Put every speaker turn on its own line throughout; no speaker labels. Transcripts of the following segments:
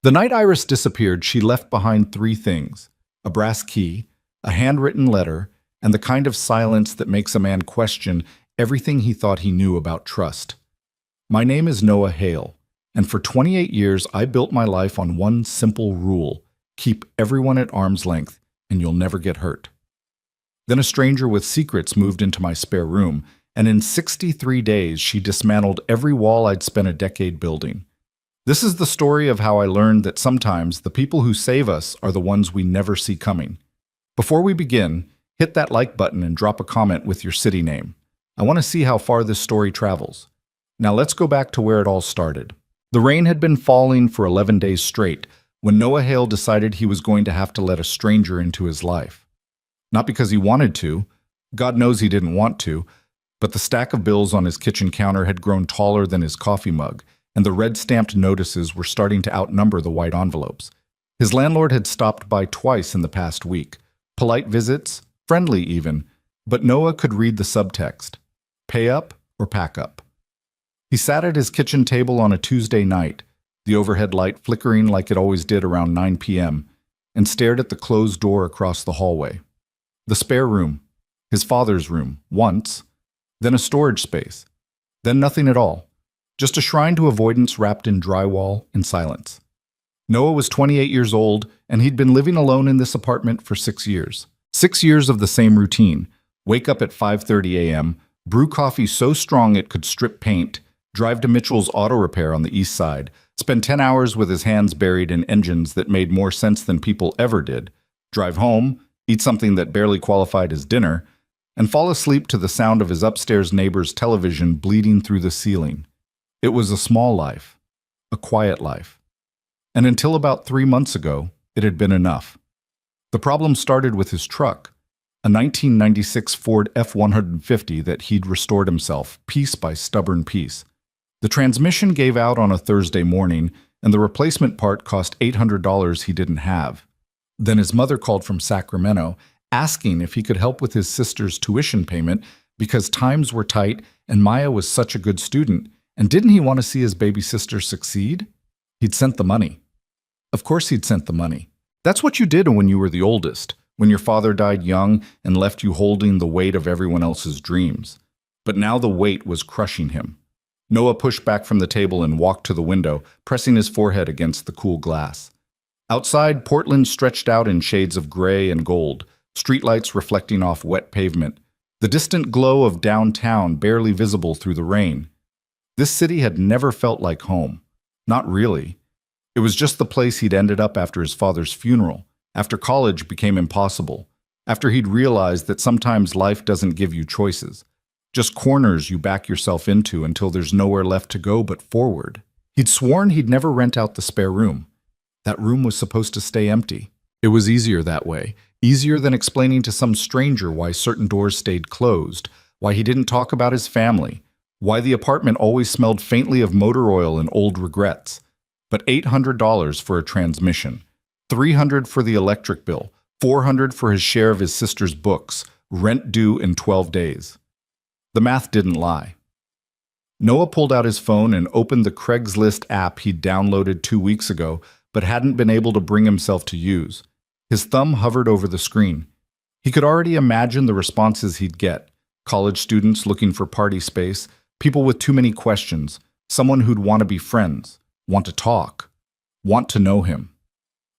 The night Iris disappeared, she left behind three things: a brass key, a handwritten letter, and the kind of silence that makes a man question everything he thought he knew about trust. My name is Noah Hale, and for 28 years I built my life on one simple rule: keep everyone at arm's length, and you'll never get hurt. Then a stranger with secrets moved into my spare room, and in 63 days she dismantled every wall I'd spent a decade building. This is the story of how I learned that sometimes the people who save us are the ones we never see coming. Before we begin, hit that like button and drop a comment with your city name. I want to see how far this story travels. Now let's go back to where it all started. The rain had been falling for 11 days straight when Noah Hale decided he was going to have to let a stranger into his life. Not because he wanted to, God knows he didn't want to, but the stack of bills on his kitchen counter had grown taller than his coffee mug, and the red stamped notices were starting to outnumber the white envelopes. His landlord had stopped by twice in the past week. Polite visits, friendly even, but Noah could read the subtext: pay up or pack up. He sat at his kitchen table on a Tuesday night, the overhead light flickering like it always did around 9 p.m., and stared at the closed door across the hallway. The spare room, his father's room, once, then a storage space, then nothing at all, just a shrine to avoidance wrapped in drywall and silence. Noah was 28 years old, and he'd been living alone in this apartment for 6 years. 6 years of the same routine: wake up at 5:30 a.m., brew coffee so strong it could strip paint, drive to Mitchell's Auto Repair on the east side, spend 10 hours with his hands buried in engines that made more sense than people ever did, drive home, eat something that barely qualified as dinner, and fall asleep to the sound of his upstairs neighbor's television bleeding through the ceiling. It was a small life, a quiet life. And until about 3 months ago, it had been enough. The problem started with his truck, a 1996 Ford F-150 that he'd restored himself, piece by stubborn piece. The transmission gave out on a Thursday morning, and the replacement part cost $800 he didn't have. Then his mother called from Sacramento, asking if he could help with his sister's tuition payment because times were tight and Maya was such a good student, and didn't he want to see his baby sister succeed? He'd sent the money. Of course he'd sent the money. That's what you did when you were the oldest, when your father died young and left you holding the weight of everyone else's dreams. But now the weight was crushing him. Noah pushed back from the table and walked to the window, pressing his forehead against the cool glass. Outside, Portland stretched out in shades of gray and gold, streetlights reflecting off wet pavement, the distant glow of downtown barely visible through the rain. This city had never felt like home. Not really. It was just the place he'd ended up after his father's funeral, after college became impossible, after he'd realized that sometimes life doesn't give you choices, just corners you back yourself into until there's nowhere left to go but forward. He'd sworn he'd never rent out the spare room. That room was supposed to stay empty. It was easier that way, easier than explaining to some stranger why certain doors stayed closed, why he didn't talk about his family, why the apartment always smelled faintly of motor oil and old regrets. But $800 for a transmission, $300 for the electric bill, $400 for his share of his sister's books, rent due in 12 days. The math didn't lie. Noah pulled out his phone and opened the Craigslist app he'd downloaded 2 weeks ago, but hadn't been able to bring himself to use. His thumb hovered over the screen. He could already imagine the responses he'd get: college students looking for party space, people with too many questions, someone who'd want to be friends, want to talk, want to know him.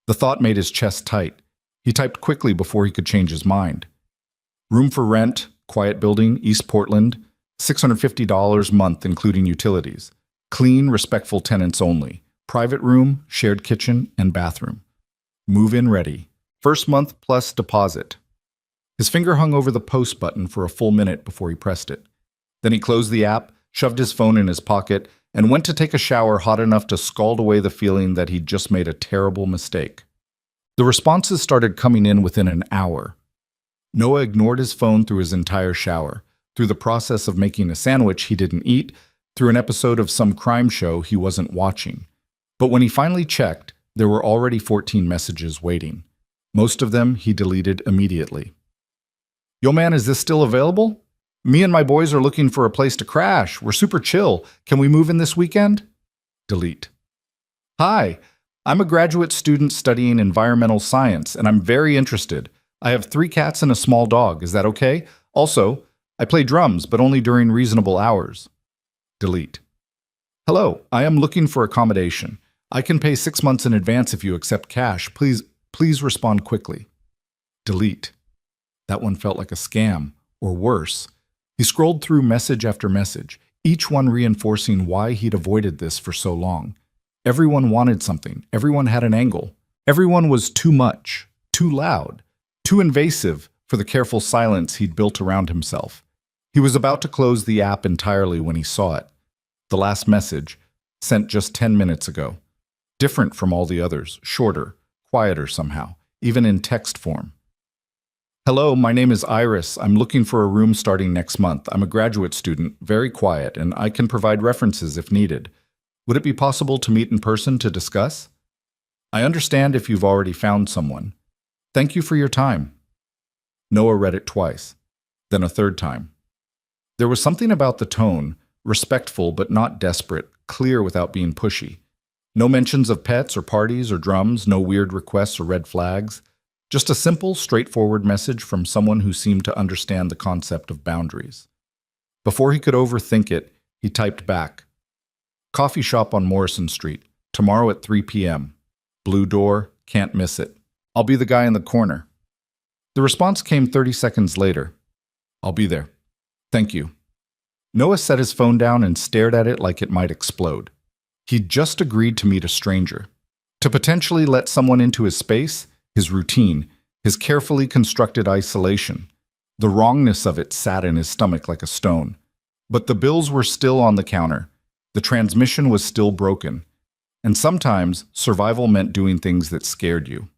The thought made his chest tight. He typed quickly before he could change his mind. Room for rent, quiet building, East Portland, $650 a month including utilities. Clean, respectful tenants only. Private room, shared kitchen, and bathroom. Move-in ready. First month plus deposit. His finger hung over the post button for a full minute before he pressed it. Then he closed the app, shoved his phone in his pocket, and went to take a shower hot enough to scald away the feeling that he'd just made a terrible mistake. The responses started coming in within an hour. Noah ignored his phone through his entire shower, through the process of making a sandwich he didn't eat, through an episode of some crime show he wasn't watching. But when he finally checked, there were already 14 messages waiting. Most of them he deleted immediately. "Yo man, is this still available? Me and my boys are looking for a place to crash. We're super chill. Can we move in this weekend?" Delete. "Hi, I'm a graduate student studying environmental science, and I'm very interested. I have 3 cats and a small dog. Is that okay? Also, I play drums, but only during reasonable hours. Delete. Hello, I am looking for accommodation. I can pay 6 months in advance if you accept cash. Please respond quickly. Delete. That one felt like a scam, or worse. He scrolled through message after message, each one reinforcing why he'd avoided this for so long. Everyone wanted something. Everyone had an angle. Everyone was too much, too loud, too invasive for the careful silence he'd built around himself. He was about to close the app entirely when he saw it. The last message, sent just 10 minutes ago. Different from all the others, shorter, quieter somehow, even in text form. Hello, my name is Iris. I'm looking for a room starting next month. I'm a graduate student, very quiet, and I can provide references if needed. Would it be possible to meet in person to discuss? I understand if you've already found someone. Thank you for your time. Noah read it twice, then a third time. There was something about the tone, respectful but not desperate, clear without being pushy. No mentions of pets or parties or drums, no weird requests or red flags. Just a simple, straightforward message from someone who seemed to understand the concept of boundaries. Before he could overthink it, he typed back. Coffee shop on Morrison Street, tomorrow at 3 p.m. Blue door, can't miss it. I'll be the guy in the corner. The response came 30 seconds later. I'll be there. Thank you. Noah set his phone down and stared at it like it might explode. He'd just agreed to meet a stranger. To potentially let someone into his space, his routine, his carefully constructed isolation. The wrongness of it sat in his stomach like a stone. But the bills were still on the counter. The transmission was still broken. And sometimes, survival meant doing things that scared you.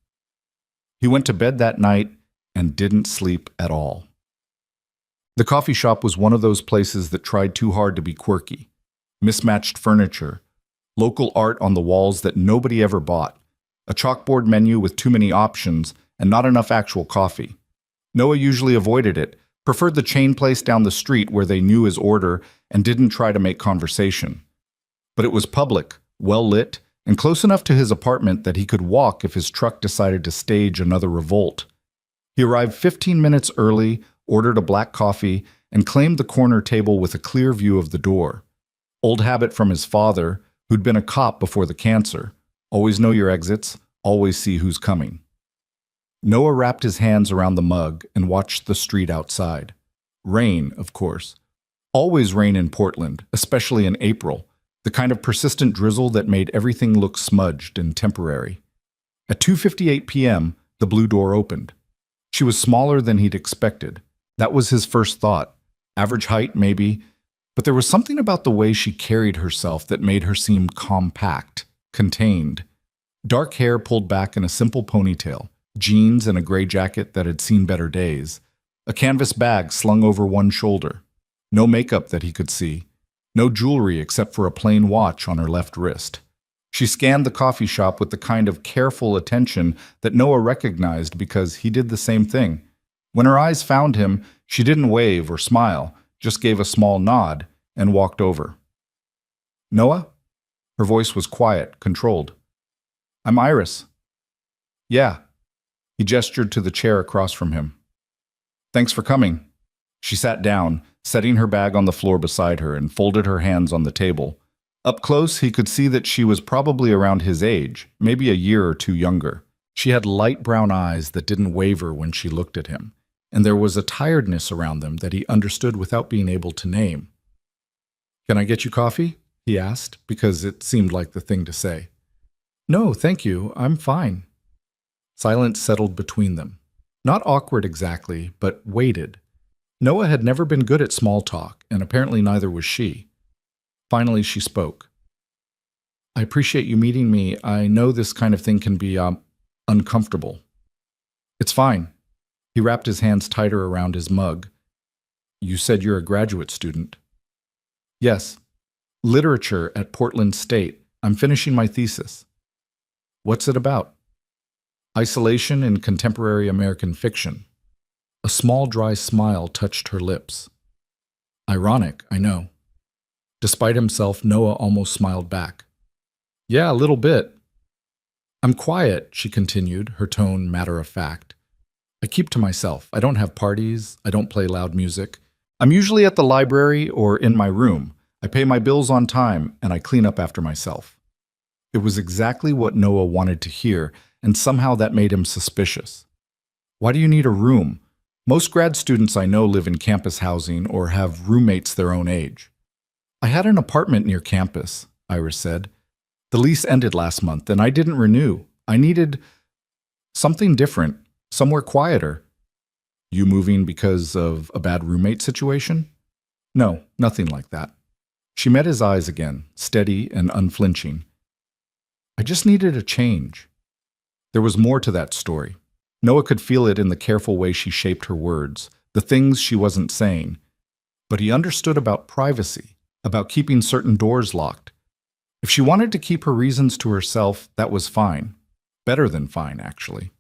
He went to bed that night and didn't sleep at all. The coffee shop was one of those places that tried too hard to be quirky. Mismatched furniture, local art on the walls that nobody ever bought, a chalkboard menu with too many options and not enough actual coffee. Noah usually avoided it, preferred the chain place down the street where they knew his order and didn't try to make conversation. But it was public, well-lit, and close enough to his apartment that he could walk if his truck decided to stage another revolt. He arrived 15 minutes early, ordered a black coffee, and claimed the corner table with a clear view of the door. Old habit from his father, who'd been a cop before the cancer. Always know your exits, always see who's coming. Noah wrapped his hands around the mug and watched the street outside. Rain, of course. Always rain in Portland, especially in April, the kind of persistent drizzle that made everything look smudged and temporary. At 2:58 p.m., the blue door opened. She was smaller than he'd expected. That was his first thought. Average height, maybe, but there was something about the way she carried herself that made her seem compact, contained. Dark hair pulled back in a simple ponytail, jeans and a gray jacket that had seen better days, a canvas bag slung over one shoulder. No makeup that he could see. No jewelry except for a plain watch on her left wrist. She scanned the coffee shop with the kind of careful attention that Noah recognized because he did the same thing. When her eyes found him, she didn't wave or smile, just gave a small nod and walked over. Noah? Her voice was quiet, controlled. I'm Iris. Yeah. He gestured to the chair across from him. Thanks for coming. She sat down, setting her bag on the floor beside her and folded her hands on the table. Up close, he could see that she was probably around his age, maybe a year or two younger. She had light brown eyes that didn't waver when she looked at him, and there was a tiredness around them that he understood without being able to name. Can I get you coffee? He asked, because it seemed like the thing to say. No, thank you. I'm fine. Silence settled between them. Not awkward exactly, but weighted. Noah had never been good at small talk, and apparently neither was she. Finally, she spoke. I appreciate you meeting me. I know this kind of thing can be, uncomfortable. It's fine. He wrapped his hands tighter around his mug. You said you're a graduate student. Yes. Literature at Portland State. I'm finishing my thesis. What's it about? Isolation in contemporary American fiction. A small dry smile touched her lips. Ironic, I know. Despite himself, Noah almost smiled back. Yeah, a little bit. I'm quiet, she continued, her tone matter of fact. I keep to myself. I don't have parties. I don't play loud music. I'm usually at the library or in my room. I pay my bills on time, and I clean up after myself. It was exactly what Noah wanted to hear, and somehow that made him suspicious. Why do you need a room? Most grad students I know live in campus housing or have roommates their own age. I had an apartment near campus, Iris said. The lease ended last month, and I didn't renew. I needed something different, somewhere quieter. You moving because of a bad roommate situation? No, nothing like that. She met his eyes again, steady and unflinching. I just needed a change. There was more to that story. Noah could feel it in the careful way she shaped her words, the things she wasn't saying. But he understood about privacy, about keeping certain doors locked. If she wanted to keep her reasons to herself, that was fine. Better than fine, actually.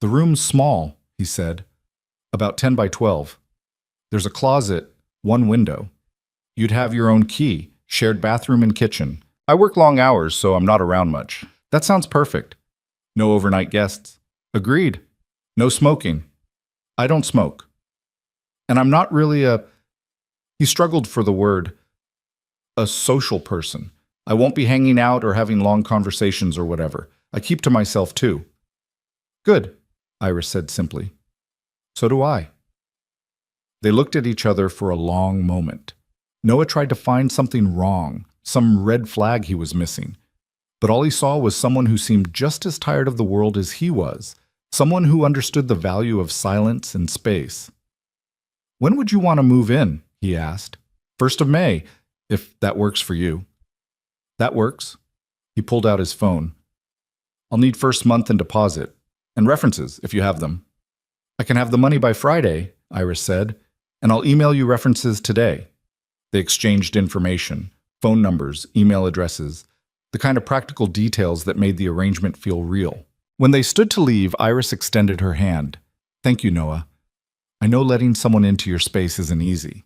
The room's small, he said. About 10 by 12. There's a closet, one window. You'd have your own key, shared bathroom and kitchen. I work long hours, so I'm not around much. That sounds perfect. No overnight guests. Agreed. No smoking. I don't smoke. And I'm not really he struggled for the word, a social person. I won't be hanging out or having long conversations or whatever. I keep to myself too. Good, Iris said simply. So do I. They looked at each other for a long moment. Noah tried to find something wrong, some red flag he was missing. But all he saw was someone who seemed just as tired of the world as he was, someone who understood the value of silence and space. When would you want to move in? He asked. 1st of May, if that works for you. That works. He pulled out his phone. I'll need first month and deposit, and references if you have them. I can have the money by Friday, Iris said, and I'll email you references today. They exchanged information, phone numbers, email addresses, the kind of practical details that made the arrangement feel real. When they stood to leave, Iris extended her hand. Thank you, Noah. I know letting someone into your space isn't easy.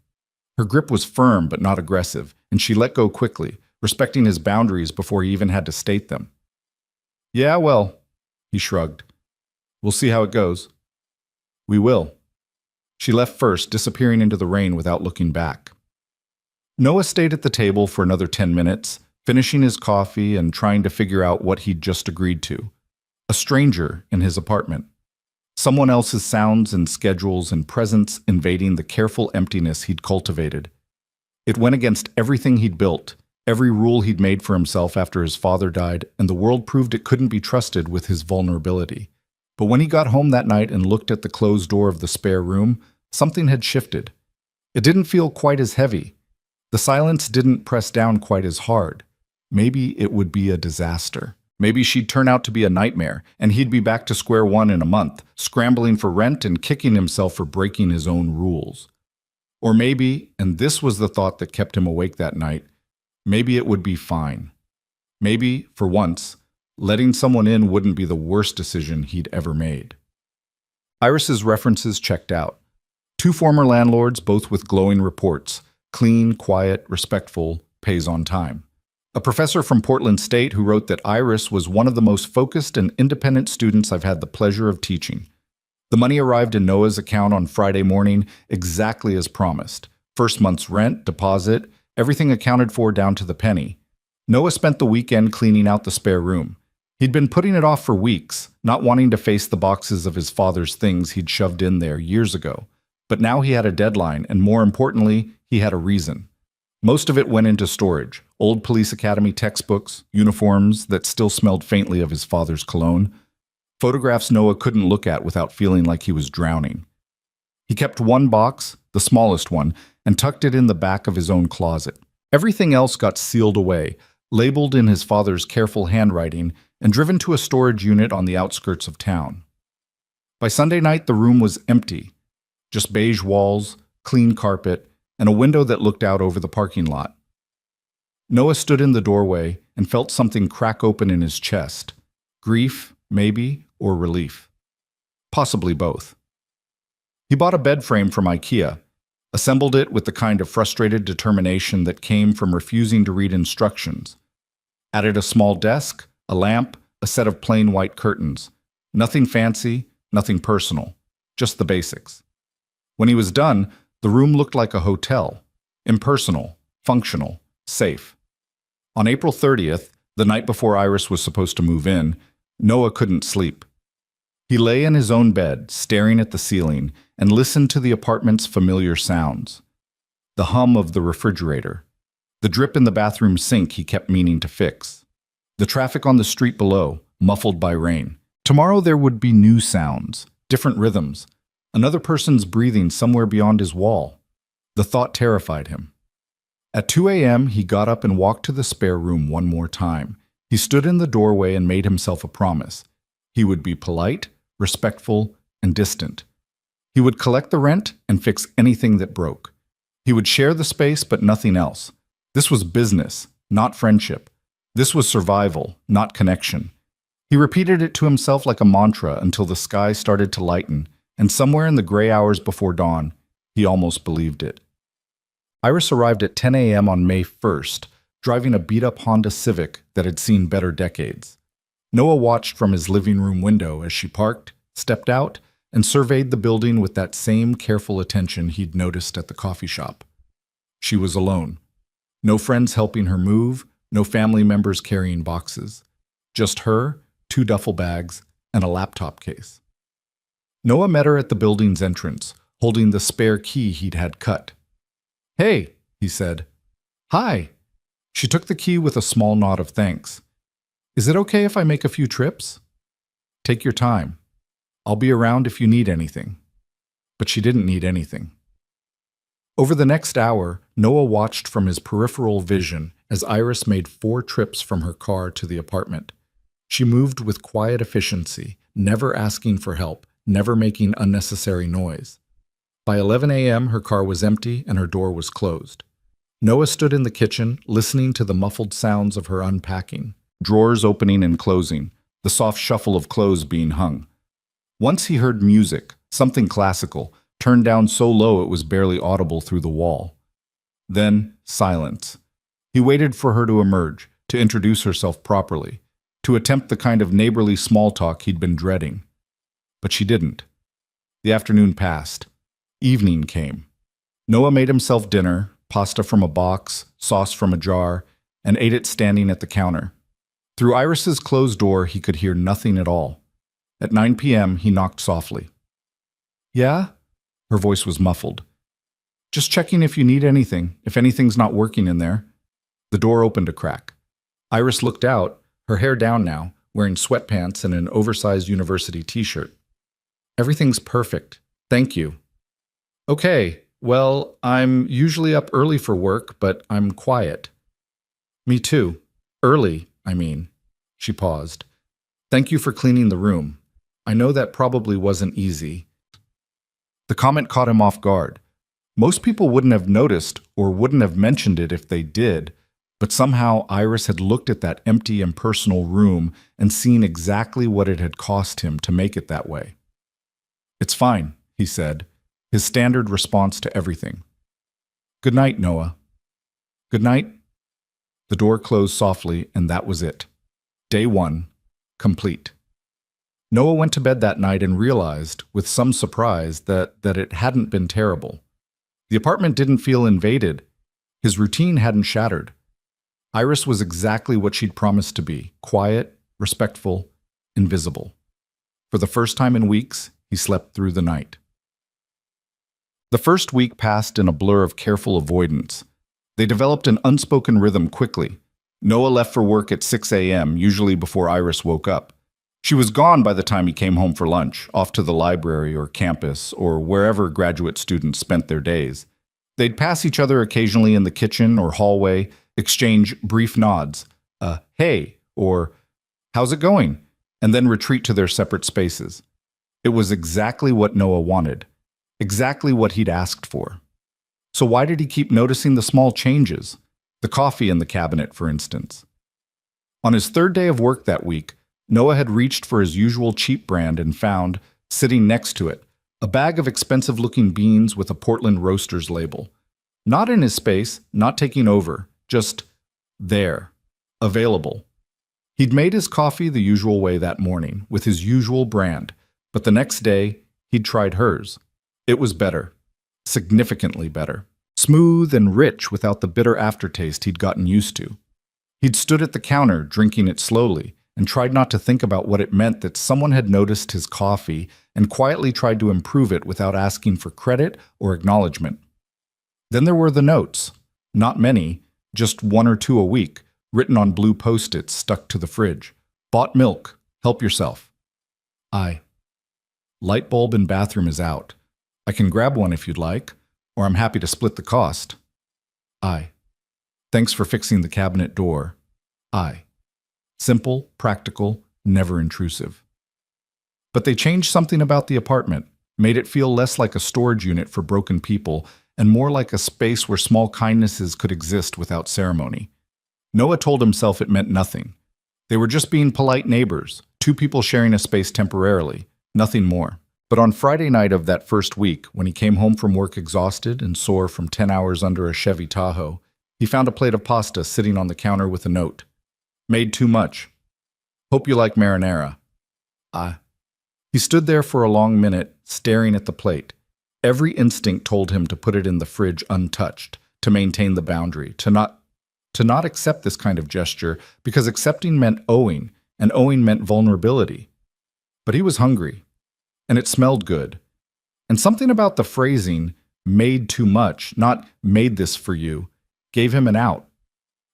Her grip was firm but not aggressive, and she let go quickly, respecting his boundaries before he even had to state them. Yeah, well, he shrugged. We'll see how it goes. We will. She left first, disappearing into the rain without looking back. Noah stayed at the table for another 10 minutes, finishing his coffee and trying to figure out what he'd just agreed to. A stranger in his apartment. Someone else's sounds and schedules and presence invading the careful emptiness he'd cultivated. It went against everything he'd built, every rule he'd made for himself after his father died, and the world proved it couldn't be trusted with his vulnerability. But when he got home that night and looked at the closed door of the spare room, something had shifted. It didn't feel quite as heavy. The silence didn't press down quite as hard. Maybe it would be a disaster. Maybe she'd turn out to be a nightmare, and he'd be back to square one in a month, scrambling for rent and kicking himself for breaking his own rules. Or maybe, and this was the thought that kept him awake that night, maybe it would be fine. Maybe, for once, letting someone in wouldn't be the worst decision he'd ever made. Iris's references checked out. 2 former landlords, both with glowing reports. Clean, quiet, respectful, pays on time. A professor from Portland State who wrote that Iris was one of the most focused and independent students I've had the pleasure of teaching. The money arrived in Noah's account on Friday morning exactly as promised. First month's rent, deposit, everything accounted for down to the penny. Noah spent the weekend cleaning out the spare room. He'd been putting it off for weeks, not wanting to face the boxes of his father's things he'd shoved in there years ago. But now he had a deadline, and more importantly, he had a reason. Most of it went into storage. Old police academy textbooks, uniforms that still smelled faintly of his father's cologne, photographs Noah couldn't look at without feeling like he was drowning. He kept one box, the smallest one, and tucked it in the back of his own closet. Everything else got sealed away, labeled in his father's careful handwriting, and driven to a storage unit on the outskirts of town. By Sunday night, the room was empty. Just beige walls, clean carpet, and a window that looked out over the parking lot. Noah stood in the doorway and felt something crack open in his chest. Grief, maybe, or relief. Possibly both. He bought a bed frame from IKEA, assembled it with the kind of frustrated determination that came from refusing to read instructions. Added a small desk, a lamp, a set of plain white curtains. Nothing fancy, nothing personal, just the basics. When he was done, the room looked like a hotel. Impersonal, functional, safe. On April 30th, the night before Iris was supposed to move in, Noah couldn't sleep. He lay in his own bed, staring at the ceiling, and listened to the apartment's familiar sounds. The hum of the refrigerator. The drip in the bathroom sink he kept meaning to fix. The traffic on the street below, muffled by rain. Tomorrow there would be new sounds, different rhythms, another person's breathing somewhere beyond his wall. The thought terrified him. At 2 a.m., he got up and walked to the spare room one more time. He stood in the doorway and made himself a promise. He would be polite, respectful, and distant. He would collect the rent and fix anything that broke. He would share the space, but nothing else. This was business, not friendship. This was survival, not connection. He repeated it to himself like a mantra until the sky started to lighten, and somewhere in the gray hours before dawn, he almost believed it. Iris arrived at 10 a.m. on May 1st, driving a beat-up Honda Civic that had seen better decades. Noah watched from his living room window as she parked, stepped out, and surveyed the building with that same careful attention he'd noticed at the coffee shop. She was alone. No friends helping her move, no family members carrying boxes. Just her, 2 duffel bags, and a laptop case. Noah met her at the building's entrance, holding the spare key he'd had cut. "Hey," he said. "Hi." She took the key with a small nod of thanks. "Is it okay if I make a few trips?" "Take your time. I'll be around if you need anything." But she didn't need anything. Over the next hour, Noah watched from his peripheral vision as Iris made 4 trips from her car to the apartment. She moved with quiet efficiency, never asking for help, never making unnecessary noise. By 11 a.m., her car was empty and her door was closed. Noah stood in the kitchen, listening to the muffled sounds of her unpacking, drawers opening and closing, the soft shuffle of clothes being hung. Once he heard music, something classical, turned down so low it was barely audible through the wall. Then, silence. He waited for her to emerge, to introduce herself properly, to attempt the kind of neighborly small talk he'd been dreading. But she didn't. The afternoon passed. Evening came. Noah made himself dinner, pasta from a box, sauce from a jar, and ate it standing at the counter. Through Iris's closed door, he could hear nothing at all. At 9 p.m., he knocked softly. "Yeah?" Her voice was muffled. "Just checking if you need anything, if anything's not working in there." The door opened a crack. Iris looked out, her hair down now, wearing sweatpants and an oversized university t-shirt. "Everything's perfect. Thank you." "Okay, well, I'm usually up early for work, but I'm quiet." "Me too. Early, I mean." She paused. "Thank you for cleaning the room. I know that probably wasn't easy." The comment caught him off guard. Most people wouldn't have noticed or wouldn't have mentioned it if they did, but somehow Iris had looked at that empty, impersonal room and seen exactly what it had cost him to make it that way. "It's fine," he said, his standard response to everything. "Good night, Noah." "Good night." The door closed softly, and that was it. Day 1, complete. Noah went to bed that night and realized, with some surprise, that it hadn't been terrible. The apartment didn't feel invaded. His routine hadn't shattered. Iris was exactly what she'd promised to be, quiet, respectful, invisible. For the first time in weeks, he slept through the night. The first week passed in a blur of careful avoidance. They developed an unspoken rhythm quickly. Noah left for work at 6 a.m., usually before Iris woke up. She was gone by the time he came home for lunch, off to the library or campus or wherever graduate students spent their days. They'd pass each other occasionally in the kitchen or hallway, exchange brief nods, hey, or how's it going, and then retreat to their separate spaces. It was exactly what Noah wanted, exactly what he'd asked for. So why did he keep noticing the small changes? The coffee in the cabinet, for instance. On his 3rd day of work that week, Noah had reached for his usual cheap brand and found, sitting next to it, a bag of expensive-looking beans with a Portland Roasters label. Not in his space, not taking over, just there, available. He'd made his coffee the usual way that morning, with his usual brand, but the next day, he'd tried hers. It was better. Significantly better. Smooth and rich without the bitter aftertaste he'd gotten used to. He'd stood at the counter, drinking it slowly, and tried not to think about what it meant that someone had noticed his coffee and quietly tried to improve it without asking for credit or acknowledgement. Then there were the notes. Not many, just 1 or 2 a week, written on blue post-its stuck to the fridge. Bought milk. Help yourself. I. Light bulb in bathroom is out. I can grab one if you'd like, or I'm happy to split the cost. I. Thanks for fixing the cabinet door. I. Simple, practical, never intrusive. But they changed something about the apartment, made it feel less like a storage unit for broken people and more like a space where small kindnesses could exist without ceremony. Noah told himself it meant nothing. They were just being polite neighbors, 2 people sharing a space temporarily, nothing more. But on Friday night of that first week, when he came home from work exhausted and sore from 10 hours under a Chevy Tahoe, he found a plate of pasta sitting on the counter with a note. Made too much. Hope you like marinara. He stood there for a long minute, staring at the plate. Every instinct told him to put it in the fridge untouched, to maintain the boundary, to not accept this kind of gesture, because accepting meant owing, and owing meant vulnerability. But he was hungry, and it smelled good. And something about the phrasing, made too much, not made this for you, gave him an out.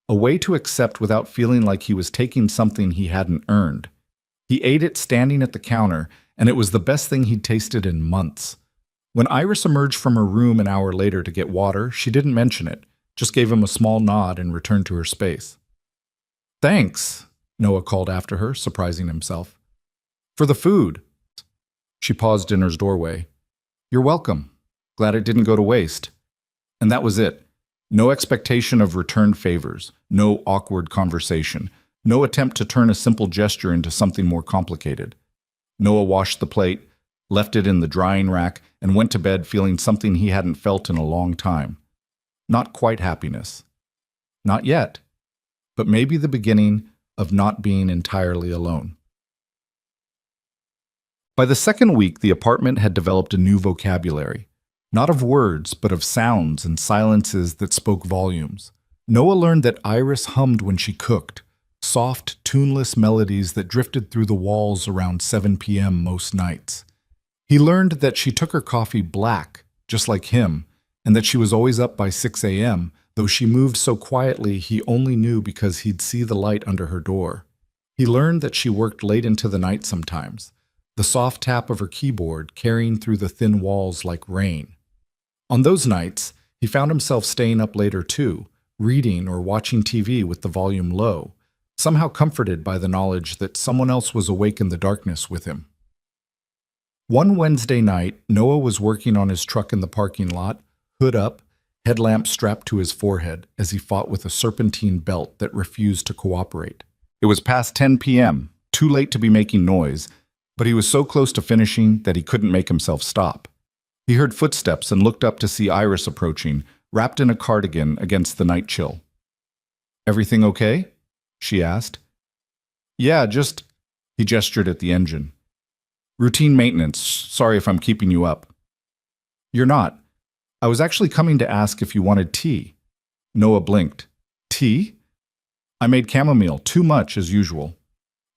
A way to accept without feeling like he was taking something he hadn't earned. He ate it standing at the counter, and it was the best thing he'd tasted in months. When Iris emerged from her room an hour later to get water, she didn't mention it, just gave him a small nod and returned to her space. Thanks, Noah called after her, surprising himself. For the food. She paused in her doorway. You're welcome. Glad it didn't go to waste. And that was it. No expectation of returned favors, no awkward conversation, no attempt to turn a simple gesture into something more complicated. Noah washed the plate, left it in the drying rack, and went to bed feeling something he hadn't felt in a long time. Not quite happiness. Not yet, but maybe the beginning of not being entirely alone. By the second week, the apartment had developed a new vocabulary. Not of words, but of sounds and silences that spoke volumes. Noah learned that Iris hummed when she cooked, soft, tuneless melodies that drifted through the walls around 7 p.m. most nights. He learned that she took her coffee black, just like him, and that she was always up by 6 a.m., though she moved so quietly he only knew because he'd see the light under her door. He learned that she worked late into the night sometimes, the soft tap of her keyboard carrying through the thin walls like rain. On those nights, he found himself staying up later too, reading or watching TV with the volume low, somehow comforted by the knowledge that someone else was awake in the darkness with him. One Wednesday night, Noah was working on his truck in the parking lot, hood up, headlamp strapped to his forehead as he fought with a serpentine belt that refused to cooperate. It was past 10 p.m., too late to be making noise, but he was so close to finishing that he couldn't make himself stop. He heard footsteps and looked up to see Iris approaching, wrapped in a cardigan against the night chill. Everything okay? She asked. Yeah, just... He gestured at the engine. Routine maintenance. Sorry if I'm keeping you up. You're not. I was actually coming to ask if you wanted tea. Noah blinked. Tea? I made chamomile, too much as usual.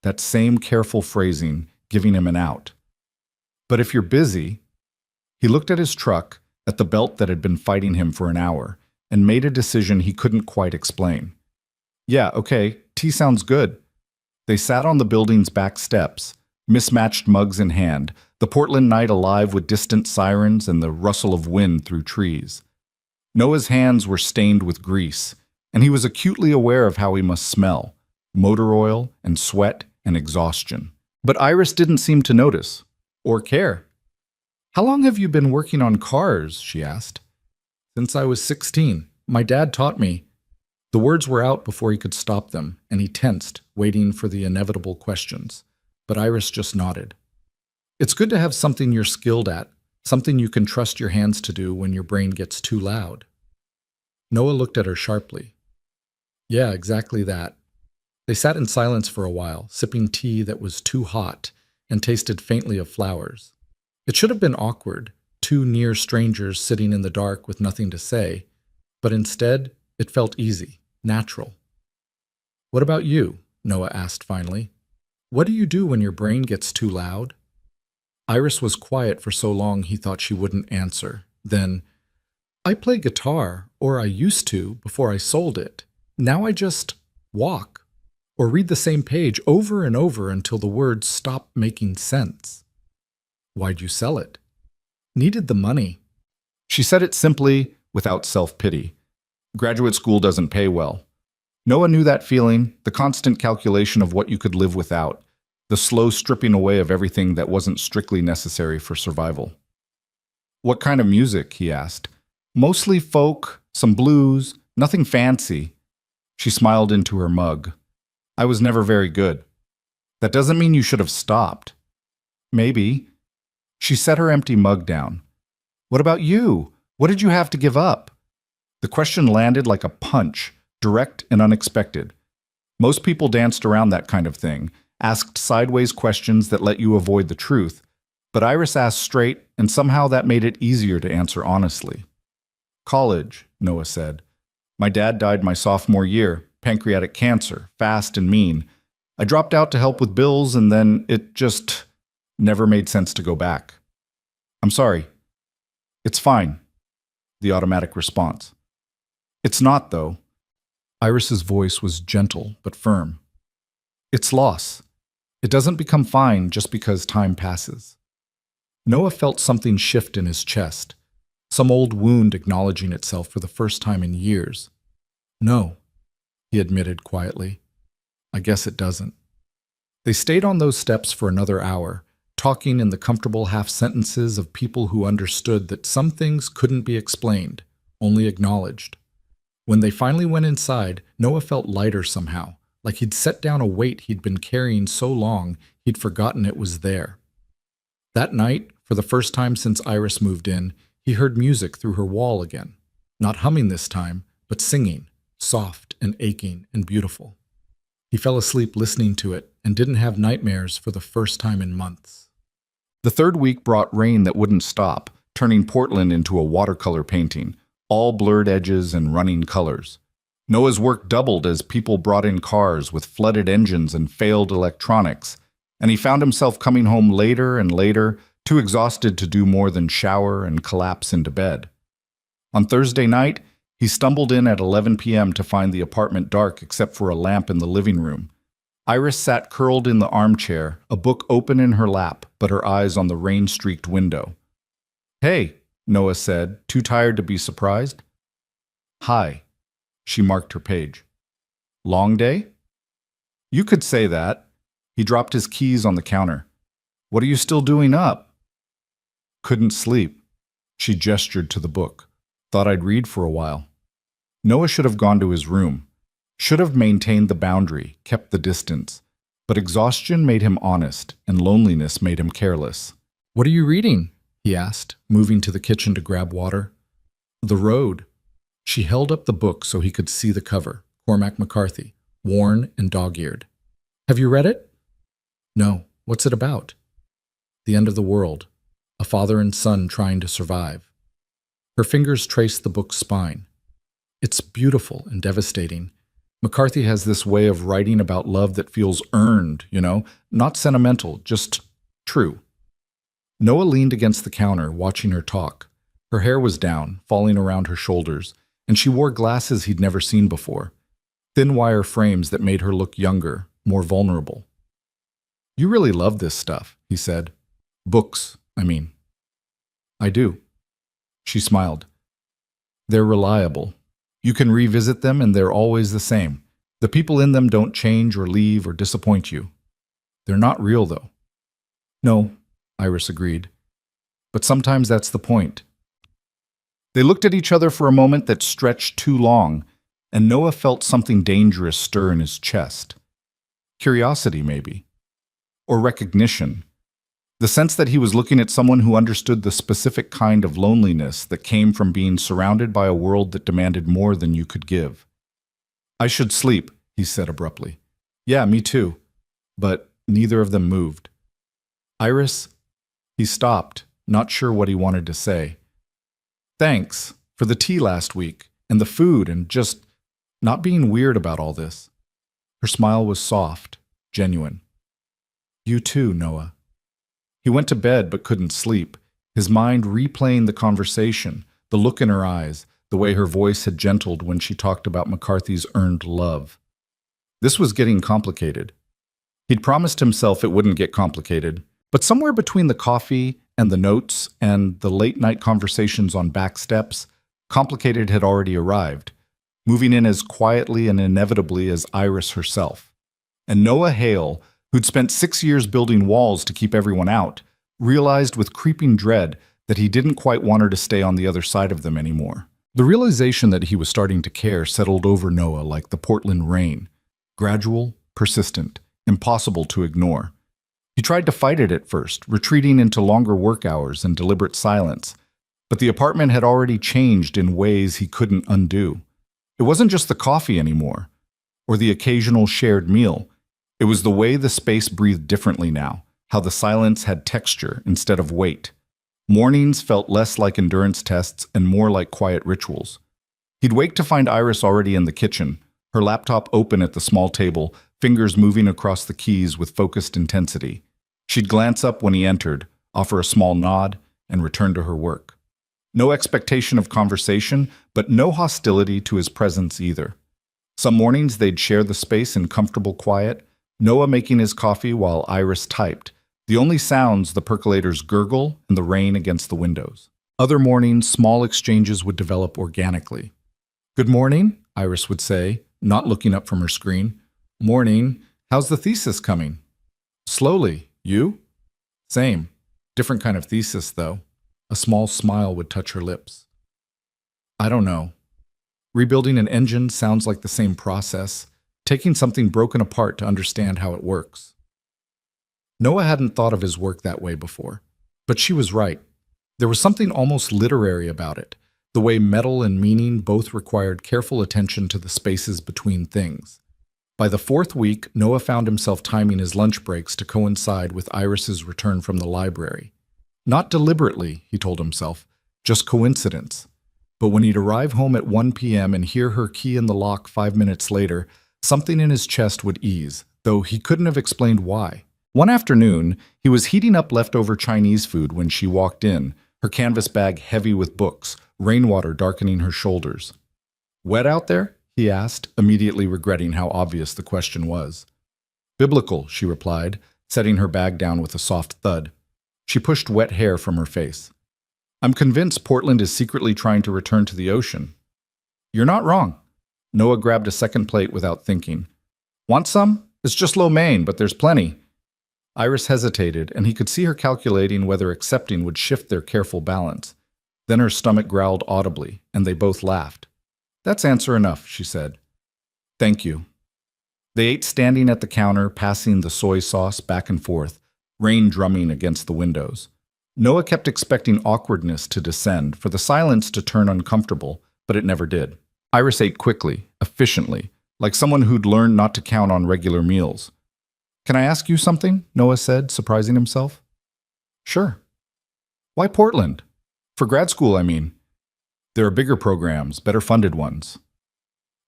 That same careful phrasing, giving him an out. But if you're busy... He looked at his truck, at the belt that had been fighting him for an hour, and made a decision he couldn't quite explain. Yeah, okay, tea sounds good. They sat on the building's back steps, mismatched mugs in hand, the Portland night alive with distant sirens and the rustle of wind through trees. Noah's hands were stained with grease, and he was acutely aware of how he must smell, motor oil and sweat and exhaustion. But Iris didn't seem to notice, or care. How long have you been working on cars? She asked. Since I was 16. My dad taught me. The words were out before he could stop them, and he tensed, waiting for the inevitable questions. But Iris just nodded. It's good to have something you're skilled at, something you can trust your hands to do when your brain gets too loud. Noah looked at her sharply. Yeah, exactly that. They sat in silence for a while, sipping tea that was too hot and tasted faintly of flowers. It should have been awkward, two near strangers sitting in the dark with nothing to say, but instead it felt easy, natural. "What about you?" Noah asked finally. "What do you do when your brain gets too loud?" Iris was quiet for so long he thought she wouldn't answer. Then, "I play guitar, or I used to before I sold it. Now I just walk, or read the same page over and over until the words stop making sense." "Why'd you sell it?" "Needed the money." She said it simply, without self-pity. Graduate school doesn't pay well. Noah knew that feeling, the constant calculation of what you could live without, the slow stripping away of everything that wasn't strictly necessary for survival. "What kind of music?" he asked. "Mostly folk, some blues, nothing fancy." She smiled into her mug. "I was never very good." "That doesn't mean you should have stopped." "Maybe." She set her empty mug down. "What about you? What did you have to give up?" The question landed like a punch, direct and unexpected. Most people danced around that kind of thing, asked sideways questions that let you avoid the truth, but Iris asked straight, and somehow that made it easier to answer honestly. "College," Noah said. "My dad died my sophomore year, pancreatic cancer, fast and mean. I dropped out to help with bills, and then it just never made sense to go back." "I'm sorry." "It's fine," the automatic response. "It's not, though." Iris's voice was gentle but firm. "It's loss. It doesn't become fine just because time passes." Noah felt something shift in his chest, some old wound acknowledging itself for the first time in years. "No," he admitted quietly. "I guess it doesn't." They stayed on those steps for another hour, talking in the comfortable half-sentences of people who understood that some things couldn't be explained, only acknowledged. When they finally went inside, Noah felt lighter somehow, like he'd set down a weight he'd been carrying so long he'd forgotten it was there. That night, for the first time since Iris moved in, he heard music through her wall again. Not humming this time, but singing, soft and aching and beautiful. He fell asleep listening to it and didn't have nightmares for the first time in months. The third week brought rain that wouldn't stop, turning Portland into a watercolor painting, all blurred edges and running colors. Noah's work doubled as people brought in cars with flooded engines and failed electronics, and he found himself coming home later and later, too exhausted to do more than shower and collapse into bed. On Thursday night, he stumbled in at 11 p.m. to find the apartment dark except for a lamp in the living room. Iris sat curled in the armchair, a book open in her lap, but her eyes on the rain-streaked window. "Hey," Noah said, too tired to be surprised. "Hi." She marked her page. "Long day?" "You could say that." He dropped his keys on the counter. "What are you still doing up?" "Couldn't sleep." She gestured to the book. "Thought I'd read for a while." Noah should have gone to his room. Should have maintained the boundary, kept the distance. But exhaustion made him honest, and loneliness made him careless. "What are you reading?" he asked, moving to the kitchen to grab water. "The Road." She held up the book so he could see the cover, Cormac McCarthy, worn and dog-eared. "Have you read it?" "No. What's it about?" "The end of the world. A father and son trying to survive." Her fingers traced the book's spine. "It's beautiful and devastating. McCarthy has this way of writing about love that feels earned, not sentimental, just true." Noah leaned against the counter, watching her talk. Her hair was down, falling around her shoulders, and she wore glasses he'd never seen before, thin wire frames that made her look younger, more vulnerable. "You really love this stuff," he said. "Books, I mean." "I do." She smiled. "They're reliable. You can revisit them and they're always the same. The people in them don't change or leave or disappoint you. They're not real, though." "No," Iris agreed. "But sometimes that's the point." They looked at each other for a moment that stretched too long, and Noah felt something dangerous stir in his chest. Curiosity, maybe. Or recognition. The sense that he was looking at someone who understood the specific kind of loneliness that came from being surrounded by a world that demanded more than you could give. "I should sleep," he said abruptly. Yeah, me too. But neither of them moved. Iris, he stopped, not sure what he wanted to say. Thanks for the tea last week, and the food, and just not being weird about all this. Her smile was soft, genuine. You too, Noah. He went to bed but couldn't sleep, his mind replaying the conversation, the look in her eyes, the way her voice had gentled when she talked about McCarthy's earned love. This was getting complicated. He'd promised himself it wouldn't get complicated, but somewhere between the coffee and the notes and the late-night conversations on back steps, complicated had already arrived, moving in as quietly and inevitably as Iris herself. And Noah Hale, who'd spent 6 years building walls to keep everyone out, realized with creeping dread that he didn't quite want her to stay on the other side of them anymore. The realization that he was starting to care settled over Noah like the Portland rain, gradual, persistent, impossible to ignore. He tried to fight it at first, retreating into longer work hours and deliberate silence, but the apartment had already changed in ways he couldn't undo. It wasn't just the coffee anymore, or the occasional shared meal. It was the way the space breathed differently now, how the silence had texture instead of weight. Mornings felt less like endurance tests and more like quiet rituals. He'd wake to find Iris already in the kitchen, her laptop open at the small table, fingers moving across the keys with focused intensity. She'd glance up when he entered, offer a small nod, and return to her work. No expectation of conversation, but no hostility to his presence either. Some mornings they'd share the space in comfortable quiet, Noah making his coffee while Iris typed, the only sounds the percolator's gurgle and the rain against the windows. Other mornings, small exchanges would develop organically. Good morning, Iris would say, not looking up from her screen. Morning, how's the thesis coming? Slowly, you? Same. Different kind of thesis, though. A small smile would touch her lips. I don't know. Rebuilding an engine sounds like the same process, taking something broken apart to understand how it works. Noah hadn't thought of his work that way before, but she was right. There was something almost literary about it, the way metal and meaning both required careful attention to the spaces between things. By the 4th week, Noah found himself timing his lunch breaks to coincide with Iris's return from the library. Not deliberately, he told himself, just coincidence. But when he'd arrive home at 1 p.m. and hear her key in the lock 5 minutes later, something in his chest would ease, though he couldn't have explained why. One afternoon, he was heating up leftover Chinese food when she walked in, her canvas bag heavy with books, rainwater darkening her shoulders. Wet out there? He asked, immediately regretting how obvious the question was. Biblical, she replied, setting her bag down with a soft thud. She pushed wet hair from her face. I'm convinced Portland is secretly trying to return to the ocean. You're not wrong. Noah grabbed a second plate without thinking. Want some? It's just lo mein, but there's plenty. Iris hesitated, and he could see her calculating whether accepting would shift their careful balance. Then her stomach growled audibly, and they both laughed. That's answer enough, she said. Thank you. They ate standing at the counter, passing the soy sauce back and forth, rain drumming against the windows. Noah kept expecting awkwardness to descend, for the silence to turn uncomfortable, but it never did. Iris ate quickly, efficiently, like someone who'd learned not to count on regular meals. Can I ask you something? Noah said, surprising himself. Sure. Why Portland? For grad school, I mean. There are bigger programs, better funded ones.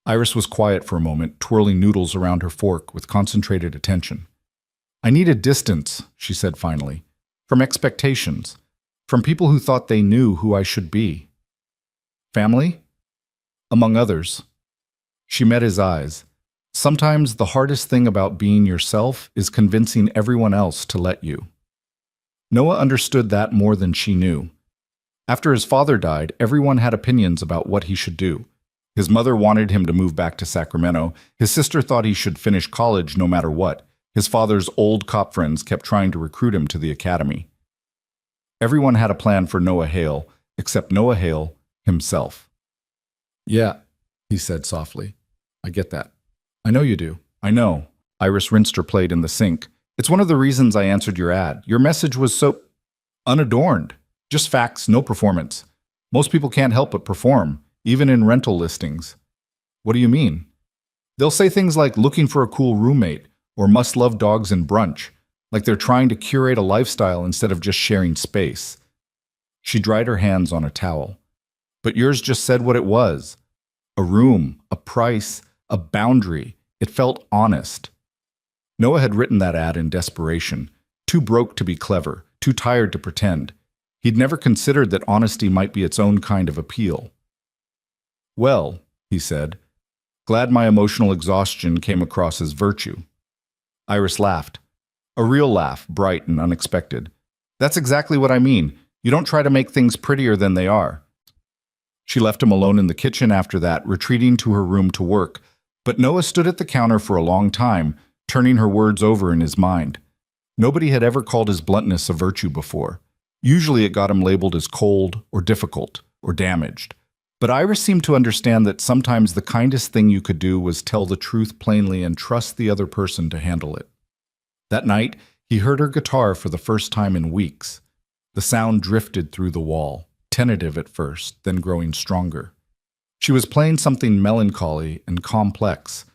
Iris was quiet for a moment, twirling noodles around her fork with concentrated attention. I needed distance, she said finally, from expectations, from people who thought they knew who I should be. Family? Among others. She met his eyes. Sometimes the hardest thing about being yourself is convincing everyone else to let you. Noah understood that more than she knew. After his father died, everyone had opinions about what he should do. His mother wanted him to move back to Sacramento. His sister thought he should finish college no matter what. His father's old cop friends kept trying to recruit him to the academy. Everyone had a plan for Noah Hale, except Noah Hale himself. Yeah, he said softly. I get that. I know you do. I know. Iris rinsed her plate in the sink. It's one of the reasons I answered your ad. Your message was so unadorned. Just facts, no performance. Most people can't help but perform, even in rental listings. What do you mean? They'll say things like looking for a cool roommate or must love dogs and brunch, like they're trying to curate a lifestyle instead of just sharing space. She dried her hands on a towel. But yours just said what it was. A room, a price, a boundary. It felt honest. Noah had written that ad in desperation, too broke to be clever, too tired to pretend. He'd never considered that honesty might be its own kind of appeal. Well, he said, glad my emotional exhaustion came across as virtue. Iris laughed. A real laugh, bright and unexpected. That's exactly what I mean. You don't try to make things prettier than they are. She left him alone in the kitchen after that, retreating to her room to work, but Noah stood at the counter for a long time, turning her words over in his mind. Nobody had ever called his bluntness a virtue before. Usually it got him labeled as cold or difficult or damaged. But Iris seemed to understand that sometimes the kindest thing you could do was tell the truth plainly and trust the other person to handle it. That night, he heard her guitar for the first time in weeks. The sound drifted through the wall, tentative at first, then growing stronger. She was playing something melancholy and complex,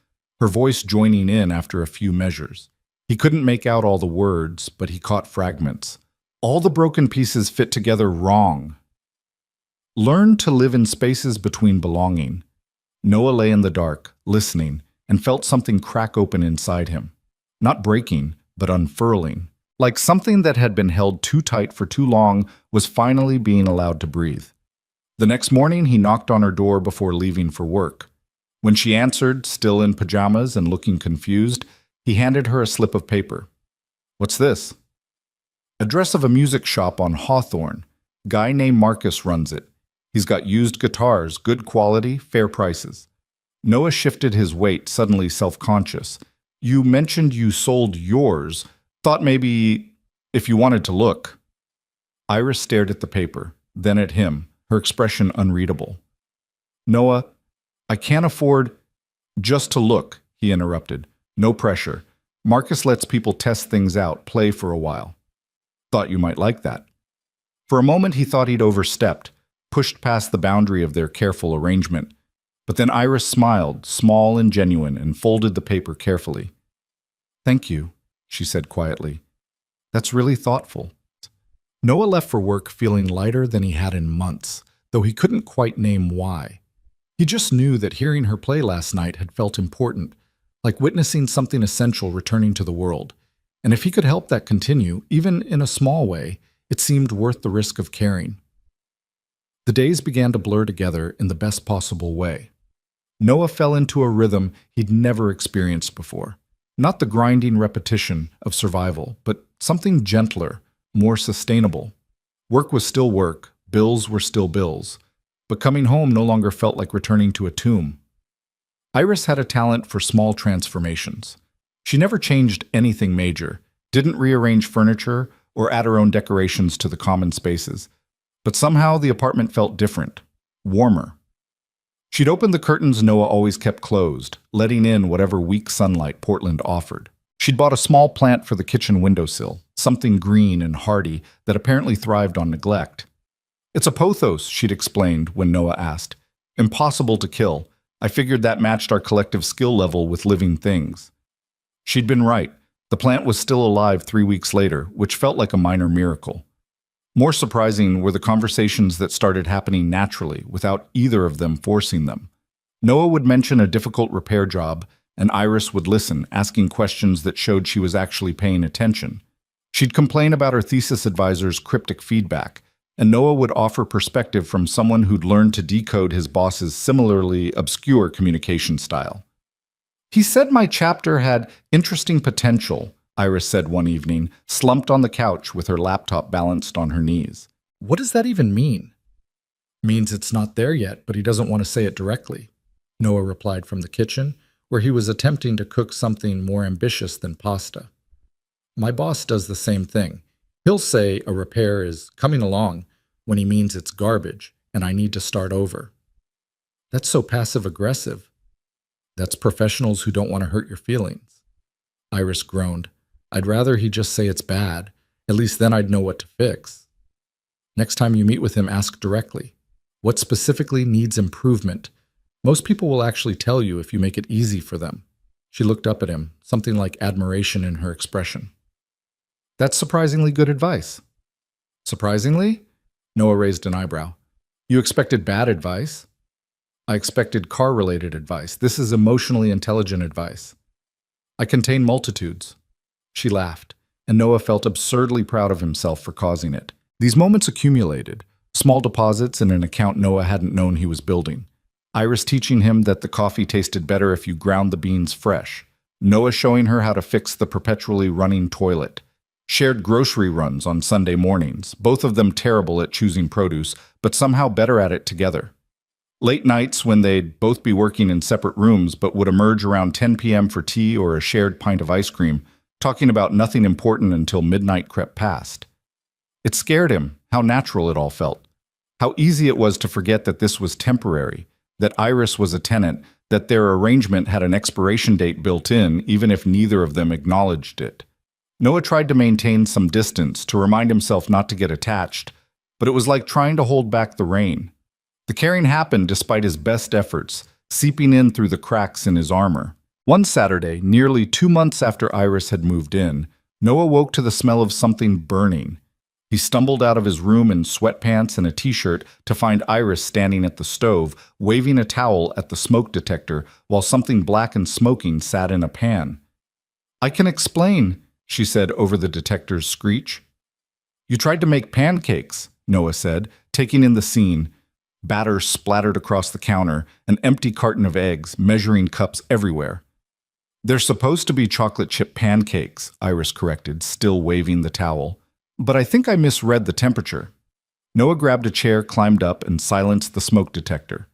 her voice joining in after a few measures. He couldn't make out all the words, but he caught fragments. All the broken pieces fit together wrong. Learn to live in spaces between belonging. Noah lay in the dark, listening, and felt something crack open inside him. Not breaking, but unfurling. Like something that had been held too tight for too long was finally being allowed to breathe. The next morning, he knocked on her door before leaving for work. When she answered, still in pajamas and looking confused, he handed her a slip of paper. What's this? Address of a music shop on Hawthorne. Guy named Marcus runs it. He's got used guitars, good quality, fair prices. Noah shifted his weight, suddenly self-conscious. You mentioned you sold yours. Thought maybe if you wanted to look. Iris stared at the paper, then at him, her expression unreadable. Noah, I can't afford just to look, he interrupted. No pressure. Marcus lets people test things out, play for a while. Thought you might like that. For a moment he thought he'd overstepped, pushed past the boundary of their careful arrangement. But then Iris smiled, small and genuine, and folded the paper carefully. Thank you, she said quietly. That's really thoughtful. Noah left for work feeling lighter than he had in months, though he couldn't quite name why. He just knew that hearing her play last night had felt important, like witnessing something essential returning to the world. And if he could help that continue, even in a small way, it seemed worth the risk of caring. The days began to blur together in the best possible way. Noah fell into a rhythm he'd never experienced before. Not the grinding repetition of survival, but something gentler, more sustainable. Work was still work, bills were still bills, but coming home no longer felt like returning to a tomb. Iris had a talent for small transformations. She never changed anything major, didn't rearrange furniture or add her own decorations to the common spaces. But somehow the apartment felt different, warmer. She'd opened the curtains Noah always kept closed, letting in whatever weak sunlight Portland offered. She'd bought a small plant for the kitchen windowsill, something green and hardy that apparently thrived on neglect. It's a pothos, she'd explained when Noah asked. Impossible to kill. I figured that matched our collective skill level with living things. She'd been right. The plant was still alive 3 weeks later, which felt like a minor miracle. More surprising were the conversations that started happening naturally, without either of them forcing them. Noah would mention a difficult repair job, and Iris would listen, asking questions that showed she was actually paying attention. She'd complain about her thesis advisor's cryptic feedback, and Noah would offer perspective from someone who'd learned to decode his boss's similarly obscure communication style. He said my chapter had interesting potential, Iris said one evening, slumped on the couch with her laptop balanced on her knees. What does that even mean? Means it's not there yet, but he doesn't want to say it directly, Noah replied from the kitchen, where he was attempting to cook something more ambitious than pasta. My boss does the same thing. He'll say a repair is coming along when he means it's garbage and I need to start over. That's so passive-aggressive. That's professionals who don't want to hurt your feelings. Iris groaned. I'd rather he just say it's bad. At least then I'd know what to fix. Next time you meet with him, ask directly. What specifically needs improvement? Most people will actually tell you if you make it easy for them. She looked up at him, something like admiration in her expression. That's surprisingly good advice. Surprisingly? Noah raised an eyebrow. You expected bad advice? I expected car-related advice. This is emotionally intelligent advice. I contain multitudes. She laughed, and Noah felt absurdly proud of himself for causing it. These moments accumulated, small deposits in an account Noah hadn't known he was building. Iris teaching him that the coffee tasted better if you ground the beans fresh. Noah showing her how to fix the perpetually running toilet. Shared grocery runs on Sunday mornings, both of them terrible at choosing produce, but somehow better at it together. Late nights when they'd both be working in separate rooms but would emerge around 10 p.m. for tea or a shared pint of ice cream, talking about nothing important until midnight crept past. It scared him, how natural it all felt. How easy it was to forget that this was temporary, that Iris was a tenant, that their arrangement had an expiration date built in, even if neither of them acknowledged it. Noah tried to maintain some distance, to remind himself not to get attached, but it was like trying to hold back the rain. The caring happened despite his best efforts, seeping in through the cracks in his armor. One Saturday, nearly 2 months after Iris had moved in, Noah woke to the smell of something burning. He stumbled out of his room in sweatpants and a t-shirt to find Iris standing at the stove, waving a towel at the smoke detector while something black and smoking sat in a pan. "I can explain," she said over the detector's screech. "You tried to make pancakes," Noah said, taking in the scene. Batter splattered across the counter, an empty carton of eggs, measuring cups everywhere. "They're supposed to be chocolate chip pancakes," Iris corrected, still waving the towel. "But I think I misread the temperature." Noah grabbed a chair, climbed up, and silenced the smoke detector.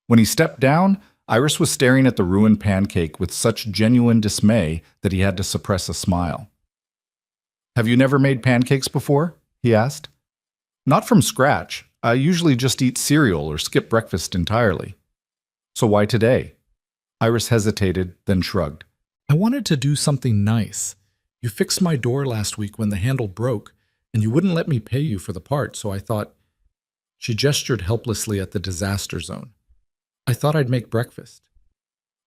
When he stepped down, Iris was staring at the ruined pancake with such genuine dismay that he had to suppress a smile. "Have you never made pancakes before?" he asked. "Not from scratch. I usually just eat cereal or skip breakfast entirely." "So why today?" Iris hesitated, then shrugged. "I wanted to do something nice. You fixed my door last week when the handle broke, and you wouldn't let me pay you for the part, so I thought—" She gestured helplessly at the disaster zone. "I thought I'd make breakfast."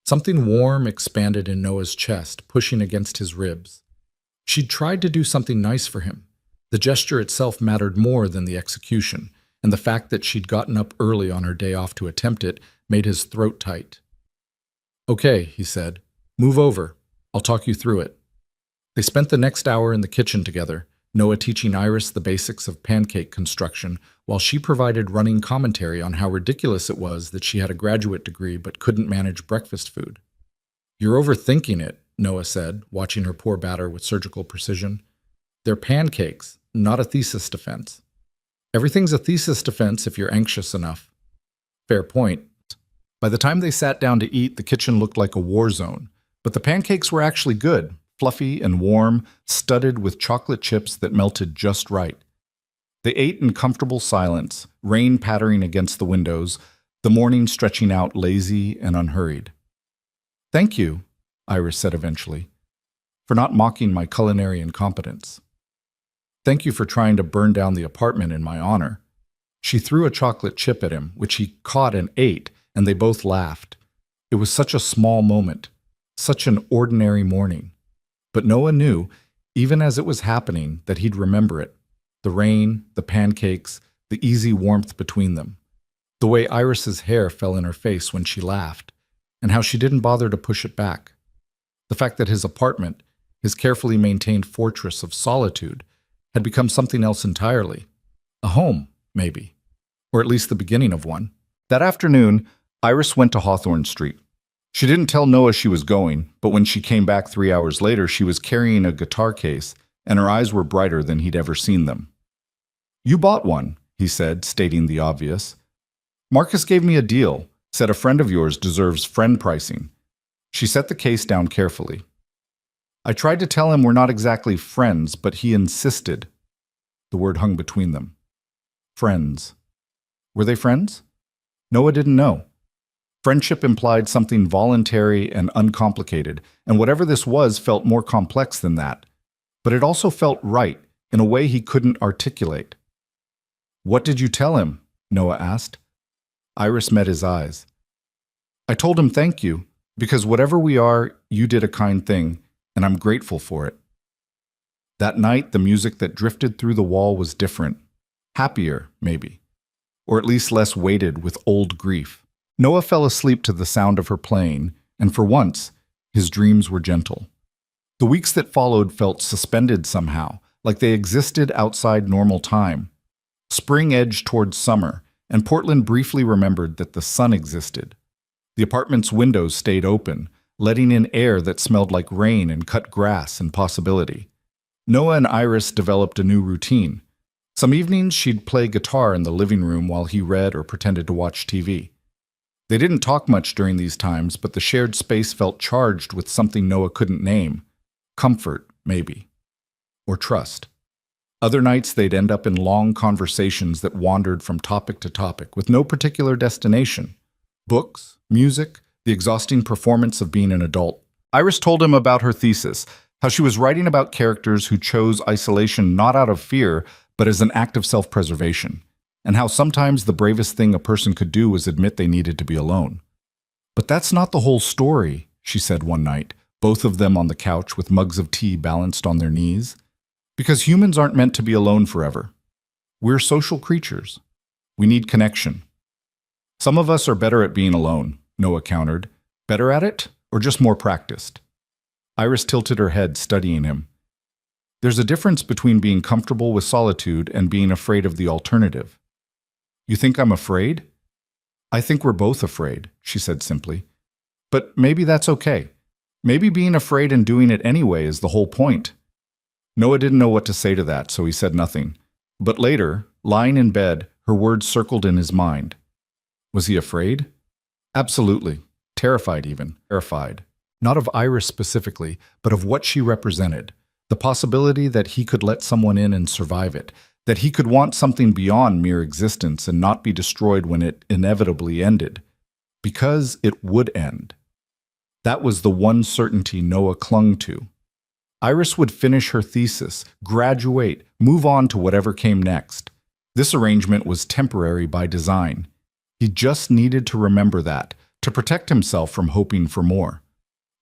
Something warm expanded in Noah's chest, pushing against his ribs. She'd tried to do something nice for him. The gesture itself mattered more than the execution, and the fact that she'd gotten up early on her day off to attempt it made his throat tight. "Okay," he said. "Move over. I'll talk you through it." They spent the next hour in the kitchen together, Noah teaching Iris the basics of pancake construction, while she provided running commentary on how ridiculous it was that she had a graduate degree but couldn't manage breakfast food. "You're overthinking it," Noah said, watching her pour batter with surgical precision. "They're pancakes, not a thesis defense." "Everything's a thesis defense if you're anxious enough." Fair point. By the time they sat down to eat, the kitchen looked like a war zone, but the pancakes were actually good, fluffy and warm, studded with chocolate chips that melted just right. They ate in comfortable silence, rain pattering against the windows, the morning stretching out lazy and unhurried. "Thank you," Iris said eventually, "for not mocking my culinary incompetence. Thank you for trying to burn down the apartment in my honor." She threw a chocolate chip at him, which he caught and ate, and they both laughed. It was such a small moment, such an ordinary morning. But Noah knew, even as it was happening, that he'd remember it. The rain, the pancakes, the easy warmth between them. The way Iris's hair fell in her face when she laughed, and how she didn't bother to push it back. The fact that his apartment, his carefully maintained fortress of solitude, had become something else entirely. A home, maybe. Or at least the beginning of one. That afternoon, Iris went to Hawthorne Street. She didn't tell Noah she was going, but when she came back 3 hours later, she was carrying a guitar case, and her eyes were brighter than he'd ever seen them. "You bought one," he said, stating the obvious. "Marcus gave me a deal, said a friend of yours deserves friend pricing." She set the case down carefully. "I tried to tell him we're not exactly friends, but he insisted." The word hung between them. Friends. Were they friends? Noah didn't know. Friendship implied something voluntary and uncomplicated, and whatever this was felt more complex than that. But it also felt right, in a way he couldn't articulate. "What did you tell him?" Noah asked. Iris met his eyes. I told him thank you, because whatever we are, you did a kind thing, and I'm grateful for it. That night, the music that drifted through the wall was different. Happier, maybe. Or at least less weighted with old grief. Noah fell asleep to the sound of her playing, and for once, his dreams were gentle. The weeks that followed felt suspended somehow, like they existed outside normal time. Spring edged towards summer, and Portland briefly remembered that the sun existed. The apartment's windows stayed open, letting in air that smelled like rain and cut grass and possibility. Noah and Iris developed a new routine. Some evenings she'd play guitar in the living room while he read or pretended to watch TV. They didn't talk much during these times, but the shared space felt charged with something Noah couldn't name. Comfort, maybe. Or trust. Other nights they'd end up in long conversations that wandered from topic to topic with no particular destination. Books, music, the exhausting performance of being an adult. Iris told him about her thesis, how she was writing about characters who chose isolation not out of fear, but as an act of self-preservation, and how sometimes the bravest thing a person could do was admit they needed to be alone. But that's not the whole story, she said one night, both of them on the couch with mugs of tea balanced on their knees. Because humans aren't meant to be alone forever. We're social creatures. We need connection. Some of us are better at being alone, Noah countered. Better at it, or just more practiced? Iris tilted her head, studying him. There's a difference between being comfortable with solitude and being afraid of the alternative. You think I'm afraid? I think we're both afraid, she said simply. But maybe that's okay. Maybe being afraid and doing it anyway is the whole point. Noah didn't know what to say to that, so he said nothing. But later, lying in bed, her words circled in his mind. Was he afraid? Absolutely. Terrified even. Terrified. Not of Iris specifically, but of what she represented. The possibility that he could let someone in and survive it. That he could want something beyond mere existence and not be destroyed when it inevitably ended. Because it would end. That was the one certainty Noah clung to. Iris would finish her thesis, graduate, move on to whatever came next. This arrangement was temporary by design. He just needed to remember that, to protect himself from hoping for more.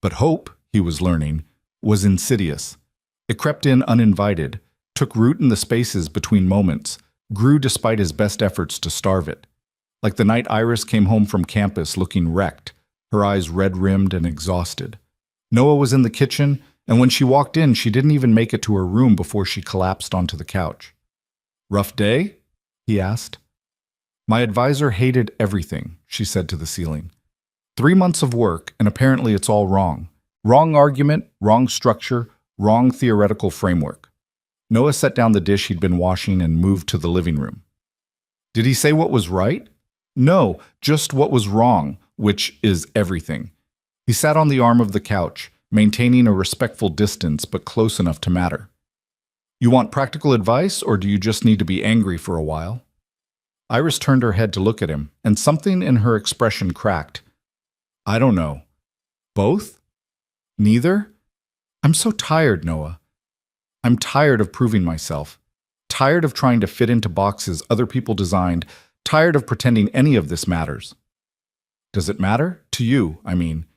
But hope, he was learning, was insidious. It crept in uninvited, took root in the spaces between moments, grew despite his best efforts to starve it. Like the night Iris came home from campus looking wrecked, her eyes red-rimmed and exhausted. Noah was in the kitchen, and when she walked in, she didn't even make it to her room before she collapsed onto the couch. Rough day? He asked. My advisor hated everything, she said to the ceiling. 3 months of work, and apparently it's all wrong. Wrong argument, wrong structure, wrong theoretical framework. Noah set down the dish he'd been washing and moved to the living room. Did he say what was right? No, just what was wrong, which is everything. He sat on the arm of the couch, maintaining a respectful distance but close enough to matter. You want practical advice, or do you just need to be angry for a while? Iris turned her head to look at him, and something in her expression cracked. I don't know. Both? Neither? I'm so tired, Noah. I'm tired of proving myself. Tired of trying to fit into boxes other people designed. Tired of pretending any of this matters. Does it matter? To you, I mean.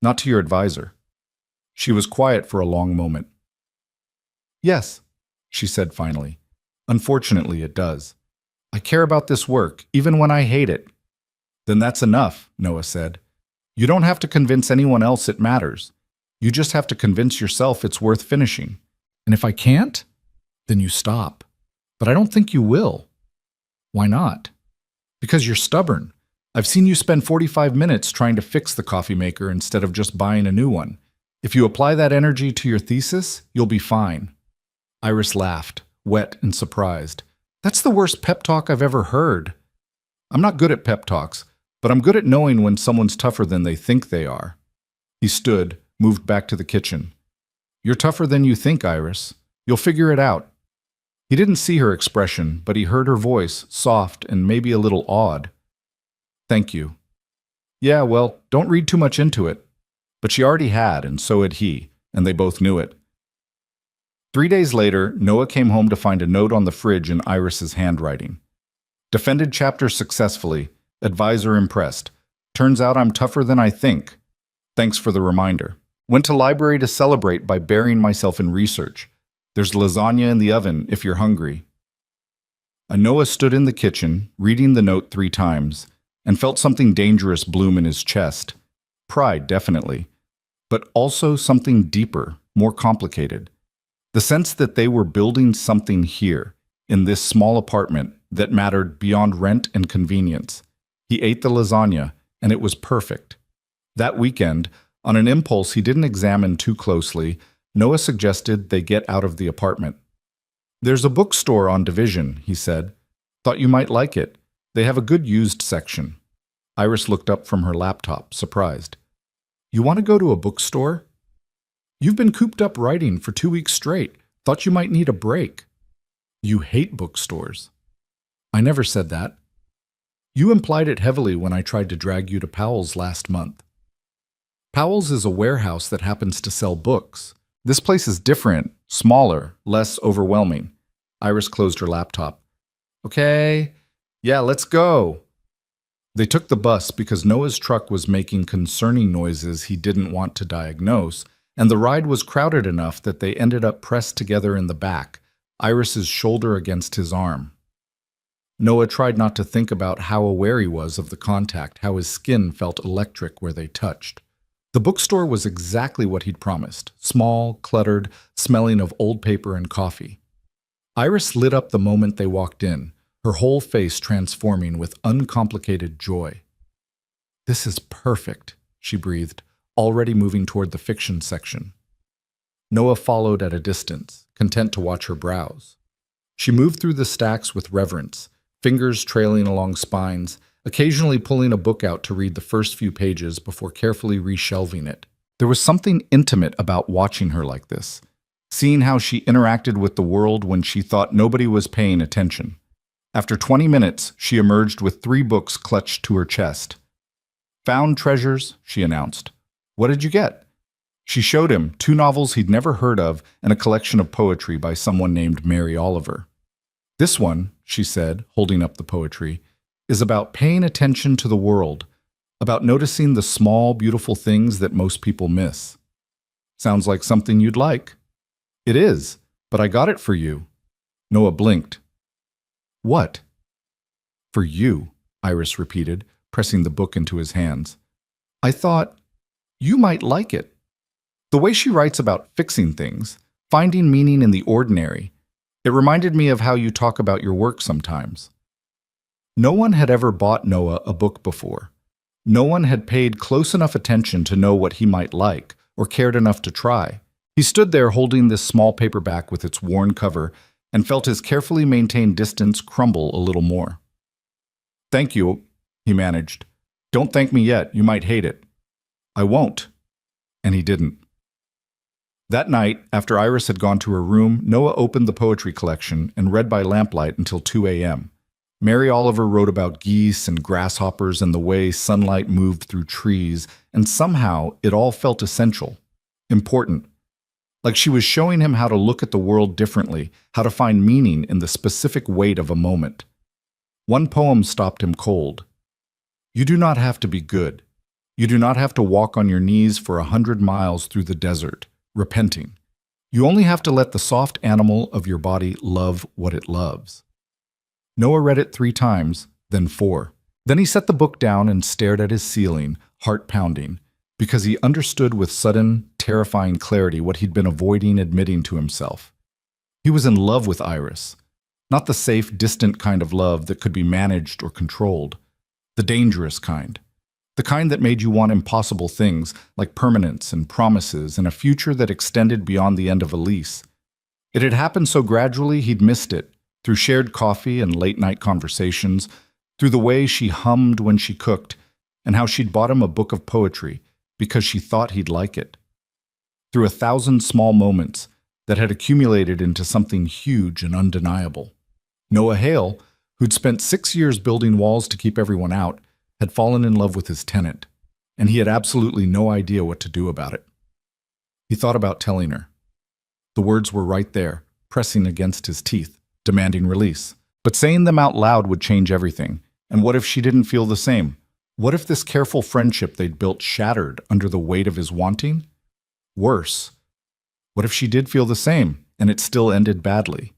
Not to your advisor. She was quiet for a long moment. Yes, she said finally. Unfortunately, it does. I care about this work, even when I hate it. Then that's enough, Noah said. You don't have to convince anyone else it matters. You just have to convince yourself it's worth finishing. And if I can't, then you stop. But I don't think you will. Why not? Because you're stubborn. I've seen you spend 45 minutes trying to fix the coffee maker instead of just buying a new one. If you apply that energy to your thesis, you'll be fine. Iris laughed, wet and surprised. That's the worst pep talk I've ever heard. I'm not good at pep talks, but I'm good at knowing when someone's tougher than they think they are. He stood, moved back to the kitchen. You're tougher than you think, Iris. You'll figure it out. He didn't see her expression, but he heard her voice, soft and maybe a little awed. Thank you. Yeah, well, don't read too much into it. But she already had, and so had he, and they both knew it. 3 days later, Noah came home to find a note on the fridge in Iris's handwriting. Defended chapter successfully. Advisor impressed. Turns out I'm tougher than I think. Thanks for the reminder. Went to library to celebrate by burying myself in research. There's lasagna in the oven if you're hungry. Noah stood in the kitchen, reading the note 3 times, and felt something dangerous bloom in his chest. Pride, definitely. But also something deeper, more complicated. The sense that they were building something here, in this small apartment, that mattered beyond rent and convenience. He ate the lasagna, and it was perfect. That weekend, on an impulse he didn't examine too closely, Noah suggested they get out of the apartment. "There's a bookstore on Division," he said. "Thought you might like it. They have a good used section." Iris looked up from her laptop, surprised. "You want to go to a bookstore? You've been cooped up writing for 2 weeks straight. Thought you might need a break." "You hate bookstores." "I never said that." "You implied it heavily when I tried to drag you to Powell's last month." "Powell's is a warehouse that happens to sell books. This place is different, smaller, less overwhelming." Iris closed her laptop. "Okay, yeah, let's go." They took the bus because Noah's truck was making concerning noises he didn't want to diagnose, and the ride was crowded enough that they ended up pressed together in the back, Iris's shoulder against his arm. Noah tried not to think about how aware he was of the contact, how his skin felt electric where they touched. The bookstore was exactly what he'd promised, small, cluttered, smelling of old paper and coffee. Iris lit up the moment they walked in, her whole face transforming with uncomplicated joy. "This is perfect," she breathed, already moving toward the fiction section. Noah followed at a distance, content to watch her browse. She moved through the stacks with reverence, fingers trailing along spines, occasionally pulling a book out to read the first few pages before carefully reshelving it. There was something intimate about watching her like this, seeing how she interacted with the world when she thought nobody was paying attention. After 20 minutes, she emerged with 3 books clutched to her chest. "Found treasures," she announced. "What did you get?" She showed him 2 novels he'd never heard of and a collection of poetry by someone named Mary Oliver. "This one," she said, holding up the poetry, "is about paying attention to the world, about noticing the small, beautiful things that most people miss." "Sounds like something you'd like." "It is, but I got it for you." Noah blinked. "What?" "For you," Iris repeated, pressing the book into his hands. "I thought you might like it. The way she writes about fixing things, finding meaning in the ordinary, it reminded me of how you talk about your work sometimes." No one had ever bought Noah a book before. No one had paid close enough attention to know what he might like, or cared enough to try. He stood there holding this small paperback with its worn cover and felt his carefully maintained distance crumble a little more. "Thank you," he managed. "Don't thank me yet, you might hate it." "I won't." And he didn't. That night, after Iris had gone to her room, Noah opened the poetry collection and read by lamplight until 2 a.m. Mary Oliver wrote about geese and grasshoppers and the way sunlight moved through trees, and somehow it all felt essential, important. Like she was showing him how to look at the world differently, how to find meaning in the specific weight of a moment. One poem stopped him cold. "You do not have to be good. You do not have to walk on your knees for 100 miles through the desert, repenting. You only have to let the soft animal of your body love what it loves." Noah read it 3 times, then 4. Then he set the book down and stared at his ceiling, heart pounding, because he understood with sudden, terrifying clarity what he'd been avoiding admitting to himself. He was in love with Iris. Not the safe, distant kind of love that could be managed or controlled. The dangerous kind. The kind that made you want impossible things, like permanence and promises and a future that extended beyond the end of a lease. It had happened so gradually he'd missed it, through shared coffee and late-night conversations, through the way she hummed when she cooked, and how she'd bought him a book of poetry because she thought he'd like it. Through 1,000 small moments that had accumulated into something huge and undeniable. Noah Hale, who'd spent 6 years building walls to keep everyone out, had fallen in love with his tenant, and he had absolutely no idea what to do about it. He thought about telling her. The words were right there, pressing against his teeth, demanding release. But saying them out loud would change everything. And what if she didn't feel the same? What if this careful friendship they'd built shattered under the weight of his wanting? Worse, what if she did feel the same and it still ended badly?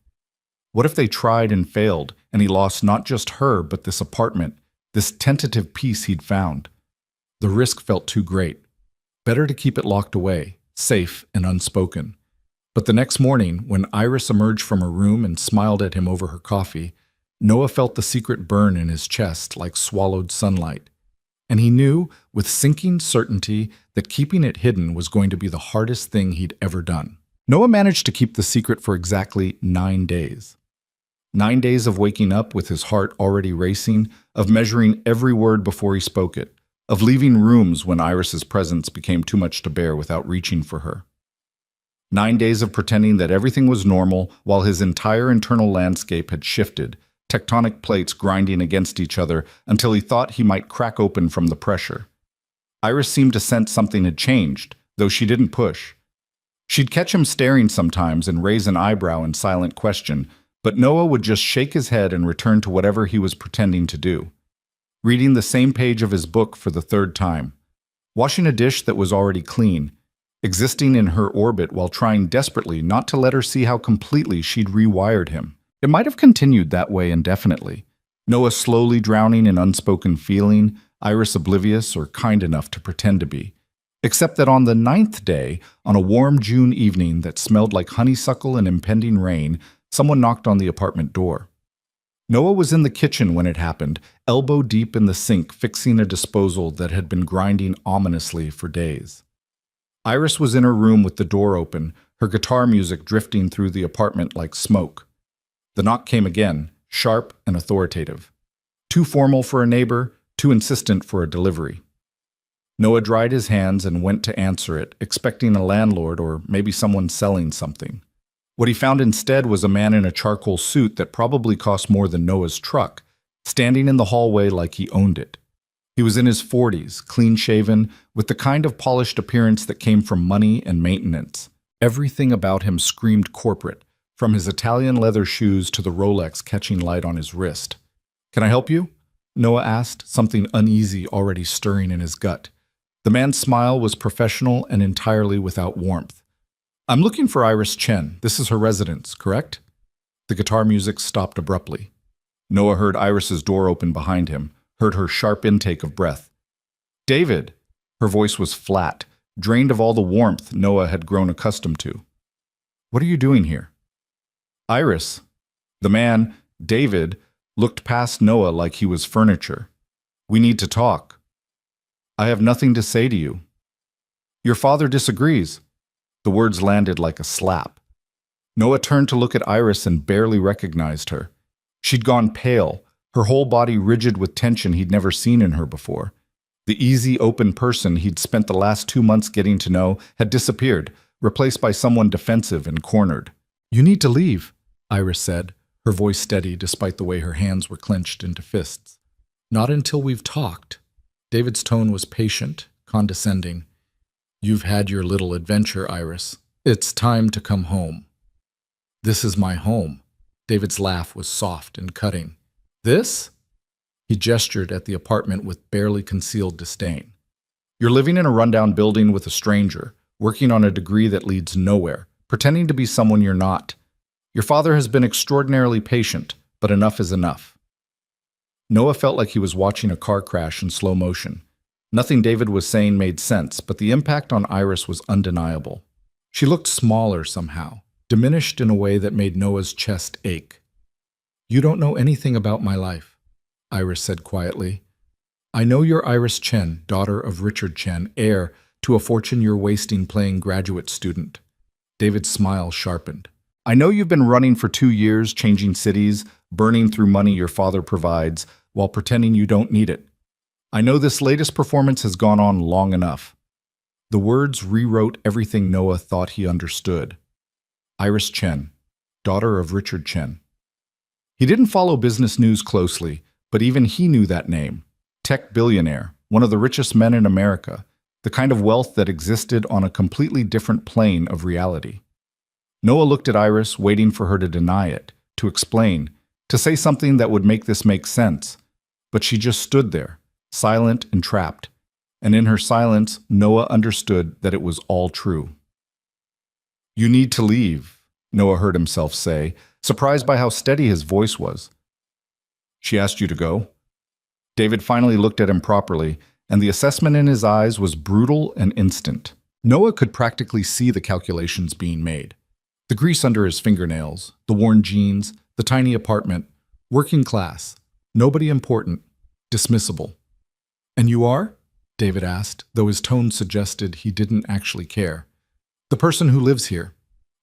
What if they tried and failed and he lost not just her but this apartment, this tentative peace he'd found? The risk felt too great. Better to keep it locked away, safe and unspoken. But the next morning, when Iris emerged from her room and smiled at him over her coffee, Noah felt the secret burn in his chest like swallowed sunlight. And he knew, with sinking certainty, that keeping it hidden was going to be the hardest thing he'd ever done. Noah managed to keep the secret for exactly 9 days. 9 days of waking up with his heart already racing, of measuring every word before he spoke it, of leaving rooms when Iris's presence became too much to bear without reaching for her. 9 days of pretending that everything was normal while his entire internal landscape had shifted, tectonic plates grinding against each other until he thought he might crack open from the pressure. Iris seemed to sense something had changed, though she didn't push. She'd catch him staring sometimes and raise an eyebrow in silent question, but Noah would just shake his head and return to whatever he was pretending to do. Reading the same page of his book for the third time. Washing a dish that was already clean. Existing in her orbit while trying desperately not to let her see how completely she'd rewired him. It might have continued that way indefinitely. Noah slowly drowning in unspoken feeling, Iris oblivious or kind enough to pretend to be. Except that on the 9th day, on a warm June evening that smelled like honeysuckle and impending rain, someone knocked on the apartment door. Noah was in the kitchen when it happened, elbow deep in the sink fixing a disposal that had been grinding ominously for days. Iris was in her room with the door open, her guitar music drifting through the apartment like smoke. The knock came again, sharp and authoritative. Too formal for a neighbor, too insistent for a delivery. Noah dried his hands and went to answer it, expecting a landlord or maybe someone selling something. What he found instead was a man in a charcoal suit that probably cost more than Noah's truck, standing in the hallway like he owned it. He was in his 40s, clean-shaven, with the kind of polished appearance that came from money and maintenance. Everything about him screamed corporate, from his Italian leather shoes to the Rolex catching light on his wrist. "Can I help you?" Noah asked, something uneasy already stirring in his gut. The man's smile was professional and entirely without warmth. "I'm looking for Iris Chen. This is her residence, correct?" The guitar music stopped abruptly. Noah heard Iris's door open behind him, heard her sharp intake of breath. "David!" Her voice was flat, drained of all the warmth Noah had grown accustomed to. "What are you doing here?" Iris. The man, David, looked past Noah like he was furniture. "We need to talk." "I have nothing to say to you." "Your father disagrees." The words landed like a slap. Noah turned to look at Iris and barely recognized her. She'd gone pale, her whole body rigid with tension he'd never seen in her before. The easy, open person he'd spent the last 2 months getting to know had disappeared, replaced by someone defensive and cornered. "You need to leave," Iris said, her voice steady despite the way her hands were clenched into fists. "Not until we've talked." David's tone was patient, condescending. "You've had your little adventure, Iris. It's time to come home." "This is my home." David's laugh was soft and cutting. "This?" He gestured at the apartment with barely concealed disdain. "You're living in a rundown building with a stranger, working on a degree that leads nowhere, pretending to be someone you're not. Your father has been extraordinarily patient, but enough is enough." Noah felt like he was watching a car crash in slow motion. Nothing David was saying made sense, but the impact on Iris was undeniable. She looked smaller somehow, diminished in a way that made Noah's chest ache. "You don't know anything about my life," Iris said quietly. "I know you're Iris Chen, daughter of Richard Chen, heir to a fortune you're wasting playing graduate student." David's smile sharpened. "I know you've been running for 2 years, changing cities, burning through money your father provides, while pretending you don't need it. I know this latest performance has gone on long enough." The words rewrote everything Noah thought he understood. Iris Chen, daughter of Richard Chen. He didn't follow business news closely, but even he knew that name. Tech billionaire, one of the richest men in America, the kind of wealth that existed on a completely different plane of reality. Noah looked at Iris, waiting for her to deny it, to explain, to say something that would make this make sense. But she just stood there, silent and trapped. And in her silence, Noah understood that it was all true. "You need to leave," Noah heard himself say, surprised by how steady his voice was. "She asked you to go?" David finally looked at him properly, and the assessment in his eyes was brutal and instant. Noah could practically see the calculations being made. The grease under his fingernails, the worn jeans, the tiny apartment, working class, nobody important, dismissible. "And you are?" David asked, though his tone suggested he didn't actually care. "The person who lives here,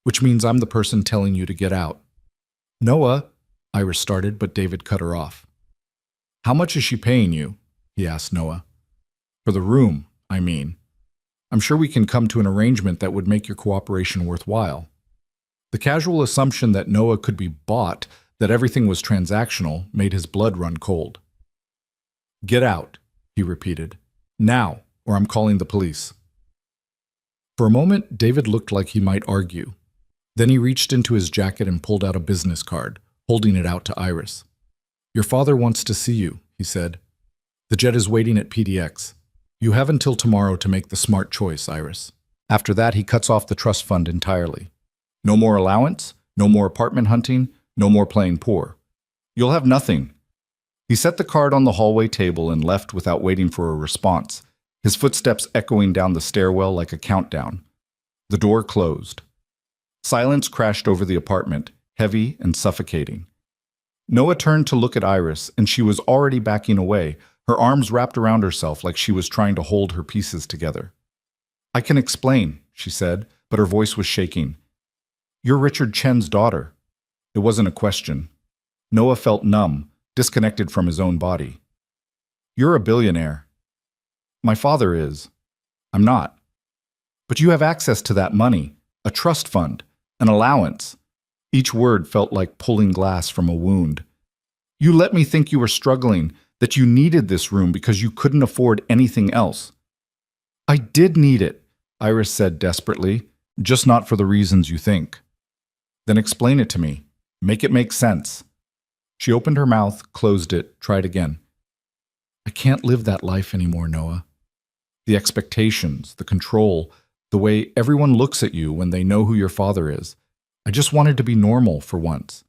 which means I'm the person telling you to get out." "Noah," Iris started, but David cut her off. "How much is she paying you?" he asked Noah. "For the room, I mean. I'm sure we can come to an arrangement that would make your cooperation worthwhile." The casual assumption that Noah could be bought, that everything was transactional, made his blood run cold. "Get out," he repeated. "Now, or I'm calling the police." For a moment, David looked like he might argue. Then he reached into his jacket and pulled out a business card, holding it out to Iris. "Your father wants to see you," he said. "The jet is waiting at PDX. You have until tomorrow to make the smart choice, Iris." After that, he cuts off the trust fund entirely. No more allowance, no more apartment hunting, no more playing poor. You'll have nothing. He set the card on the hallway table and left without waiting for a response, his footsteps echoing down the stairwell like a countdown. The door closed. Silence crashed over the apartment, heavy and suffocating. Noah turned to look at Iris, and she was already backing away, her arms wrapped around herself like she was trying to hold her pieces together. "I can explain," she said, but her voice was shaking. "You're Richard Chen's daughter." It wasn't a question. Noah felt numb, disconnected from his own body. "You're a billionaire." "My father is." "I'm not." "But you have access to that money, a trust fund, an allowance." Each word felt like pulling glass from a wound. "You let me think you were struggling, that you needed this room because you couldn't afford anything else." "I did need it," Iris said desperately, "just not for the reasons you think." "Then explain it to me. Make it make sense." She opened her mouth, closed it, tried again. "I can't live that life anymore, Noah. The expectations, the control, the way everyone looks at you when they know who your father is. I just wanted to be normal for once,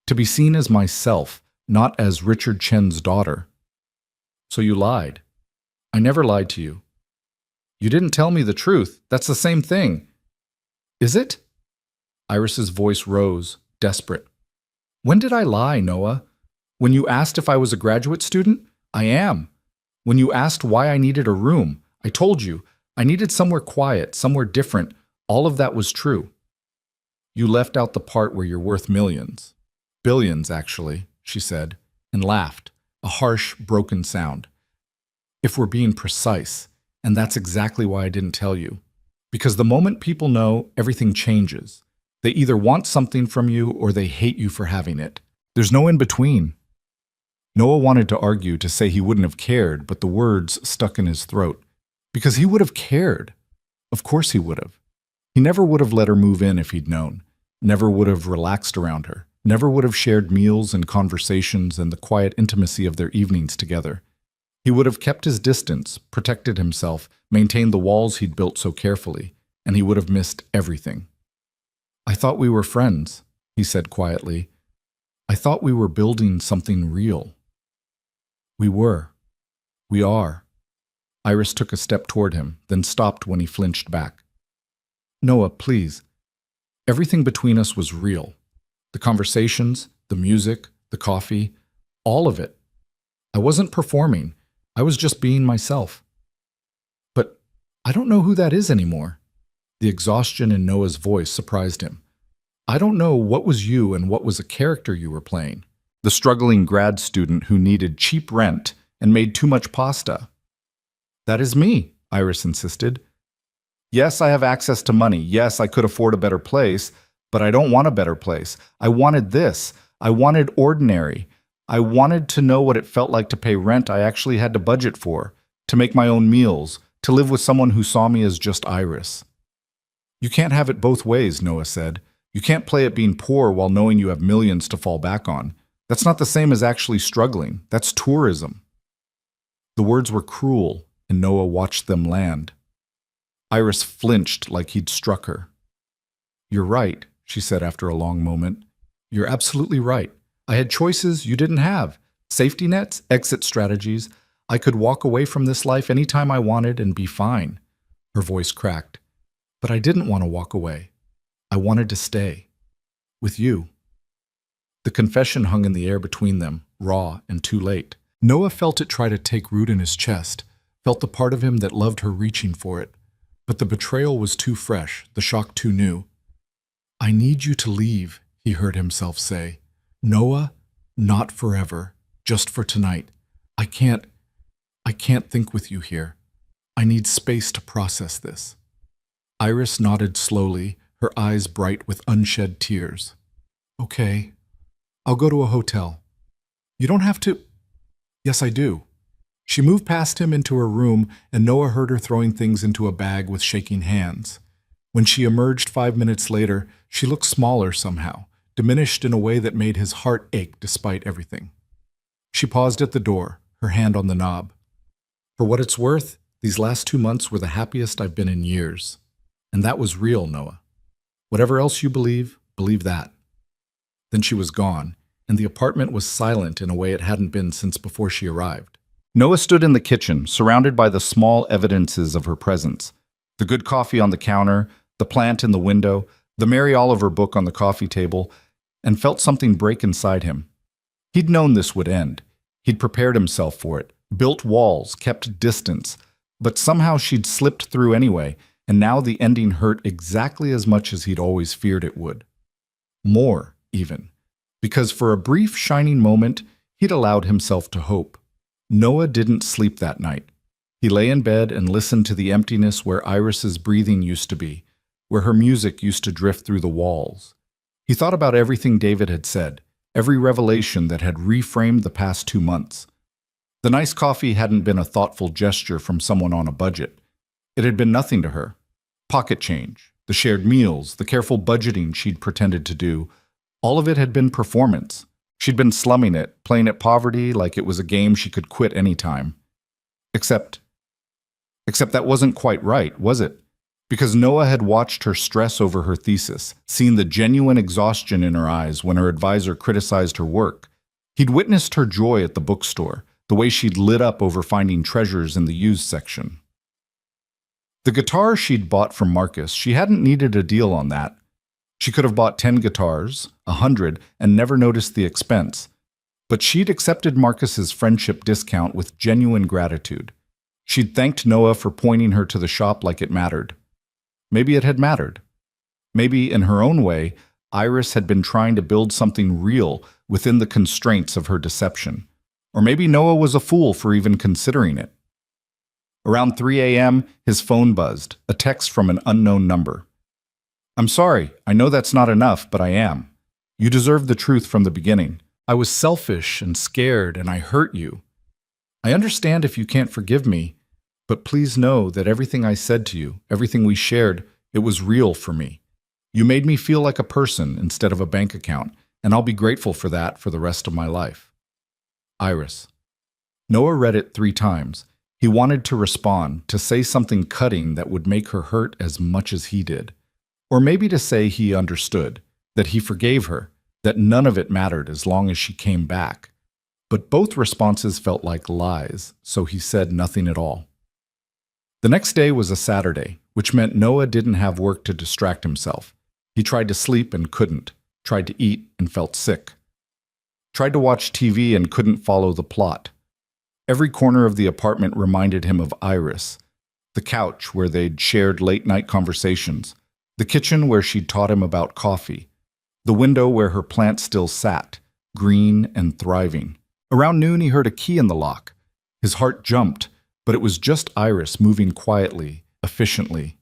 to be seen as myself, not as Richard Chen's daughter." "So you lied." "I never lied to you." "You didn't tell me the truth. That's the same thing." "Is it?" Iris's voice rose, desperate. "When did I lie, Noah? When you asked if I was a graduate student? I am. When you asked why I needed a room, I told you. I needed somewhere quiet, somewhere different. All of that was true. You left out the part where you're worth millions. Billions, actually," she said, and laughed, a harsh, broken sound. "If we're being precise, and that's exactly why I didn't tell you. Because the moment people know, everything changes. They either want something from you or they hate you for having it. There's no in between." Noah wanted to argue, to say he wouldn't have cared, but the words stuck in his throat. Because he would have cared. Of course he would have. He never would have let her move in if he'd known. Never would have relaxed around her. Never would have shared meals and conversations and the quiet intimacy of their evenings together. He would have kept his distance, protected himself, maintained the walls he'd built so carefully, and he would have missed everything. "I thought we were friends," he said quietly. "I thought we were building something real." "We were. We are." Iris took a step toward him, then stopped when he flinched back. "Noah, please. Everything between us was real. The conversations, the music, the coffee, all of it. I wasn't performing. I was just being myself. But I don't know who that is anymore." The exhaustion in Noah's voice surprised him. "I don't know what was you and what was a character you were playing. The struggling grad student who needed cheap rent and made too much pasta." "That is me," Iris insisted. "Yes, I have access to money. Yes, I could afford a better place, but I don't want a better place. I wanted this. I wanted ordinary. I wanted to know what it felt like to pay rent I actually had to budget for, to make my own meals, to live with someone who saw me as just Iris." "You can't have it both ways," Noah said. "You can't play at being poor while knowing you have millions to fall back on. That's not the same as actually struggling. That's tourism." The words were cruel, and Noah watched them land. Iris flinched like he'd struck her. "You're right," she said after a long moment. "You're absolutely right. I had choices you didn't have. Safety nets, exit strategies. I could walk away from this life anytime I wanted and be fine." Her voice cracked. "But I didn't want to walk away. I wanted to stay. With you." The confession hung in the air between them, raw and too late. Noah felt it try to take root in his chest, felt the part of him that loved her reaching for it. But the betrayal was too fresh, the shock too new. "I need you to leave," he heard himself say. "Noah, not forever, just for tonight. I can't think with you here. I need space to process this." Iris nodded slowly, her eyes bright with unshed tears. "Okay, I'll go to a hotel." "You don't have to." "Yes, I do." She moved past him into her room, and Noah heard her throwing things into a bag with shaking hands. When she emerged 5 minutes later, she looked smaller somehow, diminished in a way that made his heart ache despite everything. She paused at the door, her hand on the knob. "For what it's worth, these last 2 months were the happiest I've been in years. And that was real, Noah. Whatever else you believe that." Then she was gone, and the apartment was silent in a way it hadn't been since before she arrived. Noah stood in the kitchen, surrounded by the small evidences of her presence. The good coffee on the counter, the plant in the window, the Mary Oliver book on the coffee table, and felt something break inside him. He'd known this would end. He'd prepared himself for it, built walls, kept distance, but somehow she'd slipped through anyway, and now the ending hurt exactly as much as he'd always feared it would. More, even, because for a brief, shining moment, he'd allowed himself to hope. Noah didn't sleep that night. He lay in bed and listened to the emptiness where Iris's breathing used to be, where her music used to drift through the walls. He thought about everything David had said, every revelation that had reframed the past 2 months. The nice coffee hadn't been a thoughtful gesture from someone on a budget. It had been nothing to her. Pocket change, the shared meals, the careful budgeting she'd pretended to do, all of it had been performance. She'd been slumming it, playing at poverty like it was a game she could quit anytime. Except that wasn't quite right, was it? Because Noah had watched her stress over her thesis, seen the genuine exhaustion in her eyes when her advisor criticized her work. He'd witnessed her joy at the bookstore, the way she'd lit up over finding treasures in the used section. The guitar she'd bought from Marcus, she hadn't needed a deal on that. She could have bought 10 guitars, 100, and never noticed the expense. But she'd accepted Marcus's friendship discount with genuine gratitude. She'd thanked Noah for pointing her to the shop like it mattered. Maybe it had mattered. Maybe, in her own way, Iris had been trying to build something real within the constraints of her deception. Or maybe Noah was a fool for even considering it. Around 3 a.m., his phone buzzed, a text from an unknown number. "I'm sorry, I know that's not enough, but I am. You deserved the truth from the beginning. I was selfish and scared, and I hurt you. I understand if you can't forgive me, but please know that everything I said to you, everything we shared, it was real for me. You made me feel like a person instead of a bank account, and I'll be grateful for that for the rest of my life. Iris." Noah read it 3 times. He wanted to respond, to say something cutting that would make her hurt as much as he did. Or maybe to say he understood, that he forgave her, that none of it mattered as long as she came back. But both responses felt like lies, so he said nothing at all. The next day was a Saturday, which meant Noah didn't have work to distract himself. He tried to sleep and couldn't, tried to eat and felt sick. Tried to watch TV and couldn't follow the plot. Every corner of the apartment reminded him of Iris. The couch where they'd shared late-night conversations. The kitchen where she'd taught him about coffee. The window where her plant still sat, green and thriving. Around noon he heard a key in the lock. His heart jumped, but it was just Iris moving quietly, efficiently.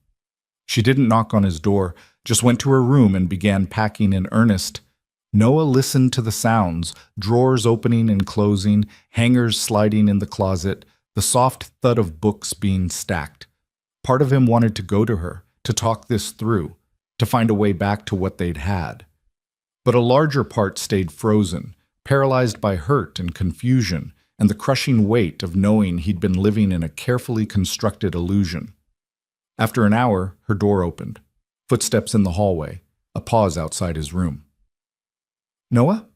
She didn't knock on his door, just went to her room and began packing in earnest. Noah listened to the sounds, drawers opening and closing, hangers sliding in the closet, the soft thud of books being stacked. Part of him wanted to go to her, to talk this through, to find a way back to what they'd had. But a larger part stayed frozen, paralyzed by hurt and confusion, and the crushing weight of knowing he'd been living in a carefully constructed illusion. After an hour, her door opened. Footsteps in the hallway, a pause outside his room. "Noah?"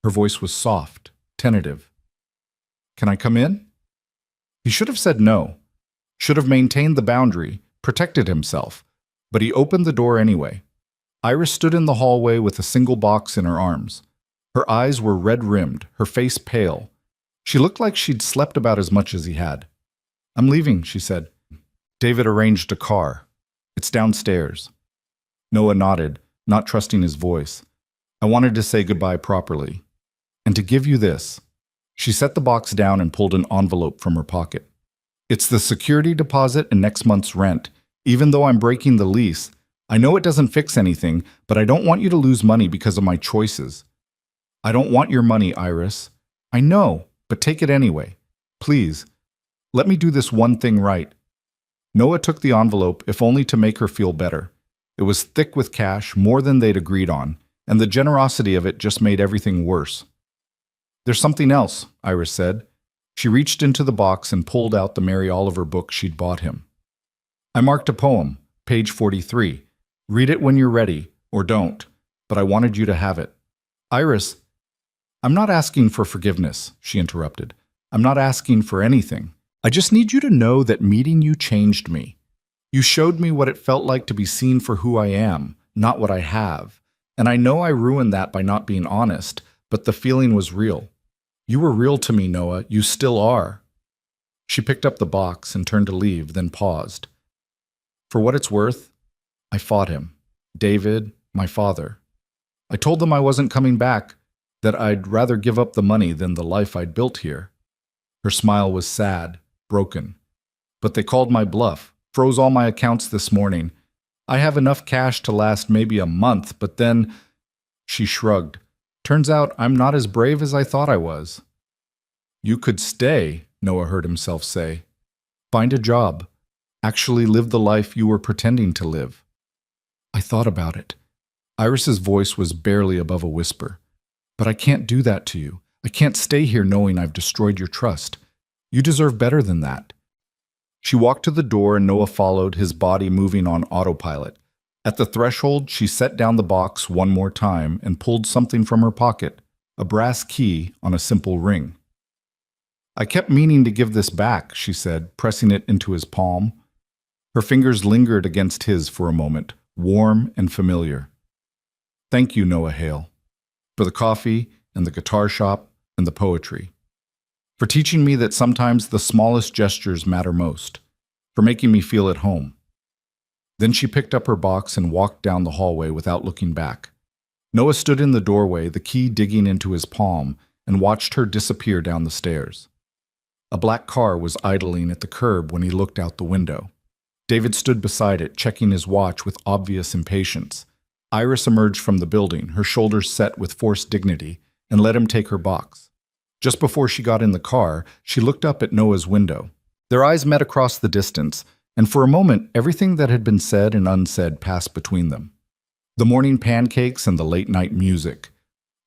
Her voice was soft, tentative. "Can I come in?" He should have said no, should have maintained the boundary, protected himself, but he opened the door anyway. Iris stood in the hallway with a single box in her arms. Her eyes were red-rimmed, her face pale. She looked like she'd slept about as much as he had. "I'm leaving," she said. "David arranged a car. It's downstairs." Noah nodded, not trusting his voice. "I wanted to say goodbye properly. And to give you this." She set the box down and pulled an envelope from her pocket. "It's the security deposit and next month's rent. Even though I'm breaking the lease, I know it doesn't fix anything, but I don't want you to lose money because of my choices." "I don't want your money, Iris." "I know, but take it anyway. Please, let me do this one thing right." Noah took the envelope, if only to make her feel better. It was thick with cash, more than they'd agreed on, and the generosity of it just made everything worse. "There's something else," Iris said. She reached into the box and pulled out the Mary Oliver book she'd bought him. "I marked a poem, page 43. Read it when you're ready, or don't, but I wanted you to have it." "Iris, I'm not asking for forgiveness," she interrupted. "I'm not asking for anything. I just need you to know that meeting you changed me. You showed me what it felt like to be seen for who I am, not what I have. And I know I ruined that by not being honest, but the feeling was real. You were real to me, Noah. You still are." She picked up the box and turned to leave, then paused. "For what it's worth, I fought him. David, my father. I told them I wasn't coming back, that I'd rather give up the money than the life I'd built here." Her smile was sad, broken. "But they called my bluff, froze all my accounts this morning. I have enough cash to last maybe a month, but then—" She shrugged. "Turns out I'm not as brave as I thought I was." "You could stay," Noah heard himself say. "Find a job. Actually live the life you were pretending to live." "I thought about it." Iris's voice was barely above a whisper. "But I can't do that to you. I can't stay here knowing I've destroyed your trust. You deserve better than that." She walked to the door and Noah followed, his body moving on autopilot. At the threshold, she set down the box one more time and pulled something from her pocket, a brass key on a simple ring. "I kept meaning to give this back," she said, pressing it into his palm. Her fingers lingered against his for a moment, warm and familiar. "Thank you, Noah Hale, for the coffee and the guitar shop and the poetry. For teaching me that sometimes the smallest gestures matter most. For making me feel at home." Then she picked up her box and walked down the hallway without looking back. Noah stood in the doorway, the key digging into his palm, and watched her disappear down the stairs. A black car was idling at the curb when he looked out the window. David stood beside it, checking his watch with obvious impatience. Iris emerged from the building, her shoulders set with forced dignity, and let him take her box. Just before she got in the car, she looked up at Noah's window. Their eyes met across the distance, and for a moment, everything that had been said and unsaid passed between them. The morning pancakes and the late-night music.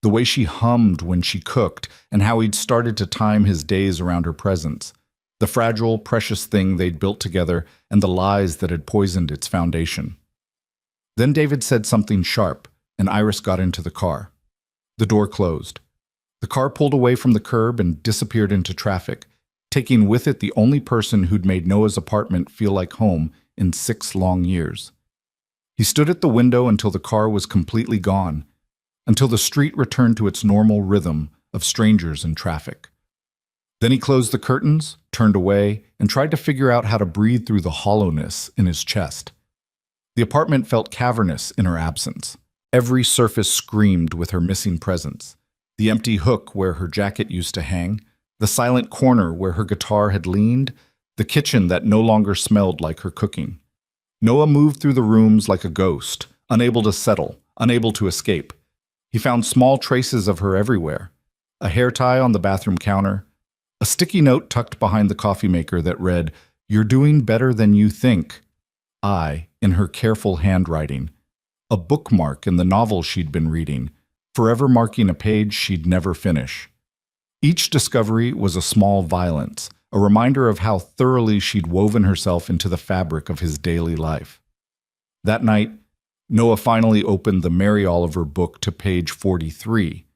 The way she hummed when she cooked, and how he'd started to time his days around her presence. The fragile, precious thing they'd built together, and the lies that had poisoned its foundation. Then David said something sharp, and Iris got into the car. The door closed. The car pulled away from the curb and disappeared into traffic, taking with it the only person who'd made Noah's apartment feel like home in 6 long years. He stood at the window until the car was completely gone, until the street returned to its normal rhythm of strangers and traffic. Then he closed the curtains, turned away, and tried to figure out how to breathe through the hollowness in his chest. The apartment felt cavernous in her absence. Every surface screamed with her missing presence. The empty hook where her jacket used to hang, the silent corner where her guitar had leaned, the kitchen that no longer smelled like her cooking. Noah moved through the rooms like a ghost, unable to settle, unable to escape. He found small traces of her everywhere. A hair tie on the bathroom counter, a sticky note tucked behind the coffee maker that read, "You're doing better than you think." In her careful handwriting. A bookmark in the novel she'd been reading, forever marking a page she'd never finish. Each discovery was a small violence, a reminder of how thoroughly she'd woven herself into the fabric of his daily life. That night, Noah finally opened the Mary Oliver book to page 43.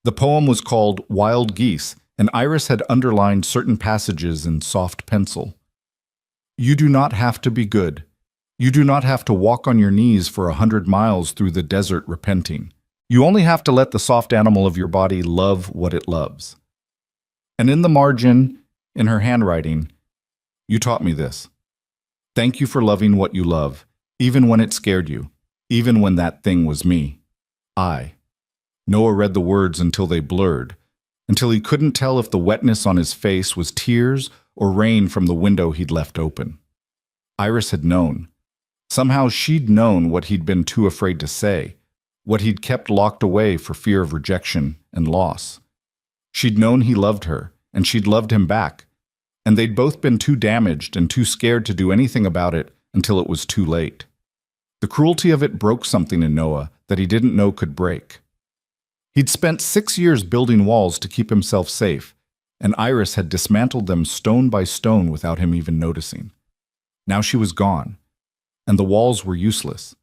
The poem was called Wild Geese, and Iris had underlined certain passages in soft pencil. You do not have to be good. You do not have to walk on your knees for 100 miles through the desert repenting. You only have to let the soft animal of your body love what it loves. And in the margin, in her handwriting, you taught me this. Thank you for loving what you love, even when it scared you, even when that thing was me. Noah read the words until they blurred, until he couldn't tell if the wetness on his face was tears or rain from the window he'd left open. Iris had known. Somehow she'd known what he'd been too afraid to say, what he'd kept locked away for fear of rejection and loss. She'd known he loved her, and she'd loved him back, and they'd both been too damaged and too scared to do anything about it until it was too late. The cruelty of it broke something in Noah that he didn't know could break. He'd spent 6 years building walls to keep himself safe, and Iris had dismantled them stone by stone without him even noticing. Now she was gone, and the walls were useless,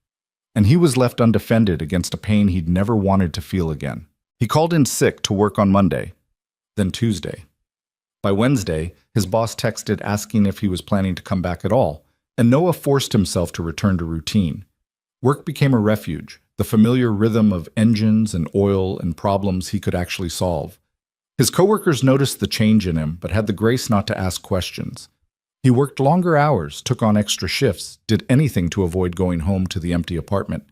and he was left undefended against a pain he'd never wanted to feel again. He called in sick to work on Monday, then Tuesday. By Wednesday, his boss texted asking if he was planning to come back at all, and Noah forced himself to return to routine. Work became a refuge, the familiar rhythm of engines and oil and problems he could actually solve. His coworkers noticed the change in him, but had the grace not to ask questions. He worked longer hours, took on extra shifts, did anything to avoid going home to the empty apartment.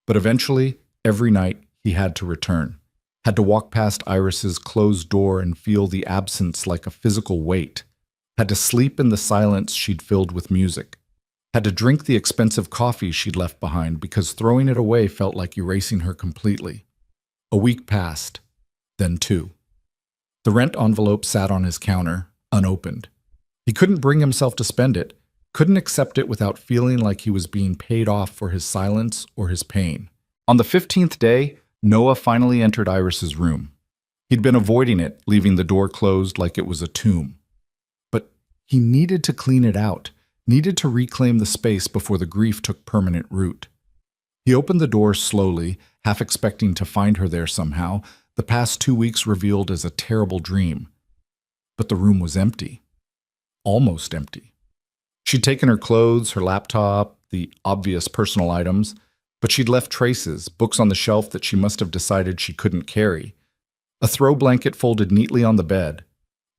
But eventually, every night, he had to return. Had to walk past Iris's closed door and feel the absence like a physical weight. Had to sleep in the silence she'd filled with music. Had to drink the expensive coffee she'd left behind because throwing it away felt like erasing her completely. A week passed, then 2. The rent envelope sat on his counter, unopened. He couldn't bring himself to spend it, couldn't accept it without feeling like he was being paid off for his silence or his pain. On the 15th day, Noah finally entered Iris's room. He'd been avoiding it, leaving the door closed like it was a tomb. But he needed to clean it out, needed to reclaim the space before the grief took permanent root. He opened the door slowly, half expecting to find her there somehow, the past 2 weeks revealed as a terrible dream. But the room was empty. Almost empty. She'd taken her clothes, her laptop, the obvious personal items, but she'd left traces, books on the shelf that she must have decided she couldn't carry, a throw blanket folded neatly on the bed,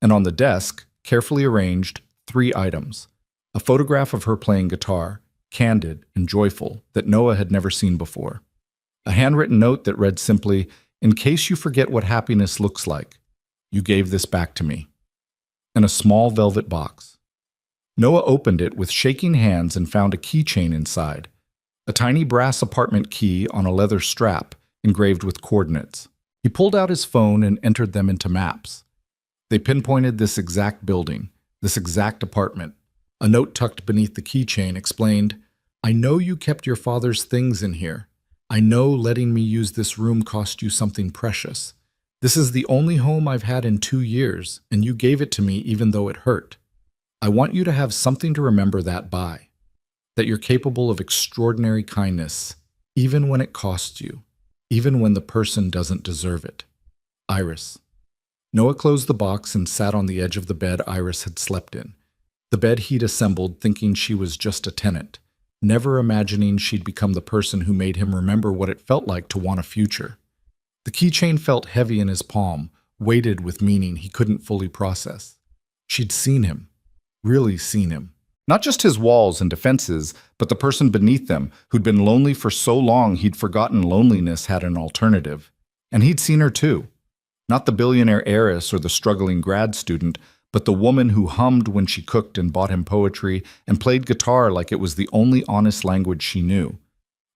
and on the desk, carefully arranged, 3 items. A photograph of her playing guitar, candid and joyful, that Noah had never seen before. A handwritten note that read simply, "In case you forget what happiness looks like, you gave this back to me." And a small velvet box. Noah opened it with shaking hands and found a keychain inside, a tiny brass apartment key on a leather strap engraved with coordinates. He pulled out his phone and entered them into maps. They pinpointed this exact building, this exact apartment. A note tucked beneath the keychain explained, "I know you kept your father's things in here. I know letting me use this room cost you something precious. This is the only home I've had in 2 years, and you gave it to me even though it hurt. I want you to have something to remember that by, that you're capable of extraordinary kindness, even when it costs you, even when the person doesn't deserve it. Iris." Noah closed the box and sat on the edge of the bed Iris had slept in, the bed he'd assembled thinking she was just a tenant, never imagining she'd become the person who made him remember what it felt like to want a future. The keychain felt heavy in his palm, weighted with meaning he couldn't fully process. She'd seen him, really seen him. Not just his walls and defenses, but the person beneath them, who'd been lonely for so long he'd forgotten loneliness had an alternative. And he'd seen her too. Not the billionaire heiress or the struggling grad student, but the woman who hummed when she cooked and bought him poetry and played guitar like it was the only honest language she knew.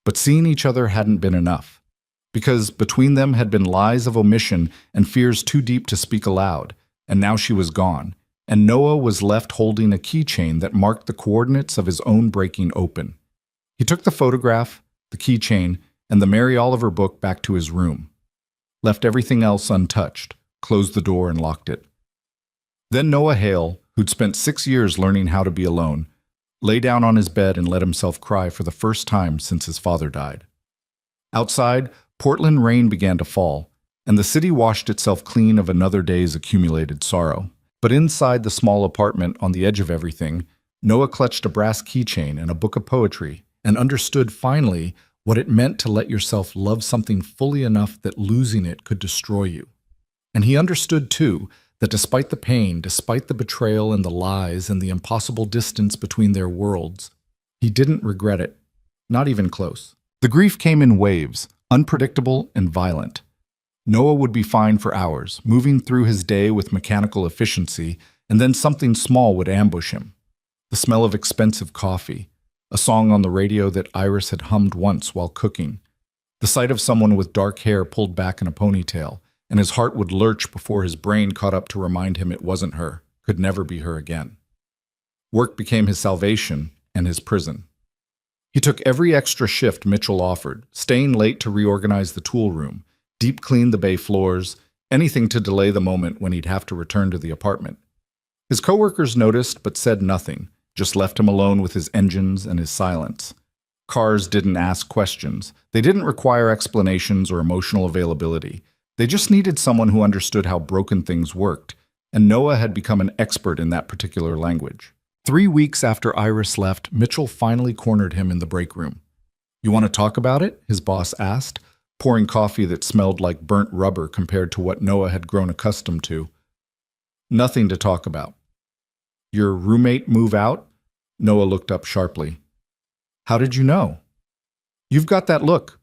But seeing each other hadn't been enough. Because between them had been lies of omission and fears too deep to speak aloud, and now she was gone, and Noah was left holding a keychain that marked the coordinates of his own breaking open. He took the photograph, the keychain, and the Mary Oliver book back to his room. Left everything else untouched, closed the door, and locked it. Then Noah Hale, who'd spent 6 years learning how to be alone, lay down on his bed and let himself cry for the first time since his father died. Outside, Portland rain began to fall, and the city washed itself clean of another day's accumulated sorrow. But inside the small apartment on the edge of everything, Noah clutched a brass keychain and a book of poetry and understood finally what it meant to let yourself love something fully enough that losing it could destroy you. And he understood, too, that despite the pain, despite the betrayal and the lies and the impossible distance between their worlds, he didn't regret it, not even close. The grief came in waves, unpredictable and violent. Noah would be fine for hours, moving through his day with mechanical efficiency, and then something small would ambush him. The smell of expensive coffee, a song on the radio that Iris had hummed once while cooking, the sight of someone with dark hair pulled back in a ponytail, and his heart would lurch before his brain caught up to remind him it wasn't her, could never be her again. Work became his salvation and his prison. He took every extra shift Mitchell offered, staying late to reorganize the tool room, deep clean the bay floors, anything to delay the moment when he'd have to return to the apartment. His coworkers noticed but said nothing, just left him alone with his engines and his silence. Cars didn't ask questions. They didn't require explanations or emotional availability. They just needed someone who understood how broken things worked, and Noah had become an expert in that particular language. 3 weeks after Iris left, Mitchell finally cornered him in the break room. "You want to talk about it?" his boss asked, pouring coffee that smelled like burnt rubber compared to what Noah had grown accustomed to. "Nothing to talk about." "Your roommate move out?" Noah looked up sharply. "How did you know?" "You've got that look.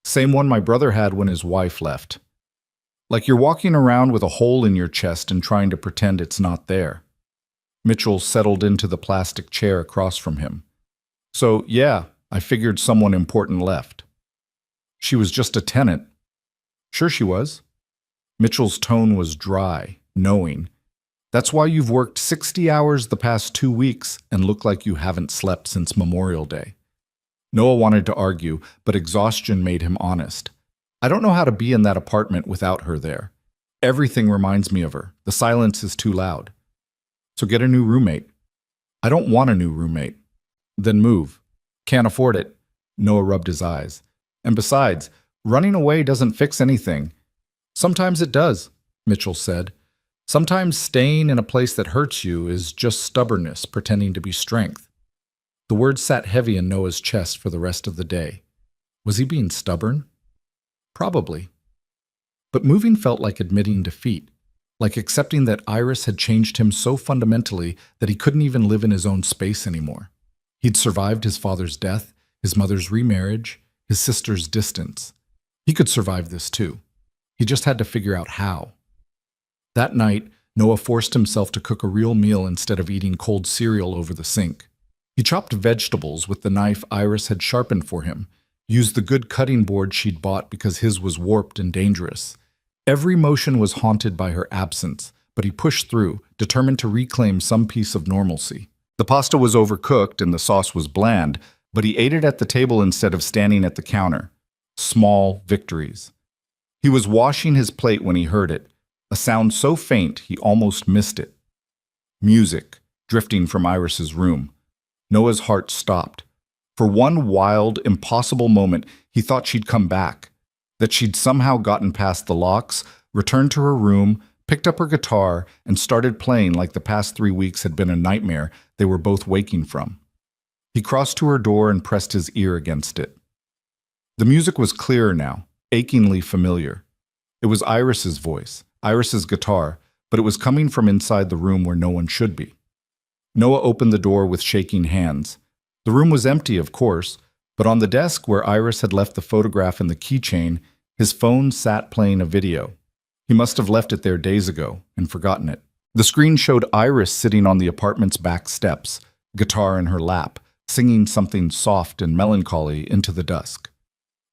Same one my brother had when his wife left. Like you're walking around with a hole in your chest and trying to pretend it's not there." Mitchell settled into the plastic chair across from him. "So, yeah, I figured someone important left." "She was just a tenant." "Sure she was." Mitchell's tone was dry, knowing. "That's why you've worked 60 hours the past 2 weeks and look like you haven't slept since Memorial Day." Noah wanted to argue, but exhaustion made him honest. "I don't know how to be in that apartment without her there. Everything reminds me of her. The silence is too loud." "So get a new roommate." "I don't want a new roommate." "Then move." "Can't afford it." Noah rubbed his eyes. "And besides, running away doesn't fix anything." "Sometimes it does," Mitchell said. "Sometimes staying in a place that hurts you is just stubbornness pretending to be strength." The words sat heavy in Noah's chest for the rest of the day. Was he being stubborn? Probably. But moving felt like admitting defeat, like accepting that Iris had changed him so fundamentally that he couldn't even live in his own space anymore. He'd survived his father's death, his mother's remarriage, his sister's distance. He could survive this too. He just had to figure out how. That night, Noah forced himself to cook a real meal instead of eating cold cereal over the sink. He chopped vegetables with the knife Iris had sharpened for him, used the good cutting board she'd bought because his was warped and dangerous. Every motion was haunted by her absence, but he pushed through, determined to reclaim some piece of normalcy. The pasta was overcooked and the sauce was bland, but he ate it at the table instead of standing at the counter. Small victories. He was washing his plate when he heard it, a sound so faint he almost missed it. Music, drifting from Iris's room. Noah's heart stopped. For one wild, impossible moment, he thought she'd come back, that she'd somehow gotten past the locks, returned to her room, picked up her guitar, and started playing like the past 3 weeks had been a nightmare they were both waking from. He crossed to her door and pressed his ear against it. The music was clearer now, achingly familiar. It was Iris's voice, Iris's guitar, but it was coming from inside the room where no one should be. Noah opened the door with shaking hands. The room was empty, of course, but on the desk where Iris had left the photograph and the keychain, his phone sat playing a video. He must have left it there days ago and forgotten it. The screen showed Iris sitting on the apartment's back steps, guitar in her lap, singing something soft and melancholy into the dusk.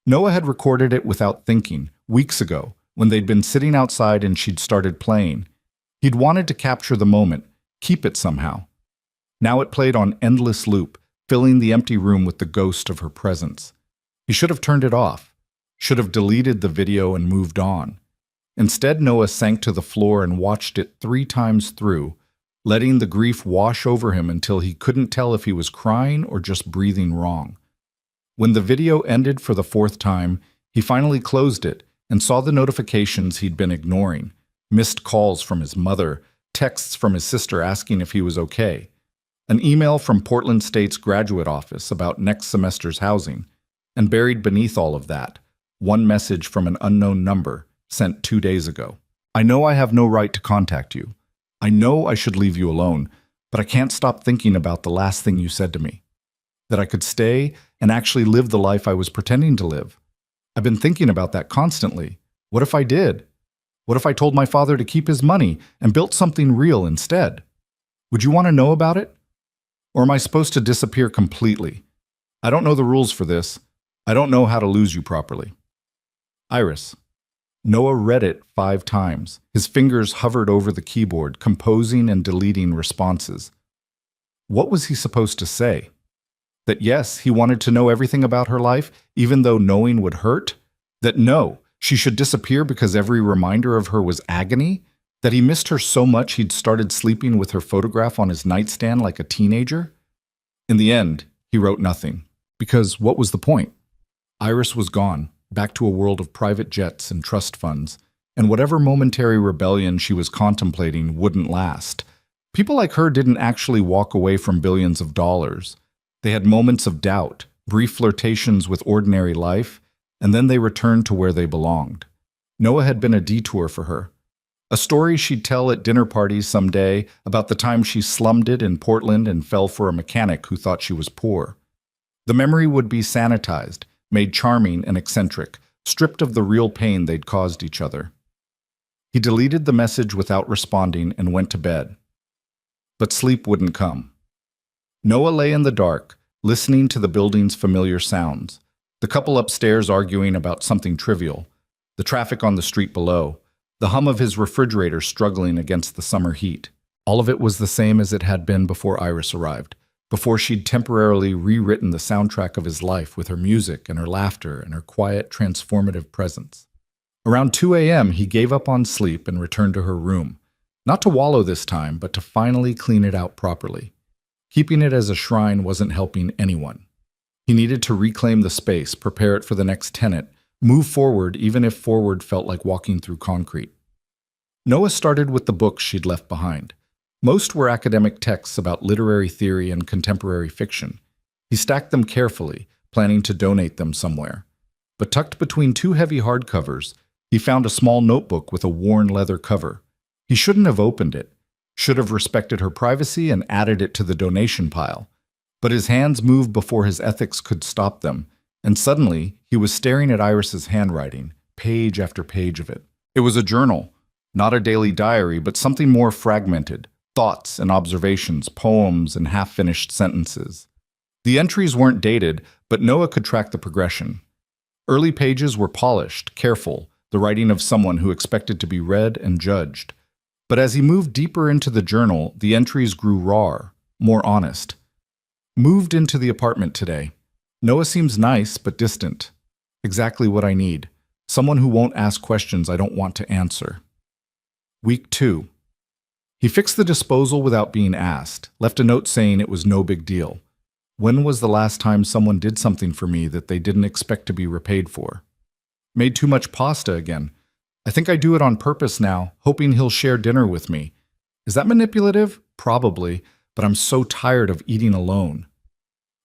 Noah had recorded it without thinking, weeks ago, when they'd been sitting outside and she'd started playing. He'd wanted to capture the moment, keep it somehow. Now it played on endless loop, filling the empty room with the ghost of her presence. He should have turned it off, should have deleted the video and moved on. Instead, Noah sank to the floor and watched it 3 times through, letting the grief wash over him until he couldn't tell if he was crying or just breathing wrong. When the video ended for the 4th time, he finally closed it and saw the notifications he'd been ignoring: missed calls from his mother, texts from his sister asking if he was okay, an email from Portland State's graduate office about next semester's housing, and buried beneath all of that, one message from an unknown number sent 2 days ago. I know I have no right to contact you. I know I should leave you alone, but I can't stop thinking about the last thing you said to me. That I could stay and actually live the life I was pretending to live. I've been thinking about that constantly. What if I did? What if I told my father to keep his money and built something real instead? Would you want to know about it? Or am I supposed to disappear completely? I don't know the rules for this. I don't know how to lose you properly. Iris. Noah read it 5 times. His fingers hovered over the keyboard, composing and deleting responses. What was he supposed to say? That yes, he wanted to know everything about her life, even though knowing would hurt? That no, she should disappear because every reminder of her was agony? That he missed her so much he'd started sleeping with her photograph on his nightstand like a teenager? In the end, he wrote nothing. Because what was the point? Iris was gone, back to a world of private jets and trust funds, and whatever momentary rebellion she was contemplating wouldn't last. People like her didn't actually walk away from billions of dollars. They had moments of doubt, brief flirtations with ordinary life, and then they returned to where they belonged. Noah had been a detour for her. A story she'd tell at dinner parties someday about the time she slummed it in Portland and fell for a mechanic who thought she was poor. The memory would be sanitized, made charming and eccentric, stripped of the real pain they'd caused each other. He deleted the message without responding and went to bed. But sleep wouldn't come. Noah lay in the dark, listening to the building's familiar sounds, the couple upstairs arguing about something trivial, the traffic on the street below, the hum of his refrigerator struggling against the summer heat. All of it was the same as it had been before Iris arrived, before she'd temporarily rewritten the soundtrack of his life with her music and her laughter and her quiet, transformative presence. Around 2 a.m., he gave up on sleep and returned to her room, not to wallow this time, but to finally clean it out properly. Keeping it as a shrine wasn't helping anyone. He needed to reclaim the space, prepare it for the next tenant, move forward even if forward felt like walking through concrete. Noah started with the books she'd left behind. Most were academic texts about literary theory and contemporary fiction. He stacked them carefully, planning to donate them somewhere. But tucked between 2 heavy hardcovers, he found a small notebook with a worn leather cover. He shouldn't have opened it. Should have respected her privacy and added it to the donation pile. But his hands moved before his ethics could stop them, and suddenly he was staring at Iris's handwriting, page after page of it. It was a journal, not a daily diary, but something more fragmented, thoughts and observations, poems and half-finished sentences. The entries weren't dated, but Noah could track the progression. Early pages were polished, careful, the writing of someone who expected to be read and judged. But as he moved deeper into the journal, the entries grew rawer, more honest. Moved into the apartment today. Noah seems nice but distant. Exactly what I need. Someone who won't ask questions I don't want to answer. Week 2. He fixed the disposal without being asked, left a note saying it was no big deal. When was the last time someone did something for me that they didn't expect to be repaid for? Made too much pasta again. I think I do it on purpose now, hoping he'll share dinner with me. Is that manipulative? Probably, but I'm so tired of eating alone.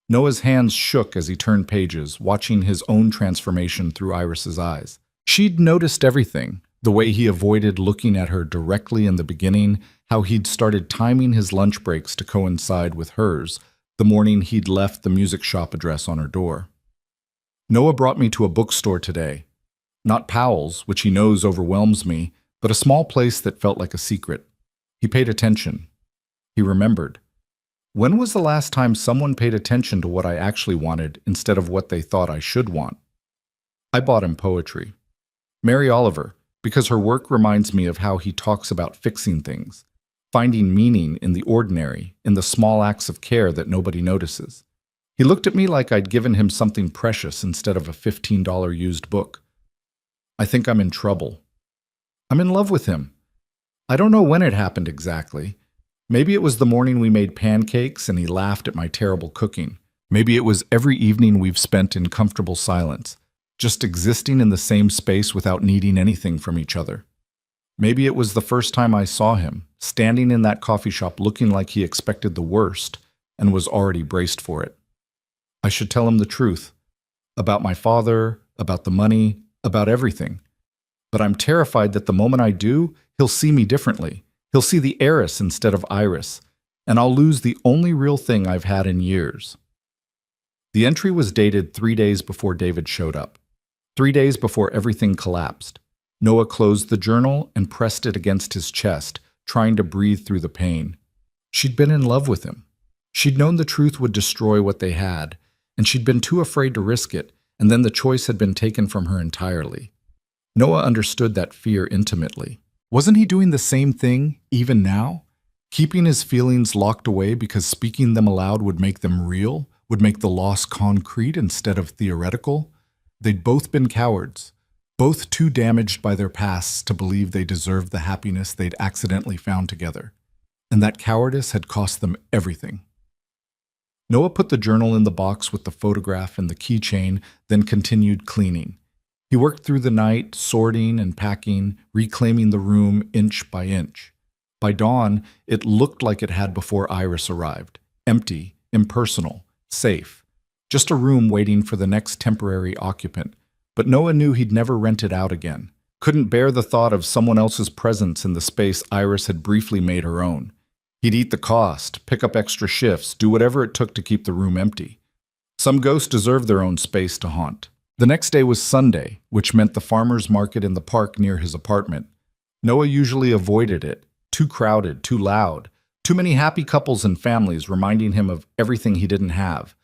Noah's hands shook as he turned pages, watching his own transformation through Iris's eyes. She'd noticed everything, the way he avoided looking at her directly in the beginning, how he'd started timing his lunch breaks to coincide with hers, the morning he'd left the music shop address on her door. Noah brought me to a bookstore today. Not Powell's, which he knows overwhelms me, but a small place that felt like a secret. He paid attention. He remembered. When was the last time someone paid attention to what I actually wanted instead of what they thought I should want? I bought him poetry. Mary Oliver, because her work reminds me of how he talks about fixing things, finding meaning in the ordinary, in the small acts of care that nobody notices. He looked at me like I'd given him something precious instead of a $15 used book. I think I'm in trouble. I'm in love with him. I don't know when it happened exactly. Maybe it was the morning we made pancakes and he laughed at my terrible cooking. Maybe it was every evening we've spent in comfortable silence, just existing in the same space without needing anything from each other. Maybe it was the first time I saw him, standing in that coffee shop looking like he expected the worst and was already braced for it. I should tell him the truth. About my father, about the money, about everything. But I'm terrified that the moment I do, he'll see me differently. He'll see the heiress instead of Iris, and I'll lose the only real thing I've had in years. The entry was dated 3 days before David showed up. 3 days before everything collapsed. Noah closed the journal and pressed it against his chest, trying to breathe through the pain. She'd been in love with him. She'd known the truth would destroy what they had, and she'd been too afraid to risk it, and then the choice had been taken from her entirely. Noah understood that fear intimately. Wasn't he doing the same thing, even now? Keeping his feelings locked away because speaking them aloud would make them real, would make the loss concrete instead of theoretical? They'd both been cowards, both too damaged by their pasts to believe they deserved the happiness they'd accidentally found together. And that cowardice had cost them everything. Noah put the journal in the box with the photograph and the keychain, then continued cleaning. He worked through the night, sorting and packing, reclaiming the room inch by inch. By dawn, it looked like it had before Iris arrived. Empty, impersonal, safe. Just a room waiting for the next temporary occupant. But Noah knew he'd never rent it out again. Couldn't bear the thought of someone else's presence in the space Iris had briefly made her own. He'd eat the cost, pick up extra shifts, do whatever it took to keep the room empty. Some ghosts deserve their own space to haunt. The next day was Sunday, which meant the farmer's market in the park near his apartment. Noah usually avoided it. Too crowded, too loud. Too many happy couples and families reminding him of everything he didn't have.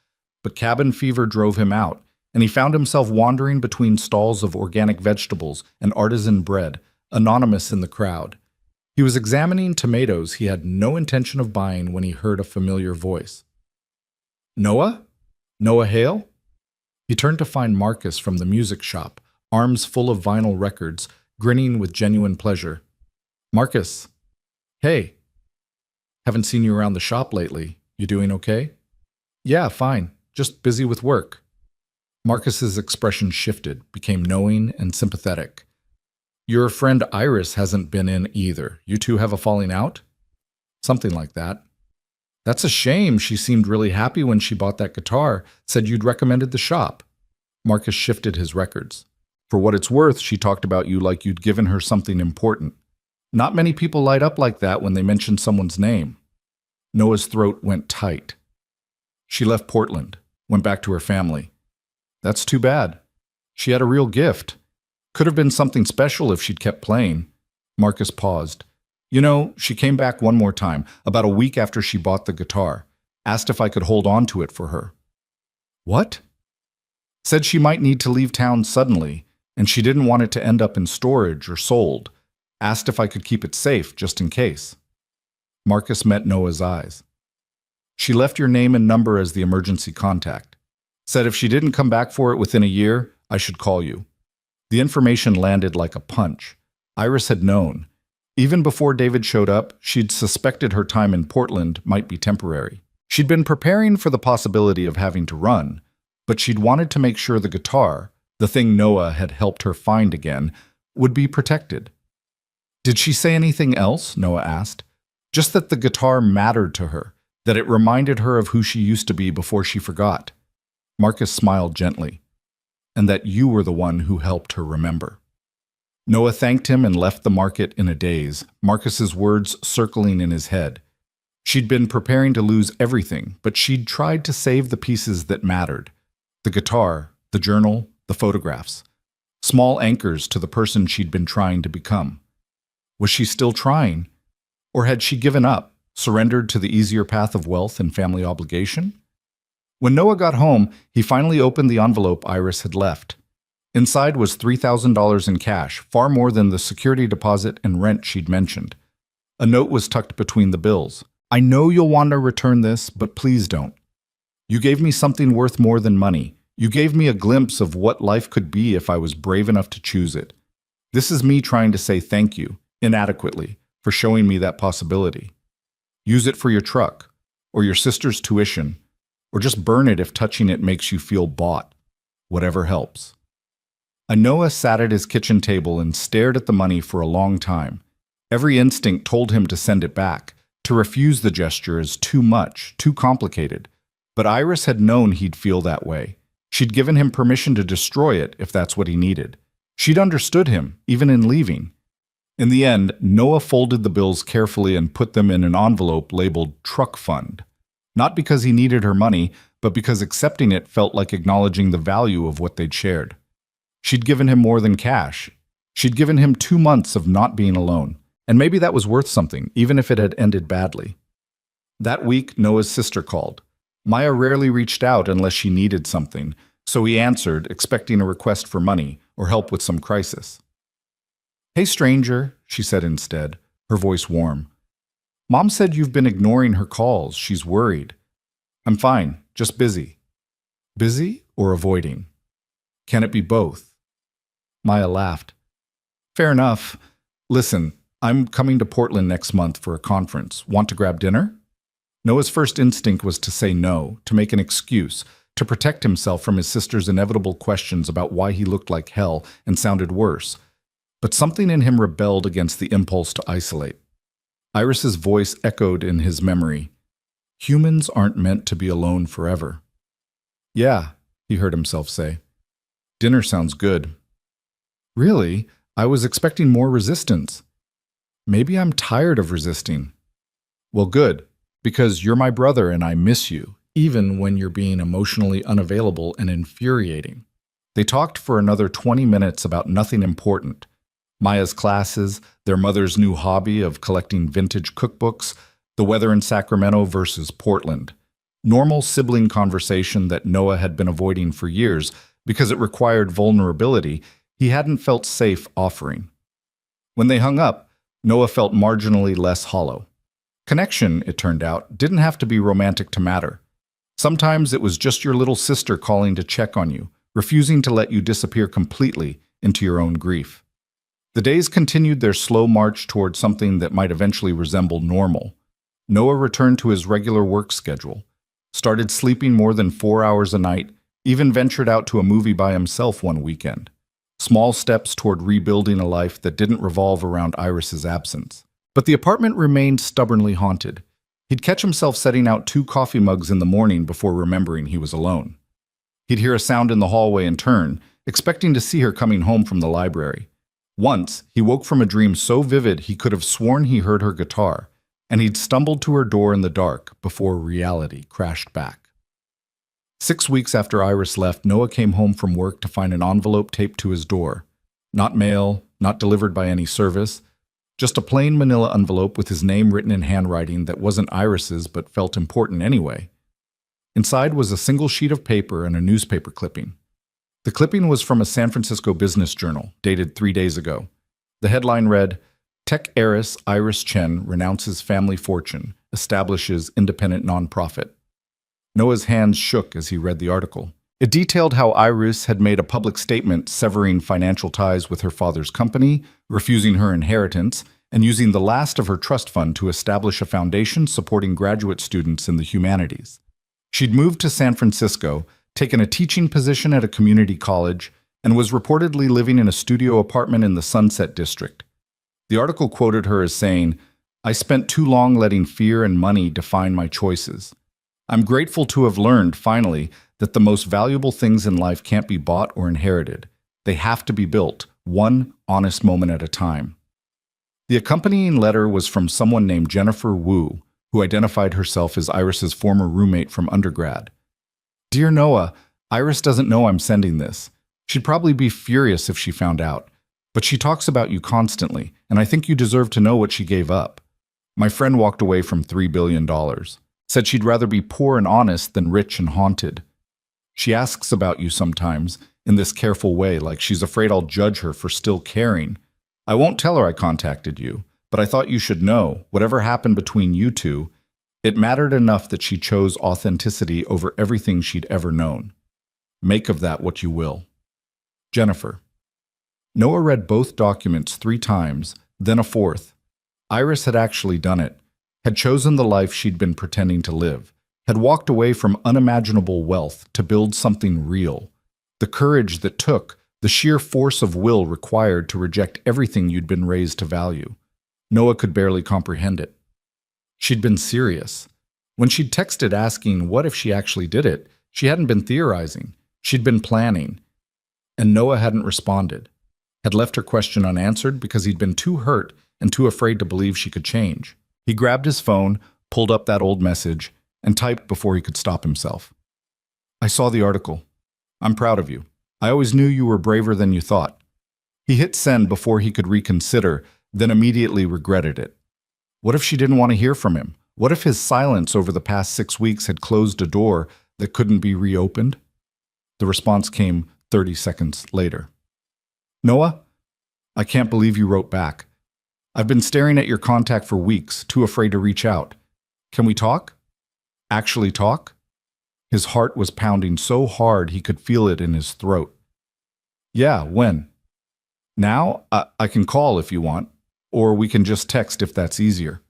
But cabin fever drove him out, and he found himself wandering between stalls of organic vegetables and artisan bread, anonymous in the crowd. He was examining tomatoes he had no intention of buying when he heard a familiar voice. Noah? Noah Hale? He turned to find Marcus from the music shop, arms full of vinyl records, grinning with genuine pleasure. Marcus. Hey. Haven't seen you around the shop lately. You doing okay? Yeah, fine. Just busy with work. Marcus's expression shifted, became knowing and sympathetic. Your friend Iris hasn't been in either. You two have a falling out? Something like that. That's a shame. She seemed really happy when she bought that guitar, said you'd recommended the shop. Marcus shifted his records. For what it's worth, she talked about you like you'd given her something important. Not many people light up like that when they mention someone's name. Noah's throat went tight. She left Portland, went back to her family. That's too bad. She had a real gift. Could have been something special if she'd kept playing. Marcus paused. You know, she came back one more time, about a week after she bought the guitar. Asked if I could hold on to it for her. What? Said she might need to leave town suddenly, and she didn't want it to end up in storage or sold. Asked if I could keep it safe, just in case. Marcus met Noah's eyes. She left your name and number as the emergency contact. Said if she didn't come back for it within a year, I should call you. The information landed like a punch. Iris had known. Even before David showed up, she'd suspected her time in Portland might be temporary. She'd been preparing for the possibility of having to run, but she'd wanted to make sure the guitar, the thing Noah had helped her find again, would be protected. Did she say anything else? Noah asked. Just that the guitar mattered to her, that it reminded her of who she used to be before she forgot. Marcus smiled gently. And that you were the one who helped her remember. Noah thanked him and left the market in a daze, Marcus's words circling in his head. She'd been preparing to lose everything, but she'd tried to save the pieces that mattered. The guitar, the journal, the photographs. Small anchors to the person she'd been trying to become. Was she still trying? Or had she given up, surrendered to the easier path of wealth and family obligation? When Noah got home, he finally opened the envelope Iris had left. Inside was $3,000 in cash, far more than the security deposit and rent she'd mentioned. A note was tucked between the bills. I know you'll want to return this, but please don't. You gave me something worth more than money. You gave me a glimpse of what life could be if I was brave enough to choose it. This is me trying to say thank you, inadequately, for showing me that possibility. Use it for your truck, or your sister's tuition, or just burn it if touching it makes you feel bought. Whatever helps. Noah sat at his kitchen table and stared at the money for a long time. Every instinct told him to send it back, to refuse the gesture as too much, too complicated. But Iris had known he'd feel that way. She'd given him permission to destroy it if that's what he needed. She'd understood him, even in leaving. In the end, Noah folded the bills carefully and put them in an envelope labeled Truck Fund. Not because he needed her money, but because accepting it felt like acknowledging the value of what they'd shared. She'd given him more than cash. She'd given him 2 months of not being alone. And maybe that was worth something, even if it had ended badly. That week, Noah's sister called. Maya rarely reached out unless she needed something, so he answered, expecting a request for money or help with some crisis. "Hey, stranger," she said instead, her voice warm. "Mom said you've been ignoring her calls. She's worried." "I'm fine, just busy." "Busy or avoiding? Can it be both?" Maya laughed. "Fair enough. Listen, I'm coming to Portland next month for a conference. Want to grab dinner?" Noah's first instinct was to say no, to make an excuse, to protect himself from his sister's inevitable questions about why he looked like hell and sounded worse. But something in him rebelled against the impulse to isolate. Iris's voice echoed in his memory. "Humans aren't meant to be alone forever." "Yeah," he heard himself say. "Dinner sounds good." "Really? I was expecting more resistance." "Maybe I'm tired of resisting." "Well, good, because you're my brother and I miss you, even when you're being emotionally unavailable and infuriating." They talked for another 20 minutes about nothing important. Maya's classes, their mother's new hobby of collecting vintage cookbooks, the weather in Sacramento versus Portland. Normal sibling conversation that Noah had been avoiding for years because it required vulnerability he hadn't felt safe offering. When they hung up, Noah felt marginally less hollow. Connection, it turned out, didn't have to be romantic to matter. Sometimes it was just your little sister calling to check on you, refusing to let you disappear completely into your own grief. The days continued their slow march toward something that might eventually resemble normal. Noah returned to his regular work schedule, started sleeping more than 4 hours a night, even ventured out to a movie by himself one weekend. Small steps toward rebuilding a life that didn't revolve around Iris's absence. But the apartment remained stubbornly haunted. He'd catch himself setting out 2 coffee mugs in the morning before remembering he was alone. He'd hear a sound in the hallway and turn, expecting to see her coming home from the library. Once, he woke from a dream so vivid he could have sworn he heard her guitar, and he'd stumbled to her door in the dark before reality crashed back. 6 weeks after Iris left, Noah came home from work to find an envelope taped to his door. Not mail, not delivered by any service, just a plain manila envelope with his name written in handwriting that wasn't Iris's but felt important anyway. Inside was a single sheet of paper and a newspaper clipping. The clipping was from a San Francisco business journal, dated 3 days ago. The headline read, "Tech heiress Iris Chen renounces family fortune, establishes independent nonprofit." Noah's hands shook as he read the article. It detailed how Iris had made a public statement severing financial ties with her father's company, refusing her inheritance, and using the last of her trust fund to establish a foundation supporting graduate students in the humanities. She'd moved to San Francisco, taken a teaching position at a community college, and was reportedly living in a studio apartment in the Sunset District. The article quoted her as saying, "I spent too long letting fear and money define my choices. I'm grateful to have learned, finally, that the most valuable things in life can't be bought or inherited. They have to be built, one honest moment at a time." The accompanying letter was from someone named Jennifer Wu, who identified herself as Iris's former roommate from undergrad. "Dear Noah, Iris doesn't know I'm sending this. She'd probably be furious if she found out. But she talks about you constantly, and I think you deserve to know what she gave up. My friend walked away from $3 billion. Said she'd rather be poor and honest than rich and haunted. She asks about you sometimes, in this careful way, like she's afraid I'll judge her for still caring. I won't tell her I contacted you, but I thought you should know, whatever happened between you two, it mattered enough that she chose authenticity over everything she'd ever known. Make of that what you will. Jennifer." Noah read both documents 3 times, then a fourth. Iris had actually done it, had chosen the life she'd been pretending to live, had walked away from unimaginable wealth to build something real. The courage that took, the sheer force of will required to reject everything you'd been raised to value. Noah could barely comprehend it. She'd been serious. When she'd texted asking what if she actually did it, she hadn't been theorizing. She'd been planning. And Noah hadn't responded, had left her question unanswered because he'd been too hurt and too afraid to believe she could change. He grabbed his phone, pulled up that old message, and typed before he could stop himself. I saw the article. I'm proud of you. I always knew you were braver than you thought. He hit send before he could reconsider, then immediately regretted it. What if she didn't want to hear from him? What if his silence over the past 6 weeks had closed a door that couldn't be reopened? The response came 30 seconds later. Noah, I can't believe you wrote back. I've been staring at your contact for weeks, too afraid to reach out. Can we talk? Actually talk? His heart was pounding so hard he could feel it in his throat. Yeah, when? Now? I can call if you want, or we can just text if that's easier.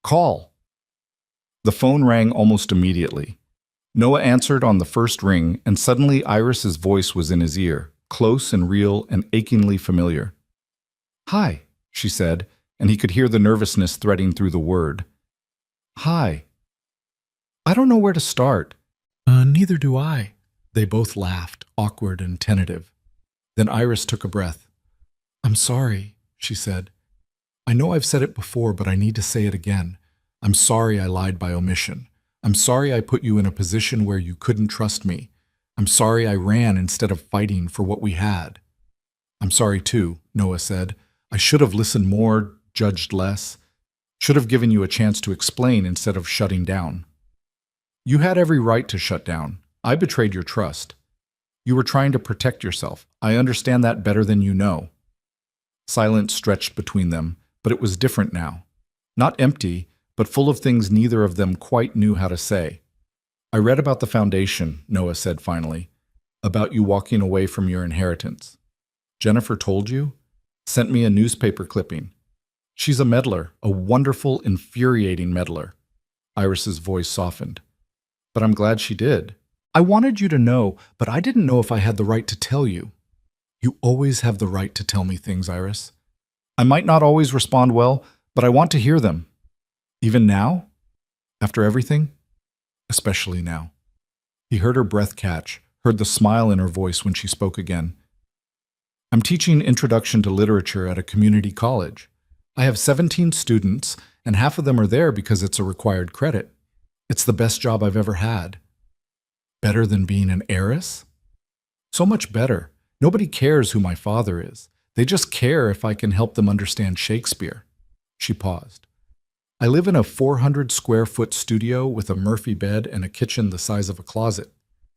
Call. The phone rang almost immediately. Noah answered on the first ring, and suddenly Iris's voice was in his ear, close and real and achingly familiar. Hi, she said, and he could hear the nervousness threading through the word. Hi. I don't know where to start. Neither do I. They both laughed, awkward and tentative. Then Iris took a breath. I'm sorry, she said. I know I've said it before, but I need to say it again. I'm sorry I lied by omission. I'm sorry I put you in a position where you couldn't trust me. I'm sorry I ran instead of fighting for what we had. I'm sorry too, Noah said. I should have listened more, judged less. Should have given you a chance to explain instead of shutting down. You had every right to shut down. I betrayed your trust. You were trying to protect yourself. I understand that better than you know. Silence stretched between them, but it was different now. Not empty, but full of things neither of them quite knew how to say. I read about the foundation, Noah said finally, about you walking away from your inheritance. Jennifer told you? Sent me a newspaper clipping. She's a meddler, a wonderful, infuriating meddler. Iris's voice softened. But I'm glad she did. I wanted you to know, but I didn't know if I had the right to tell you. You always have the right to tell me things, Iris. I might not always respond well, but I want to hear them. Even now? After everything? Especially now. He heard her breath catch, heard the smile in her voice when she spoke again. I'm teaching Introduction to Literature at a community college. I have 17 students, and half of them are there because it's a required credit. It's the best job I've ever had. Better than being an heiress? So much better. Nobody cares who my father is. They just care if I can help them understand Shakespeare. She paused. I live in a 400-square-foot studio with a Murphy bed and a kitchen the size of a closet.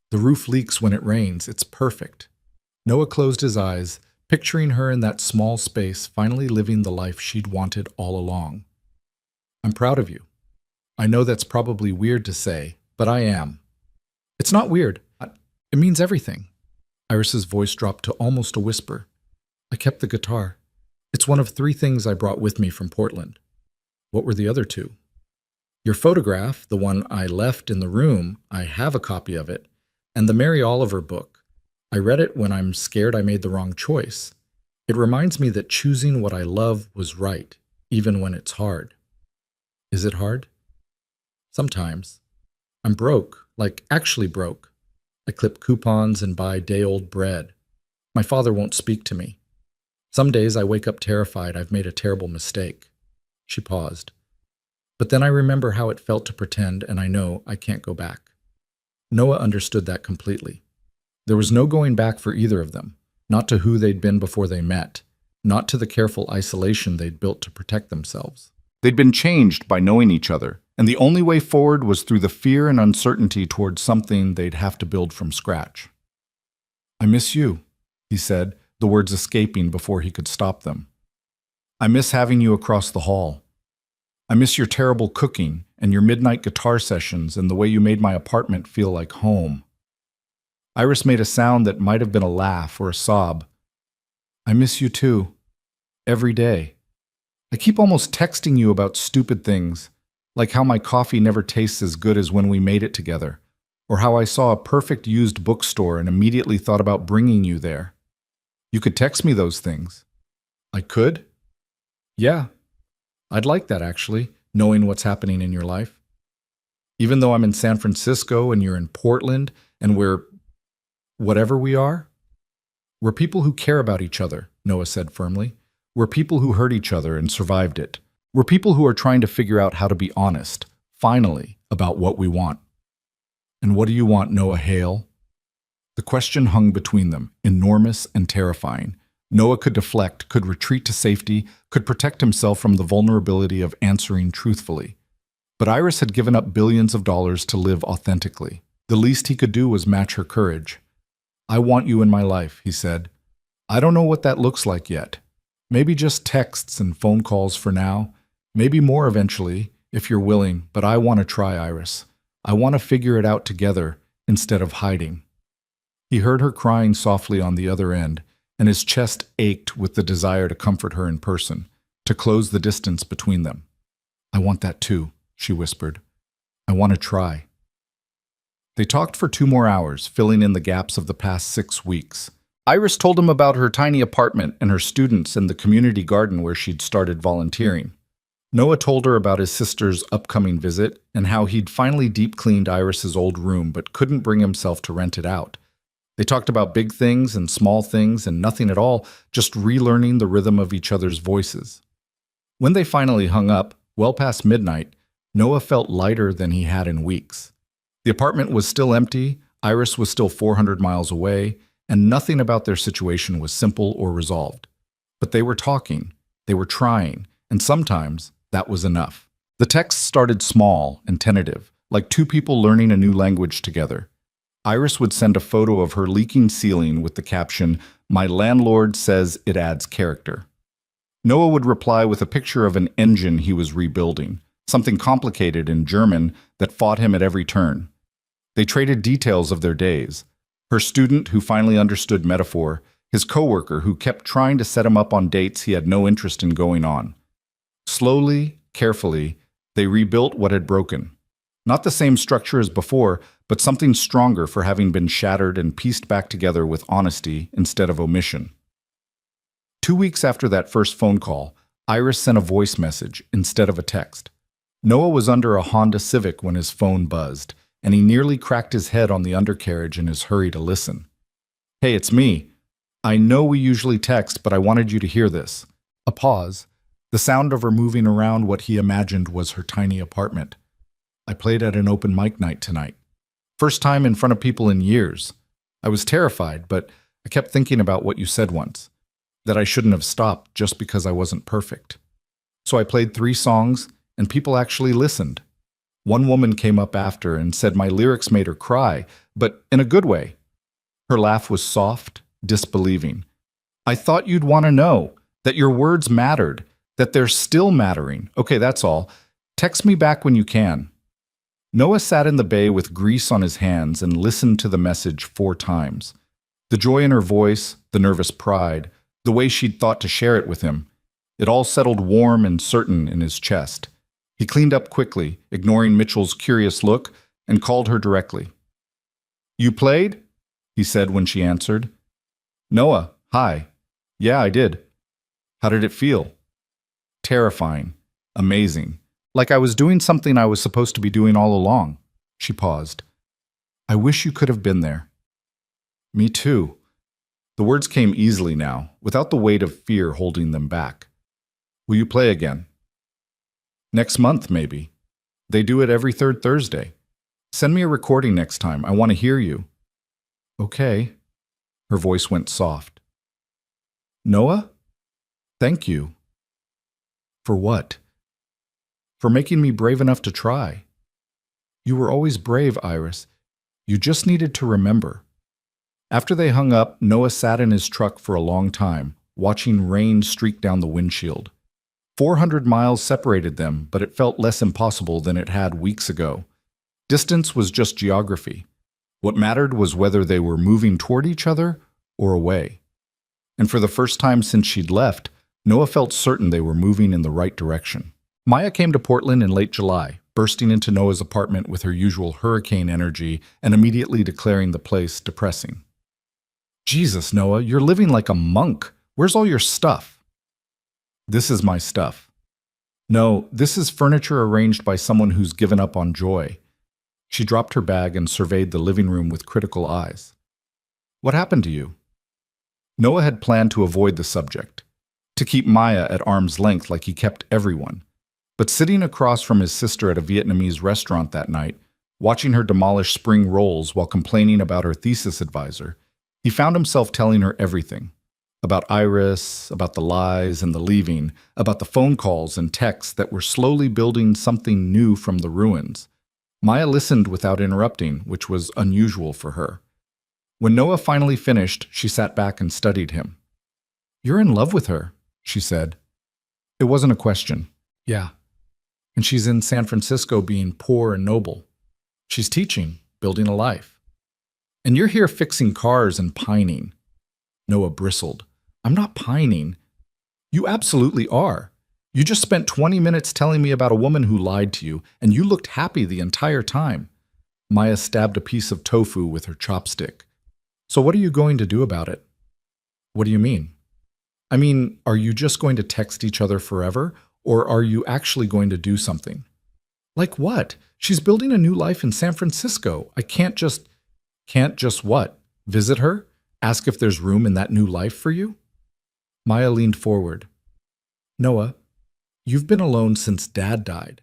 The roof leaks when it rains. It's perfect. Noah closed his eyes, picturing her in that small space, finally living the life she'd wanted all along. I'm proud of you. I know that's probably weird to say, but I am. It's not weird. It means everything. Iris's voice dropped to almost a whisper. I kept the guitar. It's one of 3 things I brought with me from Portland. What were the other 2? Your photograph, the one I left in the room, I have a copy of it, and the Mary Oliver book. I read it when I'm scared I made the wrong choice. It reminds me that choosing what I love was right, even when it's hard. Is it hard? Sometimes. I'm broke, like actually broke. I clip coupons and buy day-old bread. My father won't speak to me. Some days I wake up terrified I've made a terrible mistake. She paused. But then I remember how it felt to pretend, and I know I can't go back. Noah understood that completely. There was no going back for either of them, not to who they'd been before they met, not to the careful isolation they'd built to protect themselves. They'd been changed by knowing each other, and the only way forward was through the fear and uncertainty towards something they'd have to build from scratch. I miss you, he said, the words escaping before he could stop them. I miss having you across the hall. I miss your terrible cooking and your midnight guitar sessions and the way you made my apartment feel like home. Iris made a sound that might have been a laugh or a sob. I miss you too. Every day. I keep almost texting you about stupid things, like how my coffee never tastes as good as when we made it together, or how I saw a perfect used bookstore and immediately thought about bringing you there. You could text me those things. I could? Yeah, I'd like that actually, knowing what's happening in your life. Even though I'm in San Francisco and you're in Portland and we're whatever we are, we're people who care about each other, Noah said firmly. We're people who hurt each other and survived it. We're people who are trying to figure out how to be honest, finally, about what we want. And what do you want, Noah Hale? The question hung between them, enormous and terrifying. Noah could deflect, could retreat to safety, could protect himself from the vulnerability of answering truthfully. But Iris had given up billions of dollars to live authentically. The least he could do was match her courage. I want you in my life, he said. I don't know what that looks like yet. Maybe just texts and phone calls for now. Maybe more eventually, if you're willing, but I want to try, Iris. I want to figure it out together instead of hiding. He heard her crying softly on the other end, and his chest ached with the desire to comfort her in person, to close the distance between them. I want that too, she whispered. I want to try. They talked for 2 more hours, filling in the gaps of the past 6 weeks. Iris told him about her tiny apartment and her students and the community garden where she'd started volunteering. Noah told her about his sister's upcoming visit and how he'd finally deep-cleaned Iris's old room but couldn't bring himself to rent it out. They talked about big things and small things and nothing at all, just relearning the rhythm of each other's voices. When they finally hung up, well past midnight, Noah felt lighter than he had in weeks. The apartment was still empty, Iris was still 400 miles away, and nothing about their situation was simple or resolved. But they were talking, they were trying, and sometimes that was enough. The text started small and tentative, like 2 people learning a new language together. Iris would send a photo of her leaking ceiling with the caption, "My landlord says it adds character." Noah would reply with a picture of an engine he was rebuilding, something complicated in German that fought him at every turn. They traded details of their days. Her student who finally understood metaphor, his coworker who kept trying to set him up on dates he had no interest in going on. Slowly, carefully, they rebuilt what had broken. Not the same structure as before, but something stronger for having been shattered and pieced back together with honesty instead of omission. 2 weeks after that first phone call, Iris sent a voice message instead of a text. Noah was under a Honda Civic when his phone buzzed, and he nearly cracked his head on the undercarriage in his hurry to listen. "Hey, it's me. I know we usually text, but I wanted you to hear this." A pause. The sound of her moving around what he imagined was her tiny apartment. "I played at an open mic night tonight. First time in front of people in years. I was terrified, but I kept thinking about what you said once, that I shouldn't have stopped just because I wasn't perfect. So I played 3 songs, and people actually listened. One woman came up after and said my lyrics made her cry, but in a good way. Her laugh was soft, disbelieving. I thought you'd want to know, that your words mattered, that they're still mattering. Okay, that's all. Text me back when you can." Noah sat in the bay with grease on his hands and listened to the message 4 times. The joy in her voice, the nervous pride, the way she'd thought to share it with him, it all settled warm and certain in his chest. He cleaned up quickly, ignoring Mitchell's curious look, and called her directly. "You played?" he said when she answered. "Noah, hi. Yeah, I did. How did it feel?" "Terrifying. Amazing. Like I was doing something I was supposed to be doing all along." She paused. "I wish you could have been there." "Me too." The words came easily now, without the weight of fear holding them back. "Will you play again?" "Next month, maybe. They do it every 3rd Thursday. Send me a recording next time. I want to hear you." "Okay." Her voice went soft. "Noah? Thank you." "For what?" "For making me brave enough to try." "You were always brave, Iris. You just needed to remember." After they hung up, Noah sat in his truck for a long time, watching rain streak down the windshield. 400 miles separated them, but it felt less impossible than it had weeks ago. Distance was just geography. What mattered was whether they were moving toward each other or away. And for the first time since she'd left, Noah felt certain they were moving in the right direction. Maya came to Portland in late July, bursting into Noah's apartment with her usual hurricane energy and immediately declaring the place depressing. Jesus, Noah, you're living like a monk. Where's all your stuff? This is my stuff. No, this is furniture arranged by someone who's given up on joy. She dropped her bag and surveyed the living room with critical eyes. What happened to you? Noah had planned to avoid the subject, to keep Maya at arm's length like he kept everyone. But sitting across from his sister at a Vietnamese restaurant that night, watching her demolish spring rolls while complaining about her thesis advisor, he found himself telling her everything. About Iris, about the lies and the leaving, about the phone calls and texts that were slowly building something new from the ruins. Maya listened without interrupting, which was unusual for her. When Noah finally finished, she sat back and studied him. "You're in love with her," she said. It wasn't a question. Yeah. And she's in San Francisco being poor and noble. She's teaching, building a life. And you're here fixing cars and pining. Noah bristled. I'm not pining. You absolutely are. You just spent 20 minutes telling me about a woman who lied to you, and you looked happy the entire time. Maya stabbed a piece of tofu with her chopstick. So what are you going to do about it? What do you mean? I mean, are you just going to text each other forever, or are you actually going to do something? Like what? She's building a new life in San Francisco. I can't just what? Visit her? Ask if there's room in that new life for you? Maya leaned forward. Noah, you've been alone since Dad died.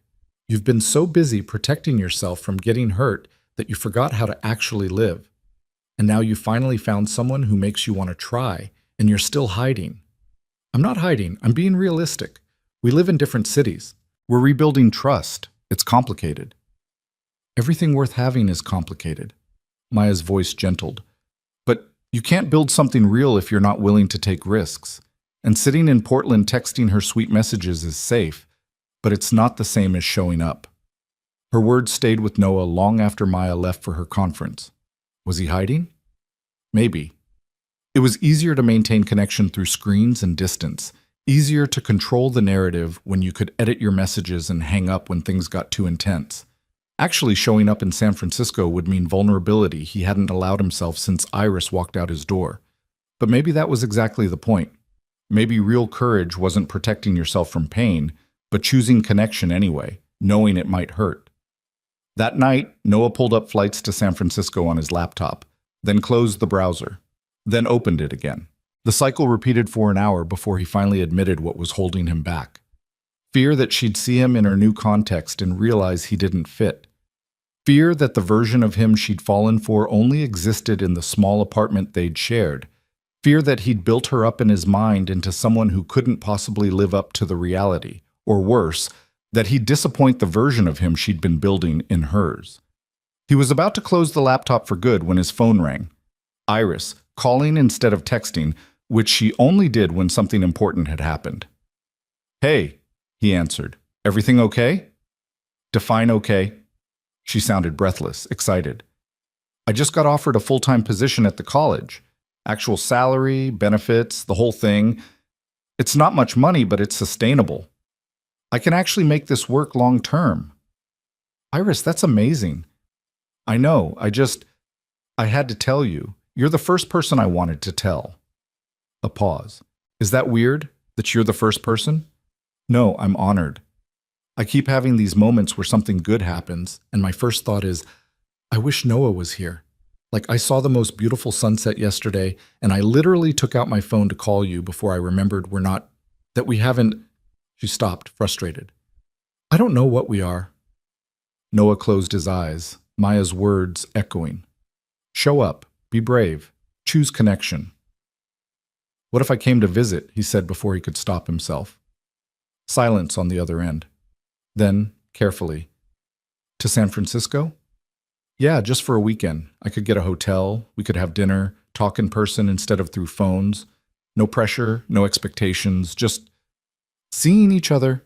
You've been so busy protecting yourself from getting hurt that you forgot how to actually live. And now you finally found someone who makes you want to try, and you're still hiding. I'm not hiding. I'm being realistic. We live in different cities. We're rebuilding trust. It's complicated. Everything worth having is complicated. Maya's voice gentled. But you can't build something real if you're not willing to take risks. And sitting in Portland texting her sweet messages is safe, but it's not the same as showing up. Her words stayed with Noah long after Maya left for her conference. Was he hiding? Maybe. It was easier to maintain connection through screens and distance, easier to control the narrative when you could edit your messages and hang up when things got too intense. Actually, showing up in San Francisco would mean vulnerability he hadn't allowed himself since Iris walked out his door. But maybe that was exactly the point. Maybe real courage wasn't protecting yourself from pain, but choosing connection anyway, knowing it might hurt. That night, Noah pulled up flights to San Francisco on his laptop, then closed the browser, then opened it again. The cycle repeated for an hour before he finally admitted what was holding him back. Fear that she'd see him in her new context and realize he didn't fit. Fear that the version of him she'd fallen for only existed in the small apartment they'd shared. Fear that he'd built her up in his mind into someone who couldn't possibly live up to the reality, or worse, that he'd disappoint the version of him she'd been building in hers. He was about to close the laptop for good when his phone rang. Iris, calling instead of texting, which she only did when something important had happened. Hey, he answered. Everything okay? Define okay. She sounded breathless, excited. I just got offered a full-time position at the college. Actual salary, benefits, the whole thing. It's not much money, but it's sustainable. I can actually make this work long-term. Iris, that's amazing. I know, I had to tell you. You're the first person I wanted to tell. A pause. Is that weird, that you're the first person? No, I'm honored. I keep having these moments where something good happens, and my first thought is, I wish Noah was here. Like, I saw the most beautiful sunset yesterday, and I literally took out my phone to call you before I remembered we haven't. She stopped, frustrated. I don't know what we are. Noah closed his eyes, Maya's words echoing. Show up, be brave, choose connection. What if I came to visit, he said before he could stop himself. Silence on the other end. Then, carefully, to San Francisco? Yeah, just for a weekend. I could get a hotel, we could have dinner, talk in person instead of through phones. No pressure, no expectations, just seeing each other.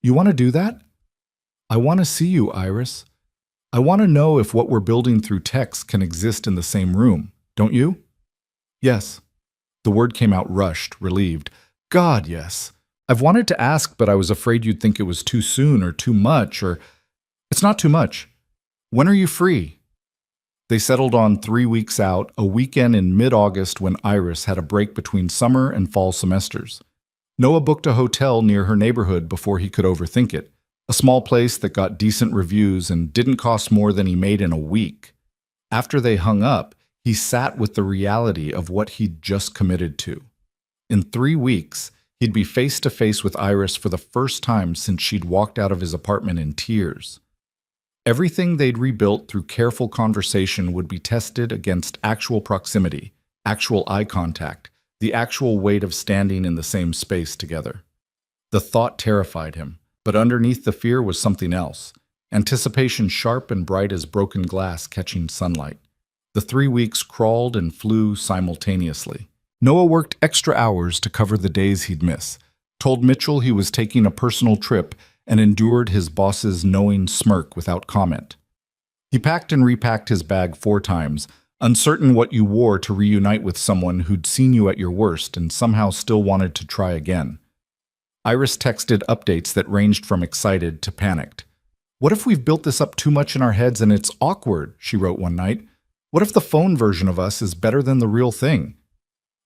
You want to do that? I want to see you, Iris. I want to know if what we're building through text can exist in the same room, don't you? Yes. The word came out rushed, relieved. God, yes. I've wanted to ask, but I was afraid you'd think it was too soon or too much, or it's not too much. When are you free? They settled on 3 weeks out, a weekend in mid-August when Iris had a break between summer and fall semesters. Noah booked a hotel near her neighborhood before he could overthink it, a small place that got decent reviews and didn't cost more than he made in a week. After they hung up, he sat with the reality of what he'd just committed to. In 3 weeks, he'd be face to face with Iris for the first time since she'd walked out of his apartment in tears. Everything they'd rebuilt through careful conversation would be tested against actual proximity, actual eye contact, the actual weight of standing in the same space together. The thought terrified him, but underneath the fear was something else, anticipation sharp and bright as broken glass catching sunlight. The 3 weeks crawled and flew simultaneously. Noah worked extra hours to cover the days he'd miss, told Mitchell he was taking a personal trip, and endured his boss's knowing smirk without comment. He packed and repacked his bag 4 times, uncertain what you wore to reunite with someone who'd seen you at your worst and somehow still wanted to try again. Iris texted updates that ranged from excited to panicked. "What if we've built this up too much in our heads and it's awkward?" she wrote one night. "What if the phone version of us is better than the real thing?"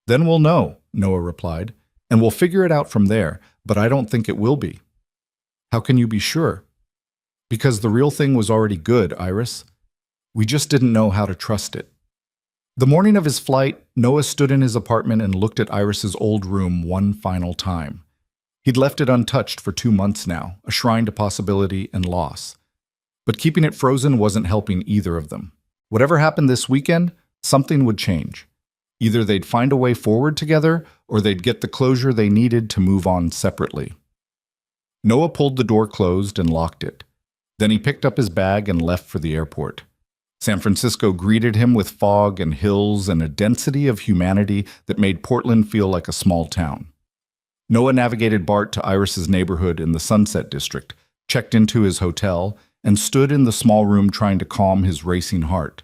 "Then we'll know," Noah replied, "and we'll figure it out from there, but I don't think it will be." "How can you be sure?" "Because the real thing was already good, Iris. We just didn't know how to trust it." The morning of his flight, Noah stood in his apartment and looked at Iris's old room one final time. He'd left it untouched for 2 months now, a shrine to possibility and loss. But keeping it frozen wasn't helping either of them. Whatever happened this weekend, something would change. Either they'd find a way forward together, or they'd get the closure they needed to move on separately. Noah pulled the door closed and locked it. Then he picked up his bag and left for the airport. San Francisco greeted him with fog and hills and a density of humanity that made Portland feel like a small town. Noah navigated BART to Iris's neighborhood in the Sunset District, checked into his hotel, and stood in the small room trying to calm his racing heart.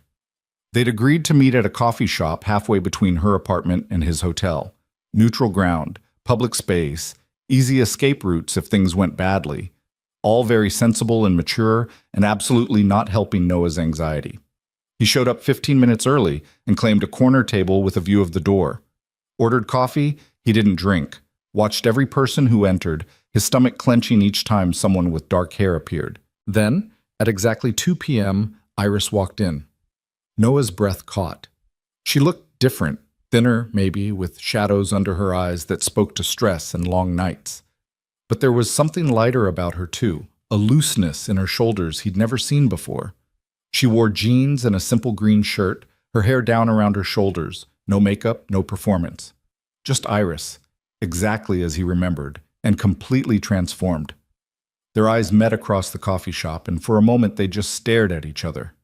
They'd agreed to meet at a coffee shop halfway between her apartment and his hotel. Neutral ground, public space, easy escape routes if things went badly. All very sensible and mature, and absolutely not helping Noah's anxiety. He showed up 15 minutes early and claimed a corner table with a view of the door. Ordered coffee, he didn't drink. Watched every person who entered, his stomach clenching each time someone with dark hair appeared. Then, at exactly 2 p.m., Iris walked in. Noah's breath caught. She looked different, thinner maybe, with shadows under her eyes that spoke to stress and long nights. But there was something lighter about her too, a looseness in her shoulders he'd never seen before. She wore jeans and a simple green shirt, her hair down around her shoulders, no makeup, no performance. Just Iris, exactly as he remembered, and completely transformed. Their eyes met across the coffee shop, and for a moment they just stared at each other.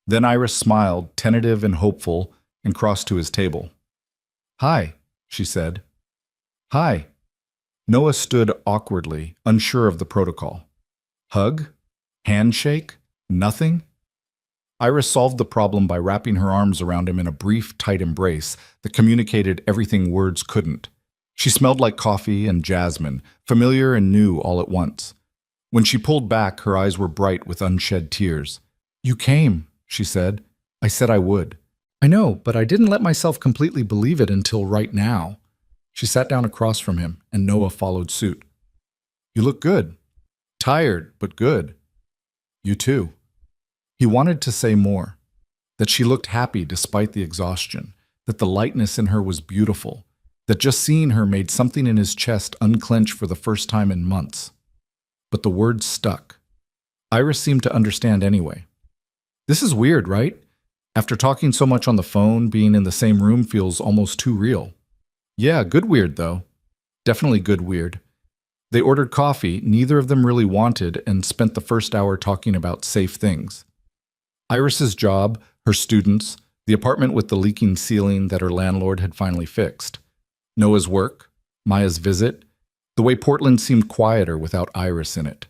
Then Iris smiled, tentative and hopeful, and crossed to his table. "Hi," she said. "Hi." Noah stood awkwardly, unsure of the protocol. Hug? Handshake? Nothing? Iris solved the problem by wrapping her arms around him in a brief, tight embrace that communicated everything words couldn't. She smelled like coffee and jasmine, familiar and new all at once. When she pulled back, her eyes were bright with unshed tears. "You came," she said. "I said I would." "I know, but I didn't let myself completely believe it until right now." She sat down across from him, and Noah followed suit. "You look good. Tired, but good." "You too." He wanted to say more, that she looked happy despite the exhaustion, that the lightness in her was beautiful, that just seeing her made something in his chest unclench for the first time in months. But the words stuck. Iris seemed to understand anyway. "This is weird, right? After talking so much on the phone, being in the same room feels almost too real." "Yeah, good weird, though." "Definitely good weird." They ordered coffee neither of them really wanted and spent the first hour talking about safe things. Iris's job, her students, the apartment with the leaking ceiling that her landlord had finally fixed. Noah's work, Maya's visit, the way Portland seemed quieter without Iris in it.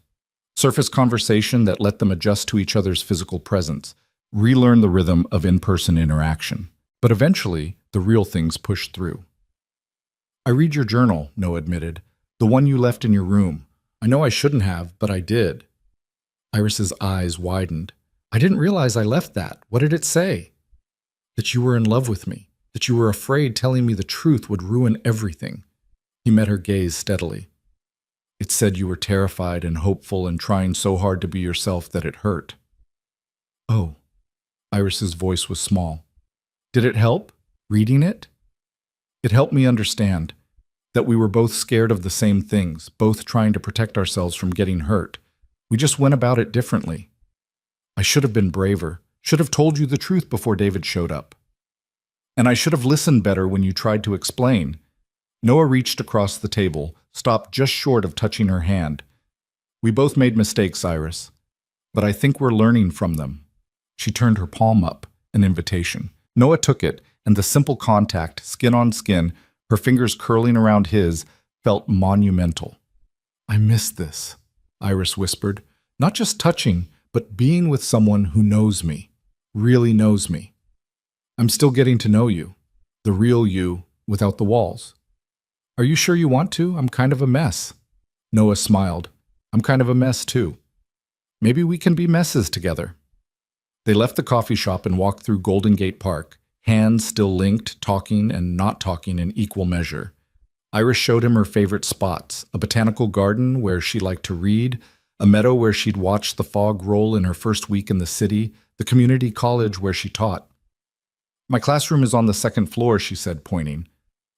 Surface conversation that let them adjust to each other's physical presence, relearn the rhythm of in-person interaction. But eventually, the real things pushed through. I read your journal, Noah admitted. The one you left in your room. I know I shouldn't have, but I did. Iris's eyes widened. I didn't realize I left that. What did it say? That you were in love with me. That you were afraid telling me the truth would ruin everything. He met her gaze steadily. It said you were terrified and hopeful and trying so hard to be yourself that it hurt. Oh. Iris's voice was small. Did it help, reading it? It helped me understand that we were both scared of the same things, both trying to protect ourselves from getting hurt. We just went about it differently. I should have been braver, should have told you the truth before David showed up. And I should have listened better when you tried to explain. Noah reached across the table, stopped just short of touching her hand. We both made mistakes, Iris, but I think we're learning from them. She turned her palm up, an invitation. Noah took it, and the simple contact, skin on skin, her fingers curling around his, felt monumental. I miss this, Iris whispered. Not just touching, but being with someone who knows me, really knows me. I'm still getting to know you, the real you, without the walls. Are you sure you want to? I'm kind of a mess. Noah smiled. I'm kind of a mess too. Maybe we can be messes together. They left the coffee shop and walked through Golden Gate Park, hands still linked, talking and not talking in equal measure. Iris showed him her favorite spots, a botanical garden where she liked to read, a meadow where she'd watched the fog roll in her first week in the city, the community college where she taught. My classroom is on the second floor, she said, pointing.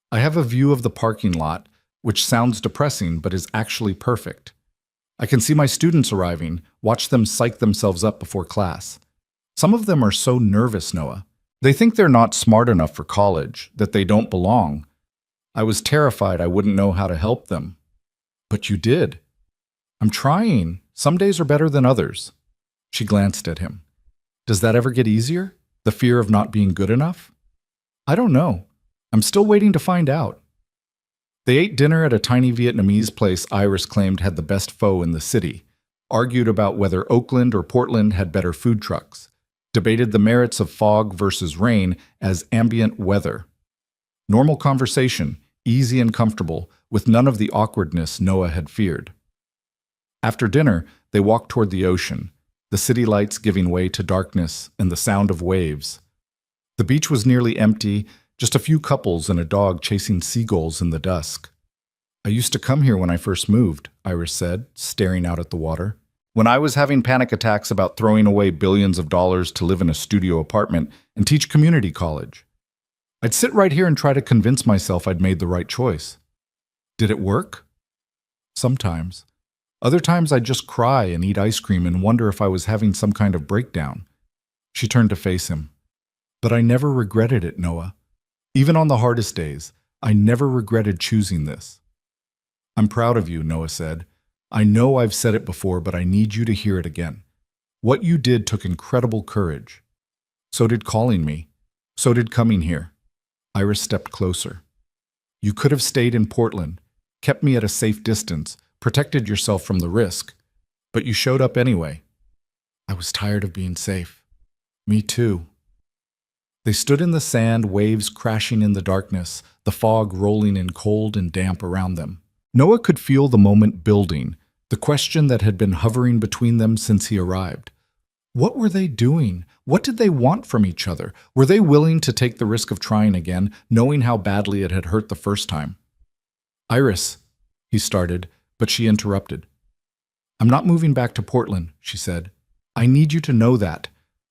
I have a view of the parking lot, which sounds depressing but is actually perfect. I can see my students arriving, watch them psych themselves up before class. Some of them are so nervous, Noah. They think they're not smart enough for college, that they don't belong. I was terrified I wouldn't know how to help them. But you did. I'm trying. Some days are better than others. She glanced at him. Does that ever get easier? The fear of not being good enough? I don't know. I'm still waiting to find out. They ate dinner at a tiny Vietnamese place Iris claimed had the best pho in the city, argued about whether Oakland or Portland had better food trucks, debated the merits of fog versus rain as ambient weather. Normal conversation, easy and comfortable, with none of the awkwardness Noah had feared. After dinner, they walked toward the ocean, the city lights giving way to darkness and the sound of waves. The beach was nearly empty, just a few couples and a dog chasing seagulls in the dusk. I used to come here when I first moved, Iris said, staring out at the water. When I was having panic attacks about throwing away billions of dollars to live in a studio apartment and teach community college. I'd sit right here and try to convince myself I'd made the right choice. Did it work? Sometimes. Other times I'd just cry and eat ice cream and wonder if I was having some kind of breakdown. She turned to face him. But I never regretted it, Noah. Even on the hardest days, I never regretted choosing this. I'm proud of you, Noah said. I know I've said it before, but I need you to hear it again. What you did took incredible courage. So did calling me. So did coming here. Iris stepped closer. You could have stayed in Portland, kept me at a safe distance, protected yourself from the risk, but you showed up anyway. I was tired of being safe. Me too. They stood in the sand, waves crashing in the darkness, the fog rolling in cold and damp around them. Noah could feel the moment building, the question that had been hovering between them since he arrived. What were they doing? What did they want from each other? Were they willing to take the risk of trying again, knowing how badly it had hurt the first time? Iris, he started, but she interrupted. I'm not moving back to Portland, she said. I need you to know that.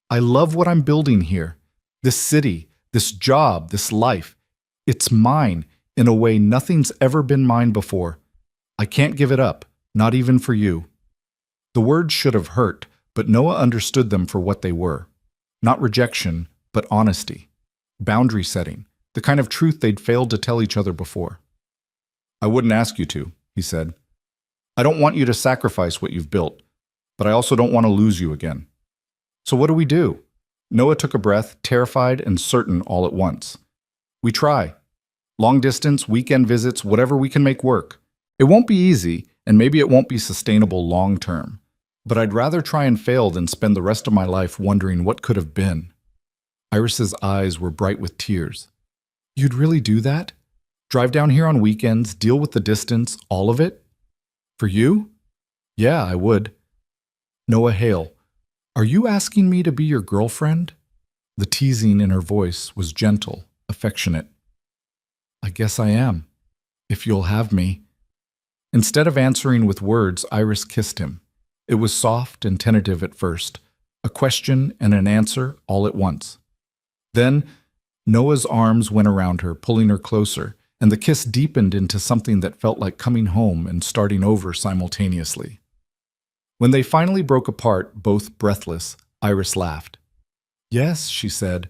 I love what I'm building here. This city, this job, this life. It's mine in a way nothing's ever been mine before. I can't give it up, not even for you. The words should have hurt, but Noah understood them for what they were. Not rejection, but honesty. Boundary setting, the kind of truth they'd failed to tell each other before. I wouldn't ask you to, he said. I don't want you to sacrifice what you've built, but I also don't want to lose you again. So what do we do? Noah took a breath, terrified and certain all at once. We try. Long distance, weekend visits, whatever we can make work. It won't be easy, and maybe it won't be sustainable long term. But I'd rather try and fail than spend the rest of my life wondering what could have been. Iris's eyes were bright with tears. You'd really do that? Drive down here on weekends, deal with the distance, all of it? For you? Yeah, I would. Noah Hale, are you asking me to be your girlfriend? The teasing in her voice was gentle, affectionate. I guess I am, if you'll have me. Instead of answering with words, Iris kissed him. It was soft and tentative at first, a question and an answer all at once. Then, Noah's arms went around her, pulling her closer, and the kiss deepened into something that felt like coming home and starting over simultaneously. When they finally broke apart, both breathless, Iris laughed. Yes, she said.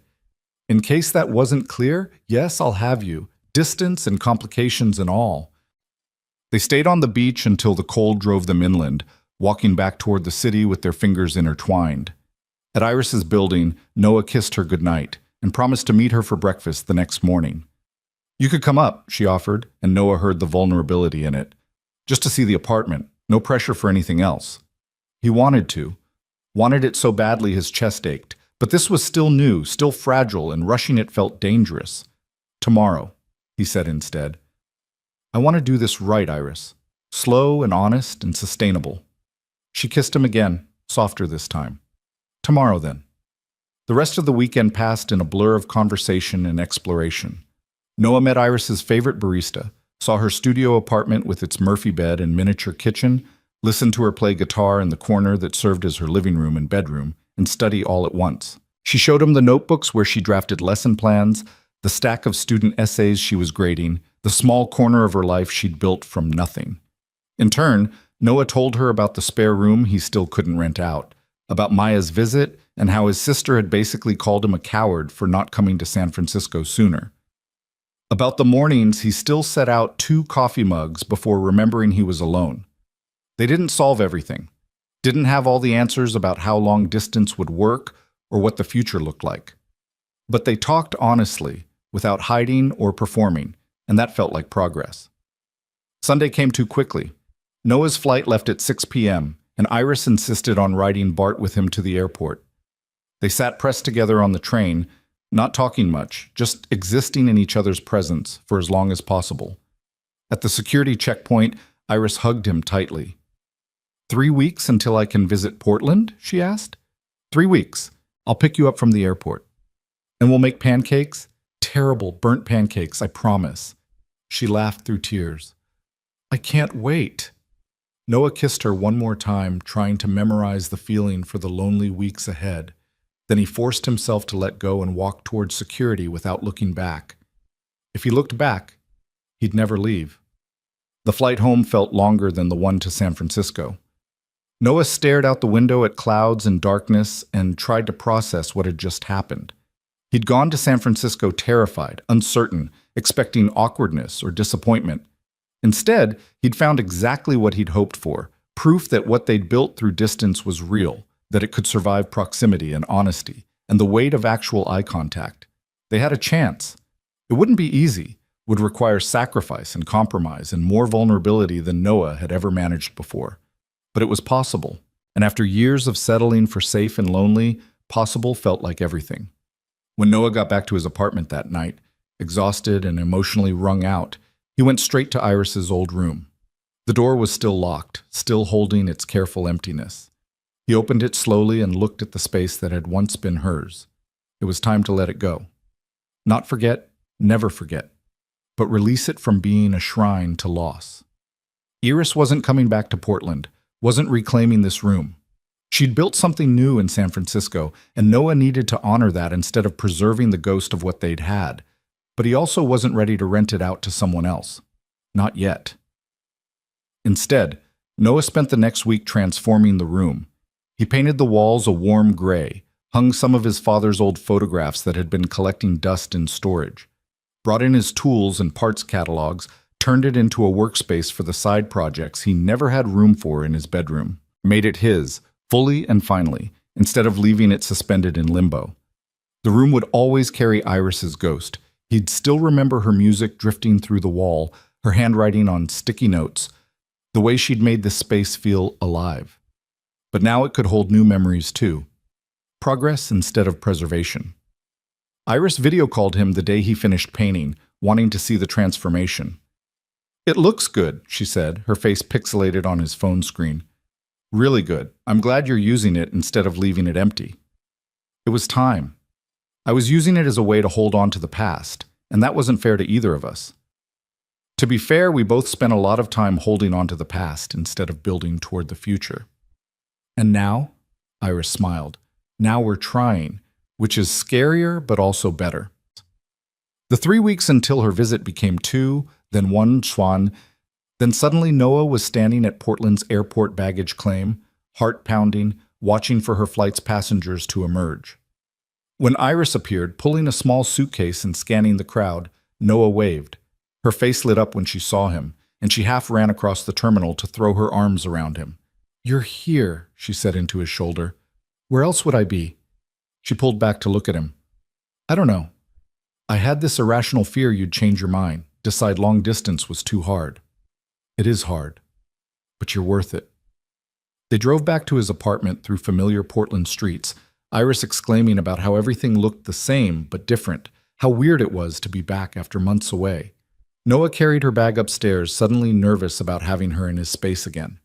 In case that wasn't clear, yes, I'll have you, distance and complications and all. They stayed on the beach until the cold drove them inland, walking back toward the city with their fingers intertwined. At Iris's building, Noah kissed her goodnight and promised to meet her for breakfast the next morning. You could come up, she offered, and Noah heard the vulnerability in it. Just to see the apartment, no pressure for anything else. He wanted it so badly his chest ached, but this was still new, still fragile, and rushing it felt dangerous. Tomorrow, he said instead. I want to do this right, Iris. Slow and honest and sustainable. She kissed him again, softer this time. Tomorrow, then. The rest of the weekend passed in a blur of conversation and exploration. Noah met Iris's favorite barista, saw her studio apartment with its Murphy bed and miniature kitchen, listened to her play guitar in the corner that served as her living room and bedroom, and study all at once. She showed him the notebooks where she drafted lesson plans, the stack of student essays she was grading, the small corner of her life she'd built from nothing. In turn, Noah told her about the spare room he still couldn't rent out, about Maya's visit, and how his sister had basically called him a coward for not coming to San Francisco sooner. About the mornings he still set out 2 coffee mugs before remembering he was alone. They didn't solve everything, didn't have all the answers about how long distance would work or what the future looked like. But they talked honestly, without hiding or performing, and that felt like progress. Sunday came too quickly. Noah's flight left at 6 p.m., and Iris insisted on riding Bart with him to the airport. They sat pressed together on the train, not talking much, just existing in each other's presence for as long as possible. At the security checkpoint, Iris hugged him tightly. 3 weeks until I can visit Portland? She asked. 3 weeks. I'll pick you up from the airport. And we'll make pancakes? Terrible, burnt pancakes, I promise. She laughed through tears. I can't wait. Noah kissed her one more time, trying to memorize the feeling for the lonely weeks ahead. Then he forced himself to let go and walk toward security without looking back. If he looked back, he'd never leave. The flight home felt longer than the one to San Francisco. Noah stared out the window at clouds and darkness and tried to process what had just happened. He'd gone to San Francisco terrified, uncertain, expecting awkwardness or disappointment. Instead, he'd found exactly what he'd hoped for, proof that what they'd built through distance was real, that it could survive proximity and honesty, and the weight of actual eye contact. They had a chance. It wouldn't be easy, would require sacrifice and compromise and more vulnerability than Noah had ever managed before. But it was possible, and after years of settling for safe and lonely, possible felt like everything. When Noah got back to his apartment that night, exhausted and emotionally wrung out, he went straight to Iris's old room. The door was still locked, still holding its careful emptiness. He opened it slowly and looked at the space that had once been hers. It was time to let it go. Not forget, never forget, but release it from being a shrine to loss. Iris wasn't coming back to Portland, wasn't reclaiming this room. She'd built something new in San Francisco, and Noah needed to honor that instead of preserving the ghost of what they'd had. But he also wasn't ready to rent it out to someone else. Not yet. Instead, Noah spent the next week transforming the room. He painted the walls a warm gray, hung some of his father's old photographs that had been collecting dust in storage, brought in his tools and parts catalogs, turned it into a workspace for the side projects he never had room for in his bedroom, made it his, fully and finally, instead of leaving it suspended in limbo. The room would always carry Iris's ghost. He'd still remember her music drifting through the wall, her handwriting on sticky notes, the way she'd made this space feel alive. But now it could hold new memories too. Progress instead of preservation. Iris video called him the day he finished painting, wanting to see the transformation. "It looks good," she said, her face pixelated on his phone screen. "Really good. I'm glad you're using it instead of leaving it empty." It was time. I was using it as a way to hold on to the past, and that wasn't fair to either of us. To be fair, we both spent a lot of time holding on to the past instead of building toward the future. "And now?" Iris smiled. "Now we're trying, which is scarier but also better." The 3 weeks until her visit became 2, then 1 swan. Then suddenly Noah was standing at Portland's airport baggage claim, heart pounding, watching for her flight's passengers to emerge. When Iris appeared, pulling a small suitcase and scanning the crowd, Noah waved. Her face lit up when she saw him, and she half ran across the terminal to throw her arms around him. "You're here," she said into his shoulder. "Where else would I be?" She pulled back to look at him. "I don't know. I had this irrational fear you'd change your mind, decide long distance was too hard." "It is hard, but you're worth it." They drove back to his apartment through familiar Portland streets, Iris exclaiming about how everything looked the same but different, how weird it was to be back after months away. Noah carried her bag upstairs, suddenly nervous about having her in his space again.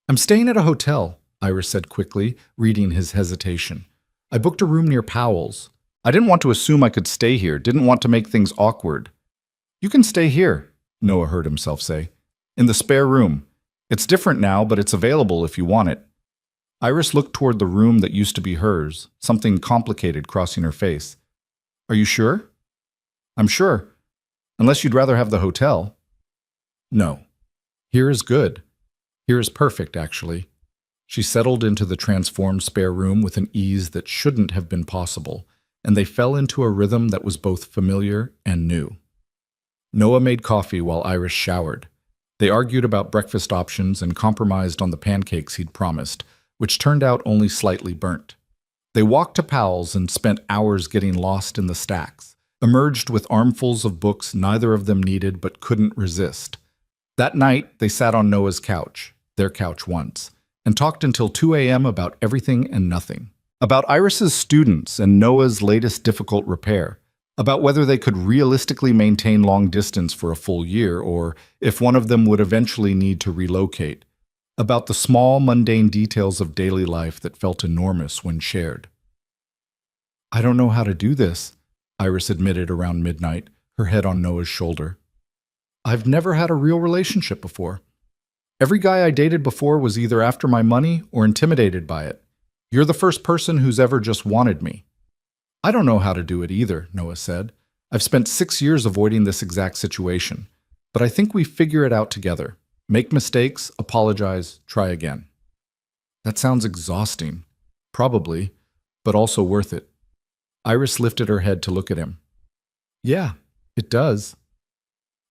"I'm staying at a hotel," Iris said quickly, reading his hesitation. "I booked a room near Powell's. I didn't want to assume I could stay here, didn't want to make things awkward." "You can stay here," Noah heard himself say. "In the spare room. It's different now, but it's available if you want it." Iris looked toward the room that used to be hers, something complicated crossing her face. "Are you sure?" "I'm sure. Unless you'd rather have the hotel." "No. Here is good. Here is perfect, actually." She settled into the transformed spare room with an ease that shouldn't have been possible, and they fell into a rhythm that was both familiar and new. Noah made coffee while Iris showered. They argued about breakfast options and compromised on the pancakes he'd promised, which turned out only slightly burnt. They walked to Powell's and spent hours getting lost in the stacks, emerged with armfuls of books neither of them needed but couldn't resist. That night, they sat on Noah's couch, their couch once, and talked until 2 a.m. about everything and nothing. About Iris's students and Noah's latest difficult repair. About whether they could realistically maintain long distance for a full year, or if one of them would eventually need to relocate. About the small, mundane details of daily life that felt enormous when shared. "I don't know how to do this," Iris admitted around midnight, her head on Noah's shoulder. "I've never had a real relationship before. Every guy I dated before was either after my money or intimidated by it. You're the first person who's ever just wanted me." "I don't know how to do it either," Noah said. "I've spent 6 years avoiding this exact situation. But I think we figure it out together. Make mistakes, apologize, try again." "That sounds exhausting." "Probably, but also worth it." Iris lifted her head to look at him. "Yeah, it does."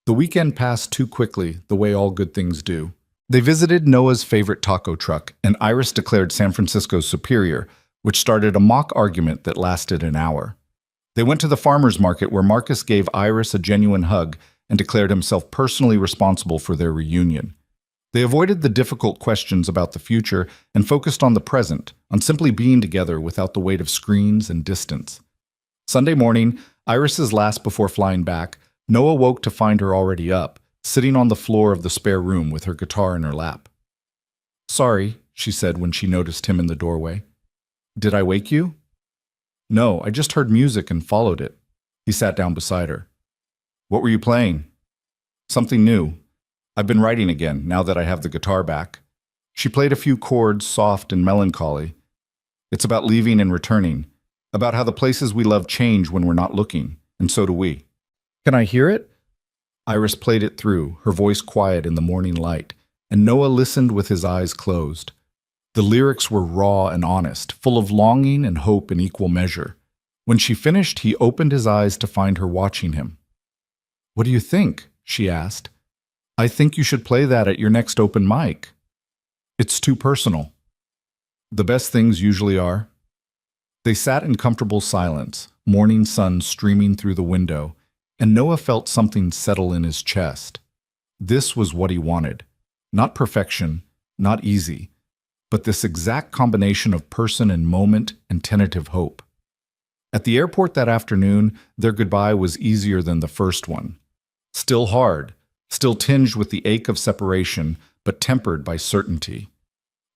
The weekend passed too quickly, the way all good things do. They visited Noah's favorite taco truck, and Iris declared San Francisco's superior, which started a mock argument that lasted an hour. They went to the farmer's market where Marcus gave Iris a genuine hug and declared himself personally responsible for their reunion. They avoided the difficult questions about the future and focused on the present, on simply being together without the weight of screens and distance. Sunday morning, Iris's last before flying back, Noah woke to find her already up, sitting on the floor of the spare room with her guitar in her lap. "Sorry," she said when she noticed him in the doorway. "Did I wake you?" "No, I just heard music and followed it." He sat down beside her. "What were you playing?" "Something new. I've been writing again, now that I have the guitar back." She played a few chords, soft and melancholy. "It's about leaving and returning, about how the places we love change when we're not looking, and so do we." "Can I hear it?" Iris played it through, her voice quiet in the morning light, and Noah listened with his eyes closed. The lyrics were raw and honest, full of longing and hope in equal measure. When she finished, he opened his eyes to find her watching him. "What do you think?" she asked. "I think you should play that at your next open mic." "It's too personal." "The best things usually are." They sat in comfortable silence, morning sun streaming through the window, and Noah felt something settle in his chest. This was what he wanted. Not perfection, not easy, but this exact combination of person and moment and tentative hope. At the airport that afternoon, their goodbye was easier than the first one. Still hard, still tinged with the ache of separation, but tempered by certainty.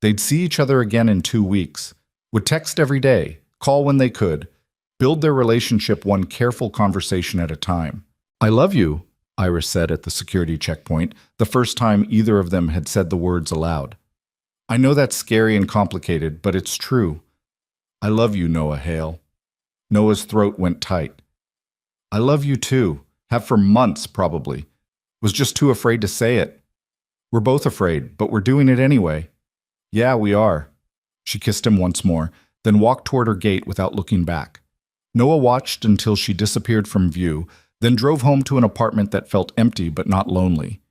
They'd see each other again in 2 weeks, would text every day, call when they could, build their relationship one careful conversation at a time. "I love you," Iris said at the security checkpoint, the first time either of them had said the words aloud. "I know that's scary and complicated, but it's true. I love you, Noah Hale." Noah's throat went tight. "I love you too. Have for months, probably. Was just too afraid to say it. We're both afraid, but we're doing it anyway." "Yeah, we are." She kissed him once more, then walked toward her gate without looking back. Noah watched until she disappeared from view, then drove home to an apartment that felt empty but not lonely.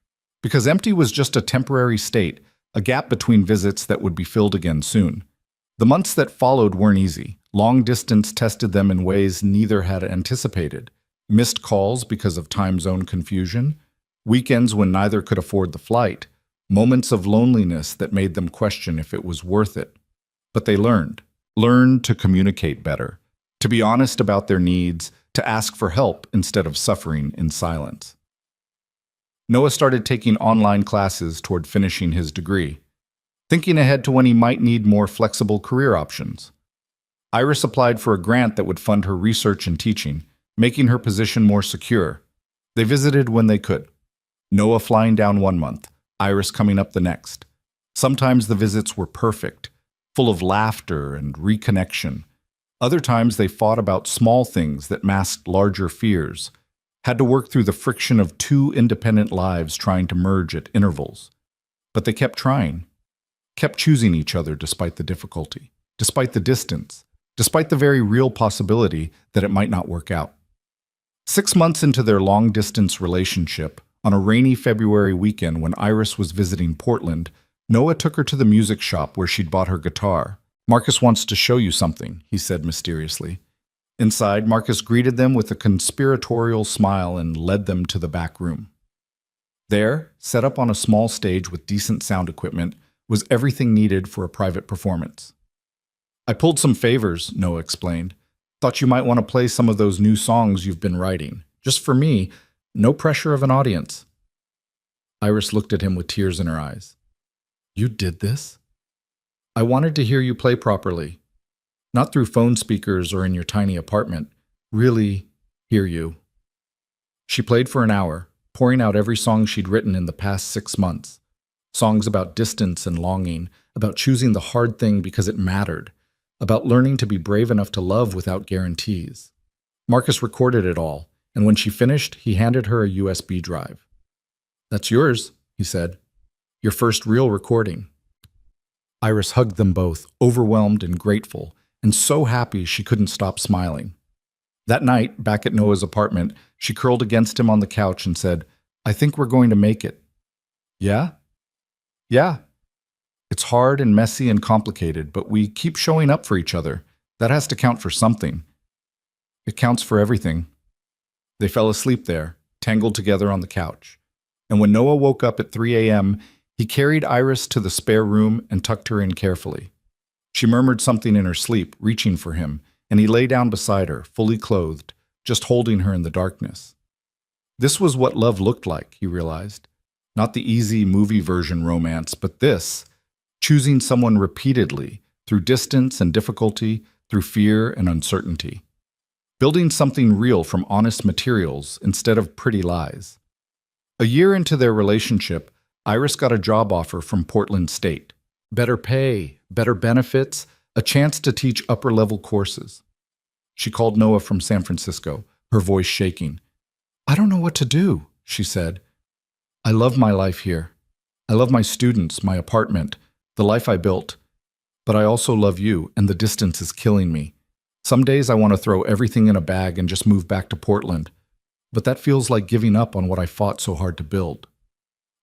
Because empty was just a temporary state, a gap between visits that would be filled again soon. The months that followed weren't easy. Long distance tested them in ways neither had anticipated. Missed calls because of time zone confusion, weekends when neither could afford the flight, moments of loneliness that made them question if it was worth it. But they learned to communicate better, to be honest about their needs, to ask for help instead of suffering in silence. Noah started taking online classes toward finishing his degree, thinking ahead to when he might need more flexible career options. Iris applied for a grant that would fund her research and teaching, making her position more secure. They visited when they could. Noah flying down 1 month, Iris coming up the next. Sometimes the visits were perfect, full of laughter and reconnection. Other times they fought about small things that masked larger fears, had to work through the friction of two independent lives trying to merge at intervals. But they kept trying, kept choosing each other despite the difficulty, despite the distance, despite the very real possibility that it might not work out. 6 months into their long-distance relationship, on a rainy February weekend when Iris was visiting Portland, Noah took her to the music shop where she'd bought her guitar. "Marcus wants to show you something," he said mysteriously. Inside, Marcus greeted them with a conspiratorial smile and led them to the back room. There, set up on a small stage with decent sound equipment, was everything needed for a private performance. "I pulled some favors," Noah explained. "Thought you might want to play some of those new songs you've been writing. Just for me, no pressure of an audience." Iris looked at him with tears in her eyes. "You did this?" "I wanted to hear you play properly. Not through phone speakers or in your tiny apartment. Really hear you." She played for an hour, pouring out every song she'd written in the past 6 months. Songs about distance and longing, about choosing the hard thing because it mattered, about learning to be brave enough to love without guarantees. Marcus recorded it all, and when she finished, he handed her a USB drive. "That's yours," he said. "Your first real recording." Iris hugged them both, overwhelmed and grateful, and so happy she couldn't stop smiling. That night, back at Noah's apartment, she curled against him on the couch and said, "I think we're going to make it." "Yeah?" "Yeah. It's hard and messy and complicated, but we keep showing up for each other. That has to count for something." "It counts for everything." They fell asleep there, tangled together on the couch. And when Noah woke up at 3 a.m., he carried Iris to the spare room and tucked her in carefully. She murmured something in her sleep, reaching for him, and he lay down beside her, fully clothed, just holding her in the darkness. This was what love looked like, he realized. Not the easy movie version romance, but this, choosing someone repeatedly, through distance and difficulty, through fear and uncertainty. Building something real from honest materials instead of pretty lies. A year into their relationship, Iris got a job offer from Portland State. Better pay, better benefits, a chance to teach upper-level courses. She called Noah from San Francisco, her voice shaking. "I don't know what to do," she said. "I love my life here. I love my students, my apartment, the life I built. But I also love you, and the distance is killing me. Some days I want to throw everything in a bag and just move back to Portland. But that feels like giving up on what I fought so hard to build."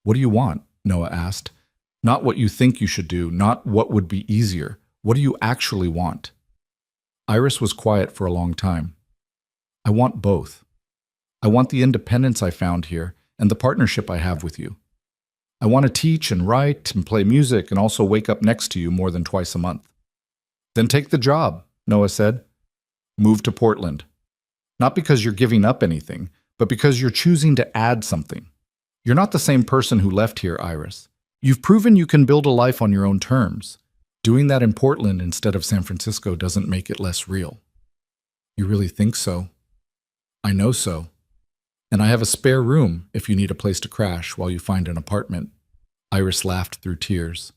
"What do you want?" Noah asked. "Not what you think you should do, not what would be easier. What do you actually want?" Iris was quiet for a long time. "I want both. I want the independence I found here and the partnership I have with you. I want to teach and write and play music and also wake up next to you more than twice a month." "Then take the job," Noah said. Move to Portland. Not because you're giving up anything, but because you're choosing to add something. You're not the same person who left here, Iris. You've proven you can build a life on your own terms. Doing that in Portland instead of San Francisco doesn't make it less real. You really think so? I know so. And I have a spare room if you need a place to crash while you find an apartment. Iris laughed through tears.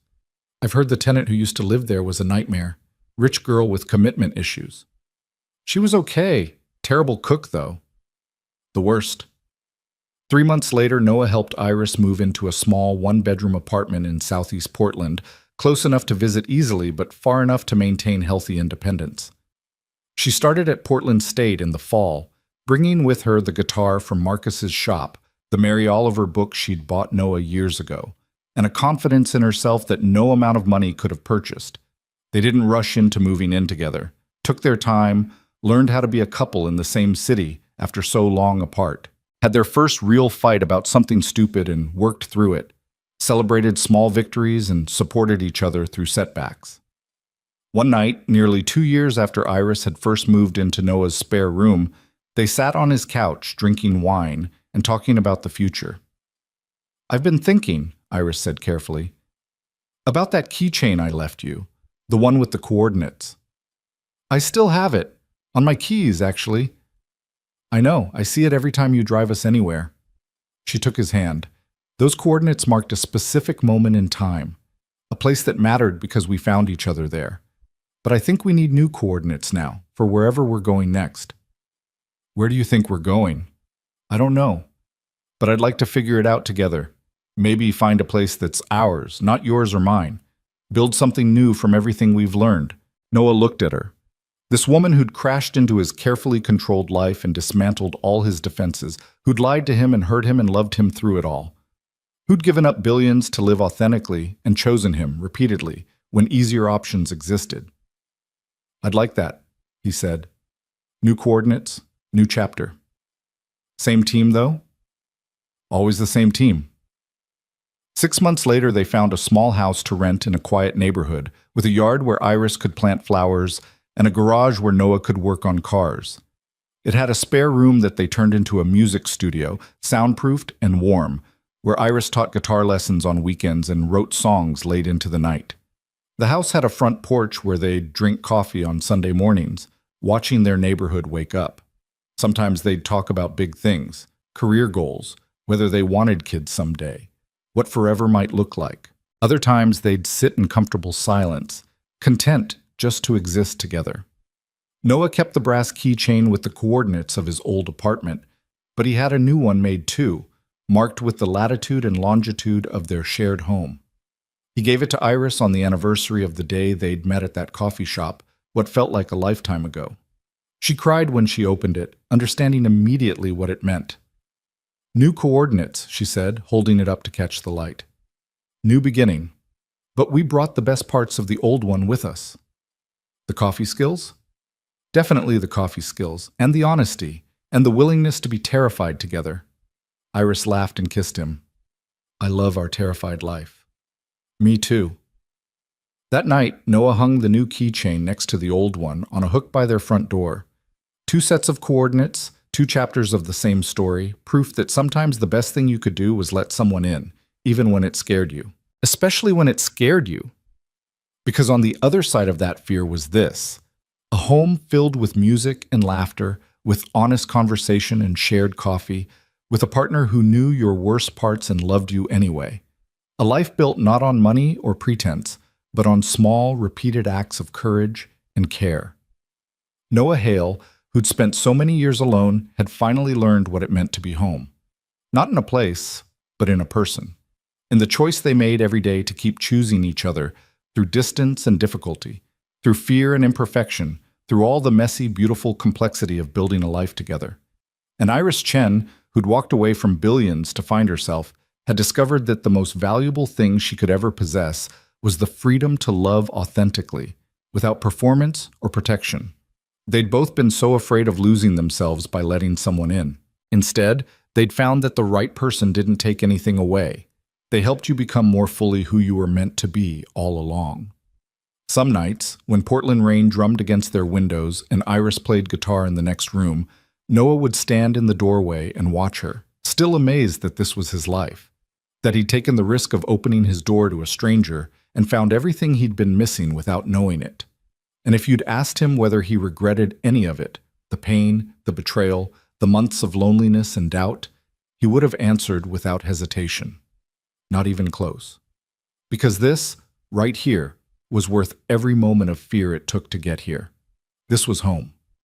I've heard the tenant who used to live there was a nightmare. Rich girl with commitment issues. She was okay. Terrible cook, though. The worst. 3 months later, Noah helped Iris move into a small one-bedroom apartment in southeast Portland, close enough to visit easily but far enough to maintain healthy independence. She started at Portland State in the fall, bringing with her the guitar from Marcus's shop, the Mary Oliver book she'd bought Noah years ago, and a confidence in herself that no amount of money could have purchased. They didn't rush into moving in together, took their time, learned how to be a couple in the same city after so long apart, had their first real fight about something stupid and worked through it, celebrated small victories and supported each other through setbacks. One night, nearly 2 years after Iris had first moved into Noah's spare room, they sat on his couch drinking wine and talking about the future. I've been thinking, Iris said carefully, about that keychain I left you, the one with the coordinates. I still have it, on my keys, actually. I know, I see it every time you drive us anywhere. She took his hand. Those coordinates marked a specific moment in time, a place that mattered because we found each other there. But I think we need new coordinates now, for wherever we're going next. Where do you think we're going? I don't know, but I'd like to figure it out together. Maybe find a place that's ours, not yours or mine. Build something new from everything we've learned. Noah looked at her. This woman who'd crashed into his carefully controlled life and dismantled all his defenses, who'd lied to him and hurt him and loved him through it all. Who'd given up billions to live authentically and chosen him repeatedly when easier options existed. I'd like that, he said. New coordinates, new chapter. Same team, though? Always the same team. 6 months later, they found a small house to rent in a quiet neighborhood, with a yard where Iris could plant flowers and a garage where Noah could work on cars. It had a spare room that they turned into a music studio, soundproofed and warm, where Iris taught guitar lessons on weekends and wrote songs late into the night. The house had a front porch where they'd drink coffee on Sunday mornings, watching their neighborhood wake up. Sometimes they'd talk about big things, career goals, whether they wanted kids someday, what forever might look like. Other times they'd sit in comfortable silence, content just to exist together. Noah kept the brass keychain with the coordinates of his old apartment, but he had a new one made too, marked with the latitude and longitude of their shared home. He gave it to Iris on the anniversary of the day they'd met at that coffee shop, what felt like a lifetime ago. She cried when she opened it, understanding immediately what it meant. New coordinates, she said, holding it up to catch the light. New beginning. But we brought the best parts of the old one with us. The coffee skills? Definitely the coffee skills, and the honesty, and the willingness to be terrified together. Iris laughed and kissed him. I love our terrified life. Me too. That night, Noah hung the new keychain next to the old one on a hook by their front door. 2 sets of coordinates, 2 chapters of the same story, proof that sometimes the best thing you could do was let someone in, even when it scared you. Especially when it scared you. Because on the other side of that fear was this: a home filled with music and laughter, with honest conversation and shared coffee, with a partner who knew your worst parts and loved you anyway. A life built not on money or pretense, but on small, repeated acts of courage and care. Noah Hale, who'd spent so many years alone, had finally learned what it meant to be home. Not in a place, but in a person. In the choice they made every day to keep choosing each other, through distance and difficulty, through fear and imperfection, through all the messy, beautiful complexity of building a life together. And Iris Chen, who'd walked away from billions to find herself, had discovered that the most valuable thing she could ever possess was the freedom to love authentically, without performance or protection. They'd both been so afraid of losing themselves by letting someone in. Instead, they'd found that the right person didn't take anything away. They helped you become more fully who you were meant to be all along. Some nights, when Portland rain drummed against their windows and Iris played guitar in the next room, Noah would stand in the doorway and watch her, still amazed that this was his life, that he'd taken the risk of opening his door to a stranger and found everything he'd been missing without knowing it. And if you'd asked him whether he regretted any of it, the pain, the betrayal, the months of loneliness and doubt, he would have answered without hesitation. Not even close. Because this, right here, was worth every moment of fear it took to get here. This was home.